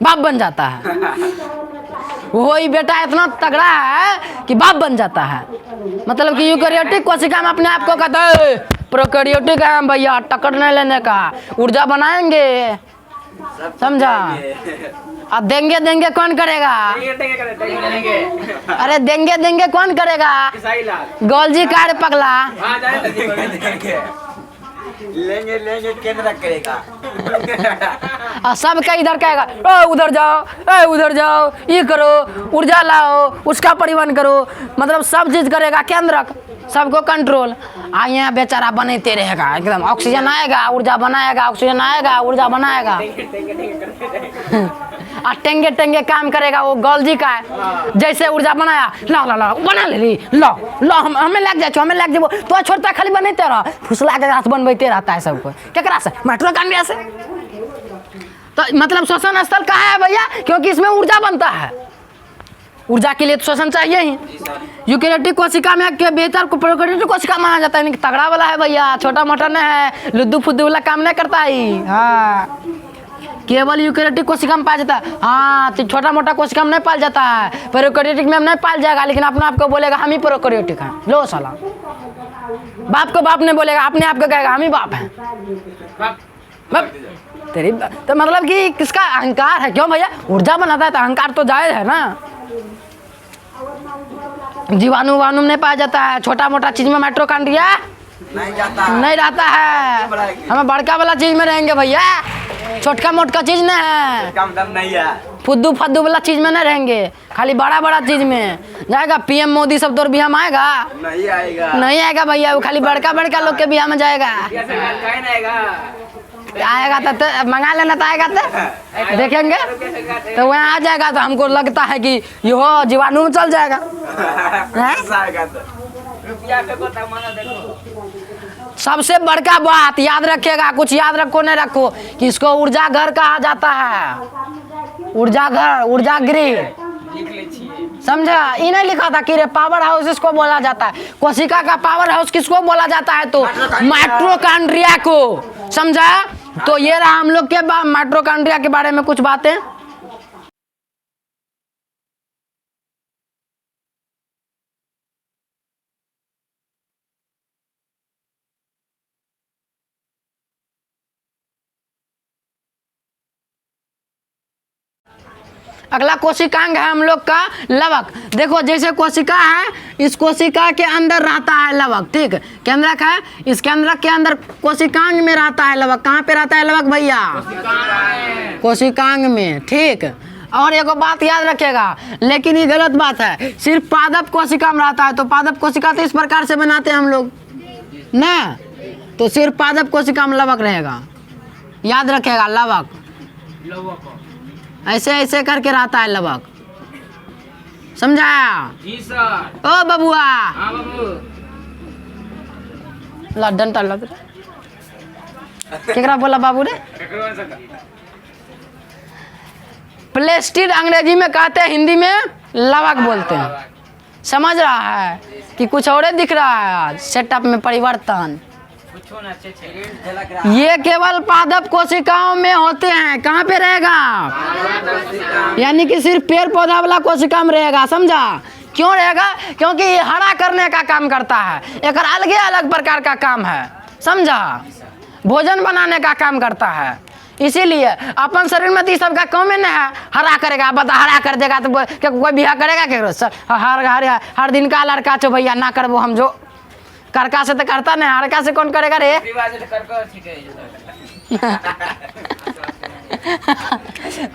बाप बन जाता है, वही बेटा इतना तगड़ा है कि बाप बन जाता है। मतलब कि यूकेरियोटिक कोशिका में अपने आप को कहता है प्रोकैरियोटिक है भैया, टक्कर नहीं लेने का, ऊर्जा बनाएंगे, समझा? अब देंगे कौन करेगा? अरे देंगे कौन करेगा? गोलजी कार पगला। लेंगे केंद्र करेगा। और सबका इधर कहेगा उधर जाओ, उधर जाओ, ये करो, ऊर्जा लाओ, उसका परिवहन करो, मतलब सब चीज करेगा केंद्रक, सबको कंट्रोल। यहाँ बेचारा बनते रहेगा, एकदम ऑक्सीजन आएगा ऊर्जा बनाएगा, ऑक्सीजन आएगा ऊर्जा बनाएगा। और टेंगे काम करेगा वो गोल्जी का है। जैसे ऊर्जा बनाया, ला बना ले लो हमें लग जाए, हमें लग जाए, तो छोड़ता खाली बनते रहो, फुसला के हाथ बनते रहता है सबको। क्या से? माइटोकॉन्ड्रिया से। तो मतलब श्वसन स्थल कहाँ है भैया? क्योंकि इसमें ऊर्जा बनता है, ऊर्जा के लिए तो श्वसन चाहिए ही। यूकेरियोटिक कोशिका में के बेहतर प्रोकैरियोटिक कोशिका माना जाता है, तगड़ा वाला है भैया, छोटा मोटा नहीं है, लुद्दू फुद्दू वाला काम नहीं करता है। हाँ, केवल यूकेरियोटिक कोशिका में पाया जाता है। हाँ, तो छोटा मोटा कोशिका में नहीं पाया जाता है, प्रोकैरियोटिक में नहीं पाया जाएगा, लेकिन अपने आप को बोलेगा हम ही प्रोकैरियोटिक हैं। लो साला, बाप को बाप नहीं बोलेगा, अपने आप को कहेगा हम ही बाप हैं। तेरी तो मतलब कि किसका अहंकार है? क्यों भैया? ऊर्जा बनाता है तो अहंकार तो जायज है ना। जीवाणु वाणु नहीं पाया जाता है, छोटा मोटा चीज में माइटोकॉन्ड्रिया नहीं रहता है। हमें बड़का वाला चीज में रहेंगे भैया, छोटका मोटका चीज नहीं है, नहीं है, फुद्दू फद्दू वाला चीज में नहीं रहेंगे, खाली बड़ा चीज में जाएगा। पीएम मोदी सब तो बिहार में आएगा? नहीं आएगा भैया, वो खाली बड़का लोग के बिहार में जाएगा। आएगा तो मंगा लेना, तो आएगा तो देखेंगे, तो वहाँ आ जाएगा तो हमको लगता है कि यो जीवाणु में चल जाएगा। सबसे बड़का बात याद रखिएगा, कुछ याद रखो नहीं रखो, कि इसको ऊर्जा घर कहा जाता है। ऊर्जा घर, ऊर्जा गृह, समझा? ये नहीं लिखा था कि रे पावर हाउस इसको बोला जाता है। कोशिका का पावर हाउस किसको बोला जाता है? तो माइटोकॉन्ड्रिया को, समझा? तो ये रहा हम लोग के माइटोकॉन्ड्रिया के बारे में कुछ बातें। अगला कोशिकांग है हम लोग का लवक। देखो जैसे कोशिका है, इस कोशिका के अंदर रहता है लवक, ठीक। केंद्रक है, इस केंद्रक के अंदर कोशिकांग में रहता है लवक। कहाँ पे रहता है लवक भैया? कोशिकांग में, ठीक। और एक बात याद रखिएगा, लेकिन ये गलत बात है, सिर्फ पादप कोशिका में रहता है। तो पादप कोशिका तो इस प्रकार से बनाते हैं हम लोग ना, तो सिर्फ पादप कोशिका में लवक रहेगा, याद रखिएगा। लवक ऐसे ऐसे करके रहता है लवक, समझाया? जी सर। ओ बबुआ, हाँ बाबू। डंटा लग केकरा बोला बाबू रे? प्लेस्टिड अंग्रेजी में कहते हैं, हिंदी में लवक बोलते हैं। समझ रहा है कि कुछ और दिख रहा है आज सेटअप में परिवर्तन? ये केवल पादप कोशिकाओं में होते हैं। कहाँ पे रहेगा? यानी कि सिर्फ पेड़ पौधा वाला कोशिका में रहेगा, समझा? क्यों रहेगा? क्योंकि ये हरा करने का काम करता है, एक अलग अलग प्रकार का काम है, समझा? भोजन बनाने का काम करता है, इसीलिए अपन शरीर में तो ये सब का कॉमन है। हरा करेगा, बता हरा कर देगा तो क्या कोई बिहा करेगा? क्या हर दिन का लड़का चो भैया ना करबो हम जो करका से तो करता नहीं, हड़का से कौन करेगा रे?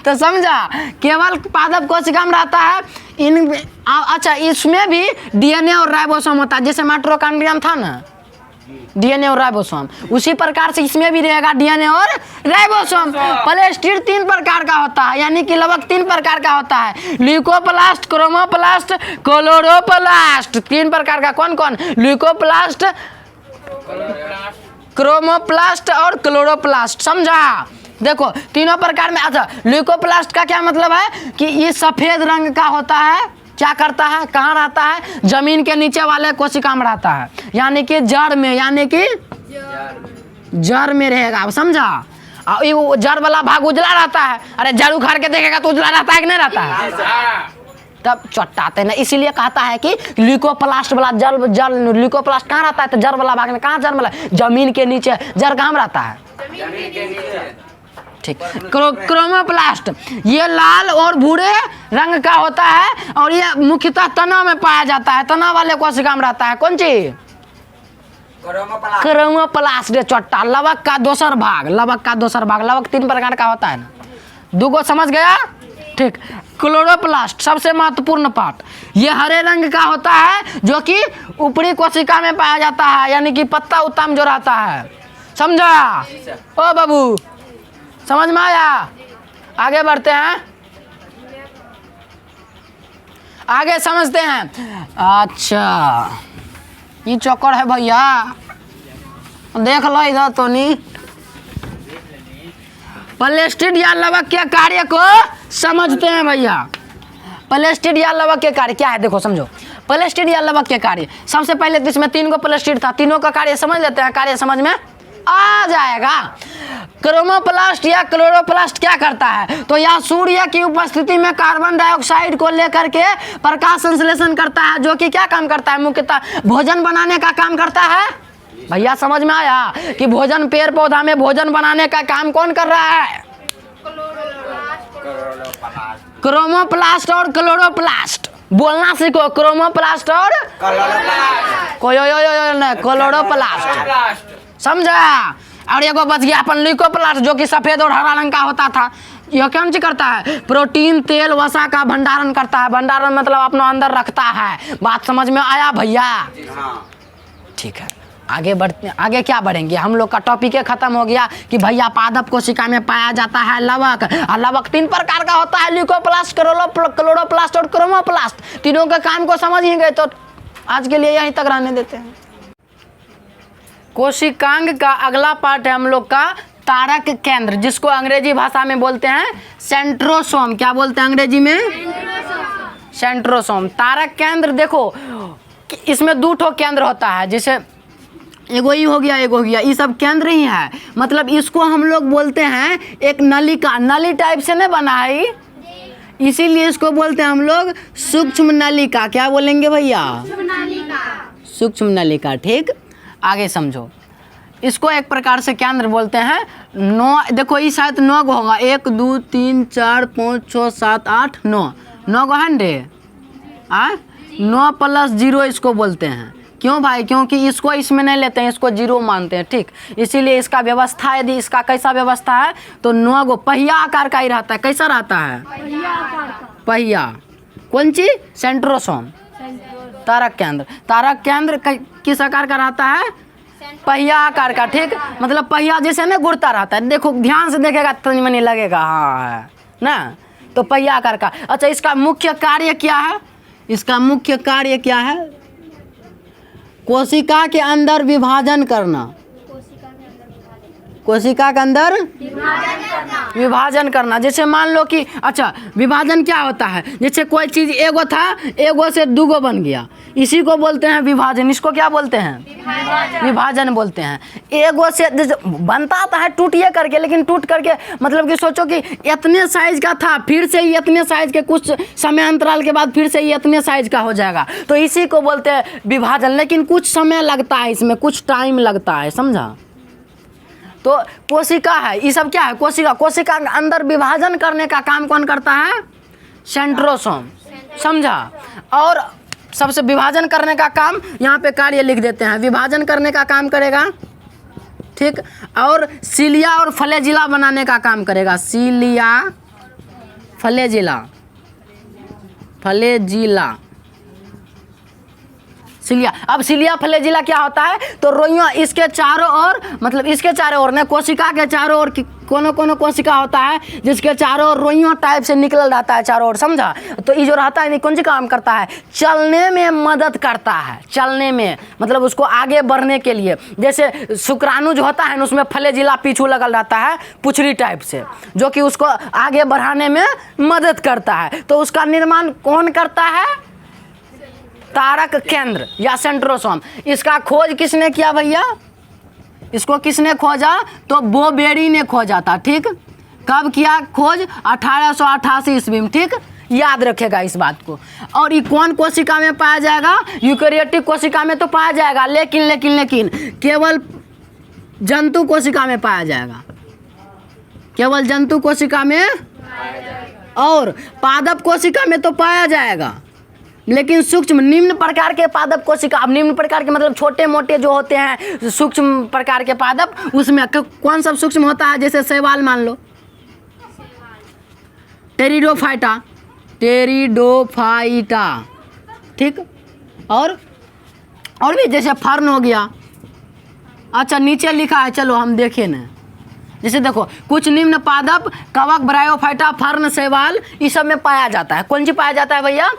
तो समझा, केवल पादप कोशिका में रहता है। इन अच्छा, इसमें भी डीएनए और राइबोसोम होता है, जैसे माइटोकॉन्ड्रियम था ना, डीएनए और राइबोसोम, उसी प्रकार से इसमें भी रहेगा डीएनए और राइबोसोम। प्लेस्टिड 3 प्रकार का होता है, यानी कि लवक 3 प्रकार का होता है, ल्यूकोप्लास्ट, क्रोमोप्लास्ट, क्लोरोप्लास्ट। 3 प्रकार का, कौन कौन? ल्यूकोप्लास्ट, क्रोमोप्लास्ट और क्लोरोप्लास्ट, समझा? देखो तीनों प्रकार में। अच्छा, ल्यूकोप्लास्ट का क्या मतलब है कि ये सफेद रंग का होता है। क्या करता है? कहाँ रहता है? जमीन के नीचे वाले कोशिका में रहता है, यानी कि जड़ में, यानी कि जड़ में रहेगा, समझा? ये जड़ वाला भाग उजला रहता है। अरे जड़ उखाड़ के देखेगा तो उजला रहता है कि नहीं रहता है? तब चट्टाते ना, इसीलिए कहता है कि ल्यूकोप्लास्ट वाला जड़ ल्यूकोप्लास्ट कहाँ रहता है? तो जड़ वाला भाग में। कहाँ जड़ वाला? जमीन के नीचे। जड़ कहाँ रहता है? ठीक। क्रोमोप्लास्ट ये लाल और भूरे रंग का होता है, और ये मुख्यतः तना में पाया जाता है। तना वाले कोशिका में रहता है। कौन चीज? क्रोमोप्लास्ट। चट्टा लवक का दोसर भाग, लवक का दोसर भाग। लवक 3 प्रकार का होता है ना, 2 को समझ गया? ठीक। क्लोरोप्लास्ट सबसे महत्वपूर्ण पार्ट, ये हरे रंग का होता है, जो कि ऊपरी कोशिका में पाया जाता है, यानी कि पत्ता उत्ता में जो रहता है, समझा? ओ बाबू, समझ में आया? आगे बढ़ते हैं, आगे समझते हैं। अच्छा, ये चक्कर है भैया, देख लो इधर तो नहीं। प्लेस्टिड या लवक के कार्य को समझते हैं भैया। प्लेस्टिड या लवक के कार्य क्या है, देखो समझो। प्लेस्टिड या लवक के कार्य, सबसे पहले तो इसमें 3 को प्लेस्टिड था, तीनों का कार्य समझ लेते हैं। कार्य समझ में आ जाएगा। क्रोमोप्लास्ट या क्लोरोप्लास्ट क्या करता है? तो यह सूर्य की उपस्थिति में कार्बन डाइऑक्साइड को लेकर के प्रकाश संश्लेषण करता है, जो कि क्या काम करता है? मुख्यतः भोजन बनाने का काम करता है। भैया समझ में आया कि भोजन, पेड़ पौधा में भोजन बनाने का काम कौन कर रहा है? क्रोमोप्लास्ट और क्लोरोप्लास्ट। बोलना सीखो, क्रोमोप्लास्ट और क्लोरोप्लास्ट, समझा? और एगो बच गया अपन ल्यूकोप्लास्ट, जो कि सफेद और हरा रंग का होता था। यह कौन चीज करता है? प्रोटीन, तेल, वसा का भंडारण करता है। भंडारण मतलब अपना अंदर रखता है। बात समझ में आया भैया? ठीक है, आगे बढ़ते। आगे क्या बढ़ेंगे? हम लोग का टॉपिक खत्म हो गया कि भैया पादप कोशिका में पाया जाता है लवक, और लवक 3 प्रकार का होता है, ल्यूकोप्लास्ट, क्लोरोप्लास्ट और क्रोमोप्लास्ट। तीनों के काम को समझ ही गए, तो आज के लिए यहीं तक रहने देते हैं। कोशिकांग का अगला पार्ट है हम लोग का तारक केंद्र, जिसको अंग्रेजी भाषा में बोलते हैं सेंट्रोसोम। क्या बोलते हैं अंग्रेजी में? सेंट्रोसोम। तारक केंद्र देखो, इसमें 2 ठो केंद्र होता है, जैसे एगो ही हो गया, एगो हो गया, ये सब केंद्र ही है। मतलब इसको हम लोग बोलते हैं एक नलिका, नली टाइप से नहीं बना है, इसीलिए इसको बोलते हैं हम लोग सूक्ष्म नलिका। क्या बोलेंगे भैया? सूक्ष्म नलिका। ठीक, आगे समझो। इसको एक प्रकार से केंद्र बोलते हैं। 9 देखो इस साइड 9 गो होगा, 1 2 3 4 5 6 7 8 9 गो है रे। 9 + 0 इसको बोलते हैं। क्यों भाई? क्योंकि इसको इसमें नहीं लेते हैं, इसको 0 मानते हैं, ठीक। इसीलिए इसका व्यवस्था, यदि इसका कैसा व्यवस्था है तो 9 गो पहिया आकार का ही रहता है। कैसा रहता है? पहिया। कौन चीज? सेंट्रोसोम, तारक केंद्र। तारक केंद्र किस आकार का रहता है? पहिया आकार का, ठीक। मतलब पहिया जैसे ना गुड़ता रहता है। देखो ध्यान से देखेगा तनी मनी लगेगा, हाँ है ना। तो पहिया आकार का। अच्छा, इसका मुख्य कार्य क्या है? इसका मुख्य कार्य क्या है? कोशिका के अंदर विभाजन करना। कोशिका के अंदर विभाजन करना। जैसे मान लो कि अच्छा, विभाजन क्या होता है? जैसे कोई चीज एगो था, एगो से 2 गो बन गया, इसी को बोलते हैं विभाजन। इसको क्या बोलते हैं? विभाजन बोलते हैं। एगो से बनता तो है टूटिए करके, लेकिन टूट करके मतलब कि सोचो कि इतने साइज का था, फिर से ही इतने साइज के कुछ समय अंतराल के बाद फिर से ही इतने साइज का हो जाएगा, तो इसी को बोलते हैं विभाजन। लेकिन कुछ समय लगता है, इसमें कुछ टाइम लगता है, समझा। तो कोशिका है, ये सब क्या है? कोशिका। कोशिका के अंदर विभाजन करने का काम कौन करता है? सेंट्रोसोम, समझा। और सबसे विभाजन करने का काम यहाँ पे कार्य लिख देते हैं, विभाजन करने का काम करेगा, ठीक। और सीलिया और फ्लैजिला बनाने का काम करेगा। सीलिया, फ्लैजिला, फ्लैजिला, सीलिया। अब सीलिया फ्लैजिला क्या होता है? तो रोइयां इसके चारों ओर, मतलब इसके चारों ओर ने कोशिका के चारों ओर कोनो कोनो कोशिका होता है जिसके चारों ओर रोइयां टाइप से निकल रहता है चारों ओर, समझा। तो ये जो रहता है कौन सी काम करता है? चलने में मदद करता है। चलने में मतलब उसको आगे बढ़ने के लिए। जैसे शुक्राणु जो होता है ना, उसमें फ्लैजिला पीछू लगल रहता है पुछड़ी टाइप से, जो कि उसको आगे बढ़ाने में मदद करता है। तो उसका निर्माण कौन करता है? तारक केंद्र या सेंट्रोसोम। इसका खोज किसने किया भैया? इसको किसने खोजा? तो बोबेरी ने खोजा था, ठीक। कब किया खोज? 1888 ईस्वी में, ठीक। याद रखेगा इस बात को। और ये कौन कोशिका में पाया जाएगा? यूकेरियोटिक कोशिका में तो पाया जाएगा, लेकिन केवल जंतु कोशिका में पाया जाएगा। केवल जंतु कोशिका में, और पादप कोशिका में तो पाया जाएगा, लेकिन सूक्ष्म निम्न प्रकार के पादप कोशिका। अब निम्न प्रकार के मतलब छोटे मोटे जो होते हैं सूक्ष्म प्रकार के पादप, उसमें कौन सा सूक्ष्म होता है? जैसे शैवाल मान लो, टेरिडोफाइटा, टेरिडोफाइटा, ठीक। और भी जैसे फर्न हो गया। अच्छा, नीचे लिखा है, चलो हम देखें ना। जैसे देखो कुछ निम्न पादप कवक, ब्रायोफाइटा, फर्न, शैवाल, इस सब में पाया जाता है। कौन सी पाया जाता है भैया?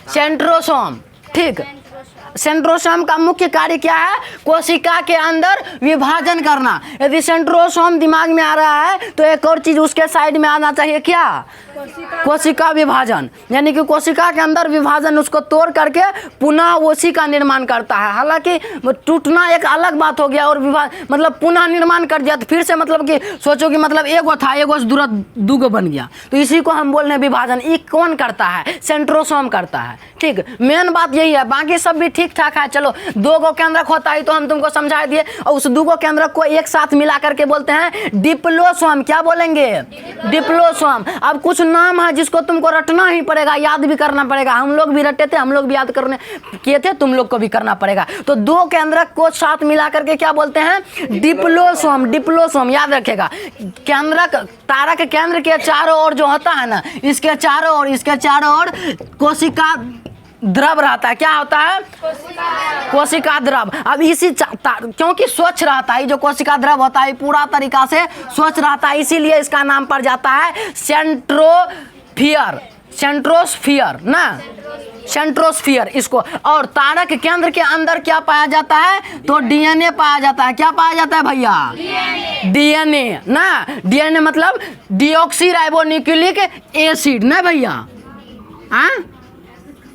सेंट्रोसोम, ठीक। सेंट्रोसोम का मुख्य कार्य क्या है? कोशिका के अंदर विभाजन करना। यदि सेंट्रोसोम दिमाग में आ रहा है तो एक और चीज उसके साइड में आना चाहिए, क्या? कोशिका विभाजन। यानी कि कोशिका के अंदर विभाजन, उसको तोड़ करके पुनः उसी का निर्माण करता है। हालांकि टूटना एक अलग बात हो गया, और मतलब पुनः निर्माण कर दिया तो फिर से मतलब कि सोचो कि मतलब एगो था, एगो से दो गो बन गया, तो इसी को हम बोल रहे हैं विभाजन। ये कौन करता है? सेंट्रोसोम करता है, ठीक। मेन बात यही है, बाकी सब भी ठीक ठाक है। चलो 2 गो केंद्रक होता है तो हम तुमको समझा दिए, और उस 2 गो केंद्रक को एक साथ मिला करके बोलते हैं डिप्लोसोम। क्या बोलेंगे? डिप्लोसोम। अब कुछ नाम है जिसको तुमको रटना ही पड़ेगा, याद भी करना पड़ेगा। हम लोग भी रटे थे, हम लोग भी याद करने किए थे, तुम लोग को भी करना पड़ेगा। तो 2 केंद्रक को साथ मिला करके क्या बोलते हैं? डिप्लोसोम। डिप्लोसोम याद रखेगा। केंद्रक, तारक केंद्र के चारों ओर जो होता है ना, इसके चारों ओर, इसके चारों ओर कोशिका द्रव रहता है। क्या होता है? कोशिका द्रव। अब इसी क्योंकि स्वच्छ रहता है, जो कोशिका द्रव होता है पूरा तरीका से स्वच्छ रहता है, इसीलिए इसका नाम पड़ जाता है सेंट्रोस्फियर। सेंट्रोस्फियर ना, सेंट्रोस्फियर इसको। और तारक केंद्र के अंदर क्या पाया जाता है? तो डीएनए पाया जाता है। क्या पाया जाता है भैया? डीएनए ना। डीएनए मतलब डीऑक्सीराइबोन्यूक्लिक एसिड ना भैया, हाँ,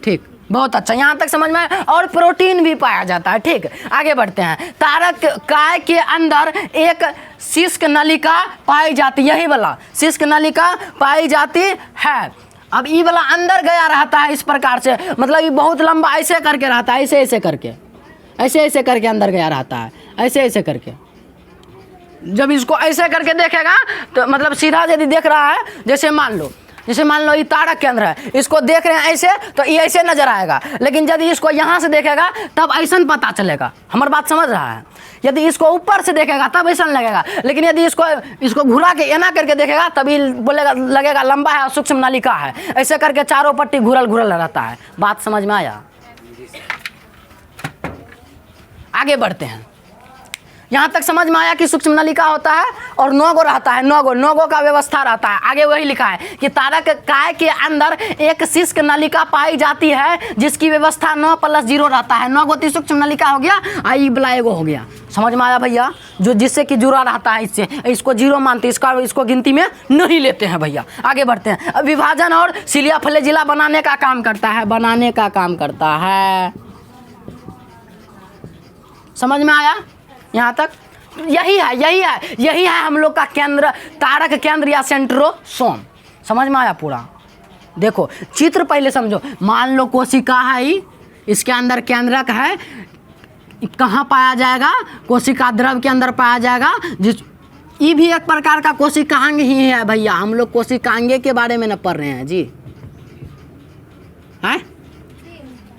ठीक। बहुत अच्छा, यहाँ तक समझ में आया। और प्रोटीन भी पाया जाता है, ठीक। आगे बढ़ते हैं। तारक काय के अंदर एक शुष्क नलिका पाई जाती, यही वाला शुष्क नलिका पाई जाती है। अब ये वाला अंदर गया रहता है इस प्रकार से, मतलब ये बहुत लंबा ऐसे करके रहता है, ऐसे ऐसे करके, ऐसे ऐसे करके अंदर गया रहता है, ऐसे ऐसे करके, जब इसको ऐसे करके देखेगा तो मतलब सीधा यदि देख रहा है, जैसे मान लो ये तारक केंद्र है, इसको देख रहे हैं ऐसे तो ये ऐसे नजर आएगा, लेकिन यदि इसको यहाँ से देखेगा तब ऐसा पता चलेगा। हमारी बात समझ रहा है? यदि इसको ऊपर से देखेगा तब ऐसा लगेगा, लेकिन यदि इसको घुरा के एना करके देखेगा तभी बोलेगा, लगेगा लंबा है और सूक्ष्म नलिका है। ऐसे करके चारों पट्टी घुरल रहता है। बात समझ में आया? आगे बढ़ते हैं। यहाँ तक समझ में आया कि सूक्ष्म नलिका होता है और 9 गो रहता है, 9 गो का व्यवस्था रहता है। आगे वही लिखा है कि तारक काय के अंदर एक शुष्क नलिका पाई जाती है जिसकी व्यवस्था 9+0 रहता है। 9 गो सूक्ष्म नलिका हो गया, आई बला एगो हो गया। समझ में आया भैया? जो जिससे कि जुड़ा रहता है, इससे इसको 0 मानते, इसको गिनती में नहीं लेते हैं भैया। आगे बढ़ते हैं। अब विभाजन और सिलिया फ्लैजिला बनाने का काम करता है। समझ में आया? यहाँ तक यही है हम लोग का केंद्र, तारक केंद्र या सेंट्रोसोम। समझ में आया पूरा? देखो चित्र पहले समझो। मान लो कोशिका है, इसके अंदर केंद्रक है, कहाँ पाया जाएगा? कोशिका द्रव के अंदर पाया जाएगा। ये भी एक प्रकार का कोशिकांग ही है भैया। हम लोग कोशिकांगे के बारे में न पढ़ रहे हैं जी, हैं?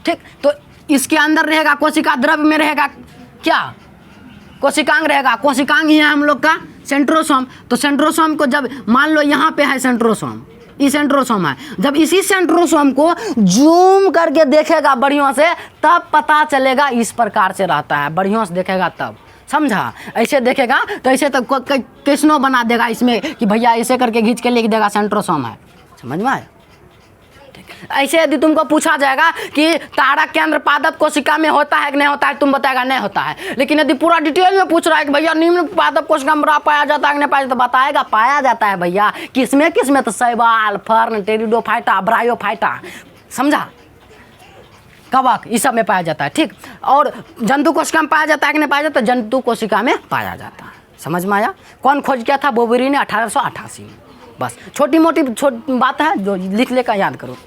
ठीक, तो इसके अंदर रहेगा, कोशिका द्रव में रहेगा क्या? कोशिकांग रहेगा। कोशिकांग ही है हम लोग का सेंट्रोसोम। तो सेंट्रोसोम को जब मान लो यहाँ पे है सेंट्रोसोम, ये सेंट्रोसोम है, जब इसी सेंट्रोसोम को जूम करके देखेगा बढ़िया से तब पता चलेगा इस प्रकार से रहता है। बढ़िया से देखेगा तब, समझा? ऐसे देखेगा तो ऐसे तो कैसनो बना देगा इसमें कि भैया ऐसे करके खींच के लिख देगा सेंट्रोसोम है। समझ में आया? ऐसे यदि तुमको पूछा जाएगा कि तारक केंद्र पादप कोशिका में होता है कि नहीं होता है, तुम बताएगा नहीं होता है। लेकिन यदि पूरा डिटेल में पूछ रहा है कि भैया निम्न पादप कोशिका में पाया जाता है कि नहीं पाया जाता, तो बताएगा पाया जाता है भैया। किसमें तो शैवाल, फर्न, टेरिडोफाइटा, ब्रायोफाइटा, समझा? कवक, इस सब में पाया जाता है। ठीक, और जंतु कोशिका में पाया जाता है कि नहीं पाया जाता? जंतु कोशिका में पाया जाता है। समझ में आया? कौन खोज किया था? बोवेरी ने 1888 में। बस छोटी मोटी बात है जो लिख लेकर याद करो।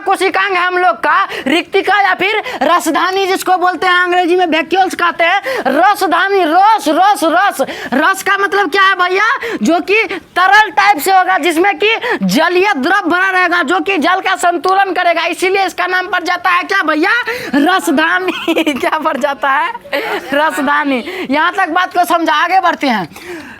कोशिकांग है हम लोग का रिक्तिका या फिर रसधानी, जिसको बोलते हैं अंग्रेजी में वैक्यूल्स कहते हैं। रसधानी, रस का मतलब क्या है भैया? जो कि तरल टाइप से होगा, जिसमें कि जलीय द्रव भरा रहेगा, जो कि जल का संतुलन करेगा। इसीलिए इसका नाम पड़ जाता है क्या भैया? रसधानी। क्या पड़ जाता है? रसधानी। यहाँ तक बात को समझा। आगे बढ़ते हैं।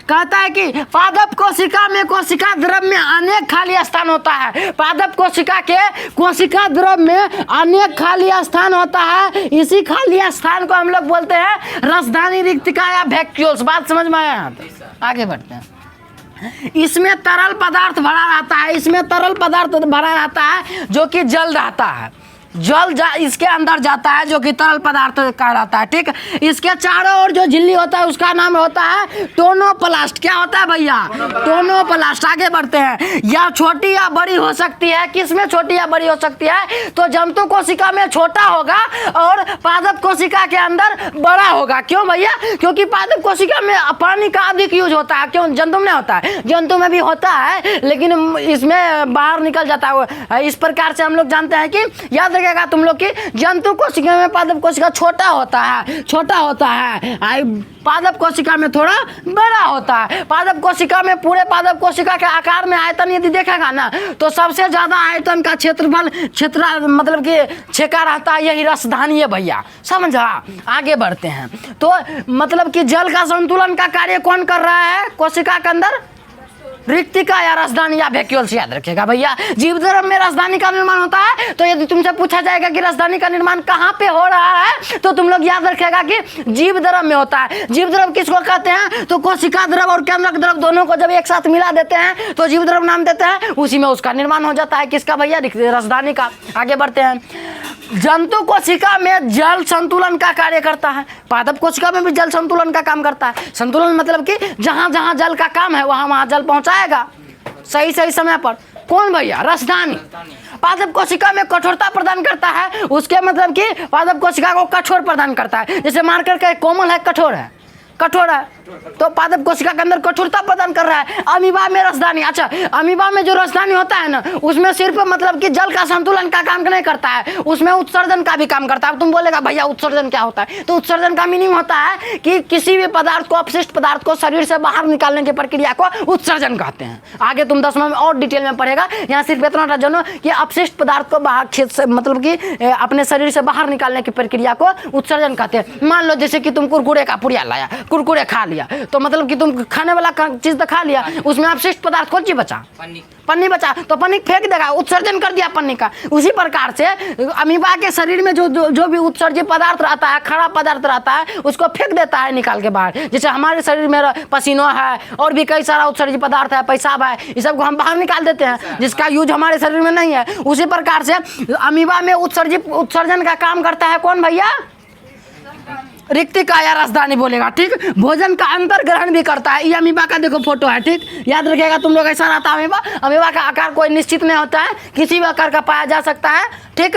कहता है कि पादप कोशिका में कोशिका द्रव में अनेक खाली स्थान होता है। पादप कोशिका के कोशिका द्रव में अनेक खाली स्थान होता है। इसी खाली स्थान को हम लोग बोलते हैं रसधानी, रिक्तिका या वैक्यूल्स। बात समझ में आया? आगे बढ़ते हैं। इसमें तरल पदार्थ भरा रहता है जो कि जल रहता है। इसके अंदर जाता है जो कि तरल पदार्थ का रहता है। ठीक, इसके चारों ओर जो झिल्ली होता है उसका नाम होता है टोनोप्लास्ट। क्या होता है भैया? टोनोप्लास्ट। आगे बढ़ते हैं। या छोटी या बड़ी हो सकती है। किसमें छोटी या बड़ी हो सकती है? तो जंतु कोशिका में छोटा होगा और पादप कोशिका के अंदर बड़ा होगा। क्यों भैया? क्योंकि पादप कोशिका में पानी का अधिक यूज होता है। क्यों? जंतु में नहीं होता है। जंतु में भी होता है लेकिन इसमें बाहर निकल जाता है। इस प्रकार से हम लोग जानते हैं कि याद तुम लोग की जंतु कोशिका में पादप कोशिका छोटा होता है, पादप कोशिका में थोड़ा बड़ा होता है। पादप कोशिका में पूरे पादप कोशिका के आकार में आयतन यदि देखेगा ना तो सबसे ज्यादा आयतन का क्षेत्र मतलब कि छेका रहता है, यही रसधानी है भैया। समझा? आगे बढ़ते हैं। तो मतलब कि जल का संतुलन का कार्य कौन कर रहा है कोशिका के अंदर? रिक्तिका या रसधानी या वैक्यूल्स। याद रखिएगा भैया। जीव द्रव में रसधानी का निर्माण होता है। तो यदि तुमसे पूछा जाएगा कि रसधानी का निर्माण कहाँ पे हो रहा है तो तुम लोग याद रखिएगा कि जीव द्रव में होता है। जीव द्रव किसको कहते हैं? तो कोशिका द्रव और केंद्रक द्रव दोनों को जब एक साथ मिला देते हैं तो जीव द्रव नाम देते हैं। उसी में उसका निर्माण हो जाता है। किसका भैया? रसधानी का। आगे बढ़ते हैं। जंतु कोशिका में जल संतुलन का कार्य करता है। पादप कोशिका में भी जल संतुलन का काम करता है। संतुलन मतलब कि जहां जहां जल का काम है वहां जल पहुंचाएगा सही समय पर। कौन भैया? रसधानी। पादप कोशिका में कठोरता प्रदान करता है। उसके मतलब कि पादप कोशिका को कठोर प्रदान करता है। जैसे मार्कर का कोमल है, कठोर है, तो पादप कोशिका के अंदर कठोरता प्रदान कर रहा है। अमीबा में रसदानी, अच्छा अमीबा में जो रसदानी होता है ना, उसमें सिर्फ मतलब कि जल का संतुलन का काम नहीं करता है, उसमें उत्सर्जन का भी काम करता है। अब तुम बोलेगा भैया उत्सर्जन क्या होता है, तो उत्सर्जन का मीनिंग होता है कि किसी भी पदार्थ को, अपशिष्ट पदार्थ को शरीर से बाहर निकालने की प्रक्रिया को उत्सर्जन कहते हैं। आगे तुम 10वां में और डिटेल में पढ़ेगा, यहाँ सिर्फ इतना जानो कि अपशिष्ट पदार्थ को बाहर खेत से मतलब कि अपने शरीर से बाहर निकालने की प्रक्रिया को उत्सर्जन कहते हैं। मान लो जैसे कि तुम कुरकुरे का पुड़िया लाया, कुरकुरे खा लिया, तो मतलब कि तुम खाने वाला चीज तो खा लिया, उसमें अपशिष्ट पदार्थ कौन चीज बचा, पन्नी बचा, तो पन्नी फेंक देगा, उत्सर्जन कर दिया पन्नी का। उसी प्रकार से अमीबा के शरीर में जो भी उत्सर्जित पदार्थ रहता है, खराब पदार्थ रहता है, उसको फेंक देता है निकाल के बाहर। जैसे हमारे शरीर में पसीना है और भी कई सारा उत्सर्जित पदार्थ है, पेशाब है, इस सबको हम बाहर निकाल देते हैं, जिसका यूज हमारे शरीर में नहीं है। उसी प्रकार से अमीबा में उत्सर्जन का काम करता है कौन भैया, रिक्तिका या रसदानी बोलेगा, ठीक। भोजन का अंतर ग्रहण भी करता है। ये अमीबा का देखो फोटो है, ठीक, याद रखिएगा तुम लोग, ऐसा रहता है अमीबा। अमीबा का आकार कोई निश्चित नहीं होता है, किसी भी आकार का पाया जा सकता है, ठीक।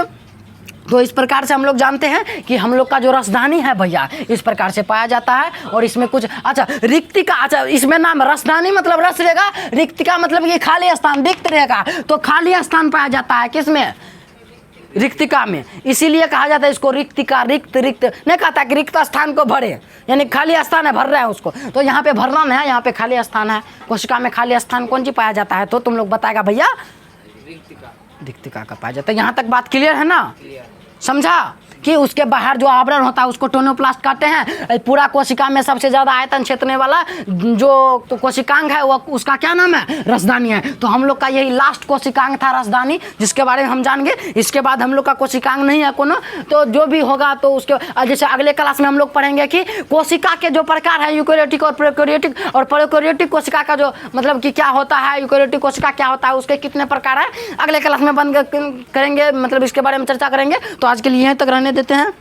तो इस प्रकार से हम लोग जानते हैं कि हम लोग का जो रसदानी है भैया, इस प्रकार से पाया जाता है। और इसमें कुछ, अच्छा रिक्तिका, अच्छा इसमें नाम रसदानी मतलब रस रहेगा, रिक्तिका मतलब कि खाली स्थान, रिक्त रहेगा, तो खाली स्थान पाया जाता है किसमें, रिक्तिका में। इसीलिए कहा जाता है इसको रिक्तिका, रिक्त नहीं कहता कि रिक्त स्थान को भरे, यानी खाली स्थान है, भर रहा है उसको। तो यहाँ पे भरना है, यहाँ पे खाली स्थान है। कोशिका में खाली स्थान कौन सी पाया जाता है, तो तुम लोग बताएगा भैया, रिक्तिका का पाया जाता है। यहाँ तक बात क्लियर है ना, समझा कि उसके बाहर जो आवरण होता है उसको टोनोप्लास्ट कहते हैं। पूरा कोशिका में सबसे ज़्यादा आयतन क्षेत्रने वाला जो तो कोशिकांग है वो, उसका क्या नाम है, रसदानी है। तो हम लोग का यही लास्ट कोशिकांग था रसदानी, जिसके बारे में हम जानेंगे। इसके बाद हम लोग का कोशिकांग नहीं है कोनो, तो जो भी होगा तो उसके जैसे अगले क्लास में हम लोग पढ़ेंगे कि कोशिका के जो प्रकार है, यूकेरियोटिक और प्रोकैरियोटिक, और प्रोकैरियोटिक कोशिका का जो मतलब कि क्या होता है, यूकेरियोटिक कोशिका क्या होता है, उसके कितने प्रकार है, अगले क्लास में बंद करेंगे, मतलब इसके बारे में चर्चा करेंगे। तो आज के लिए यहीं तक रहने देते हैं।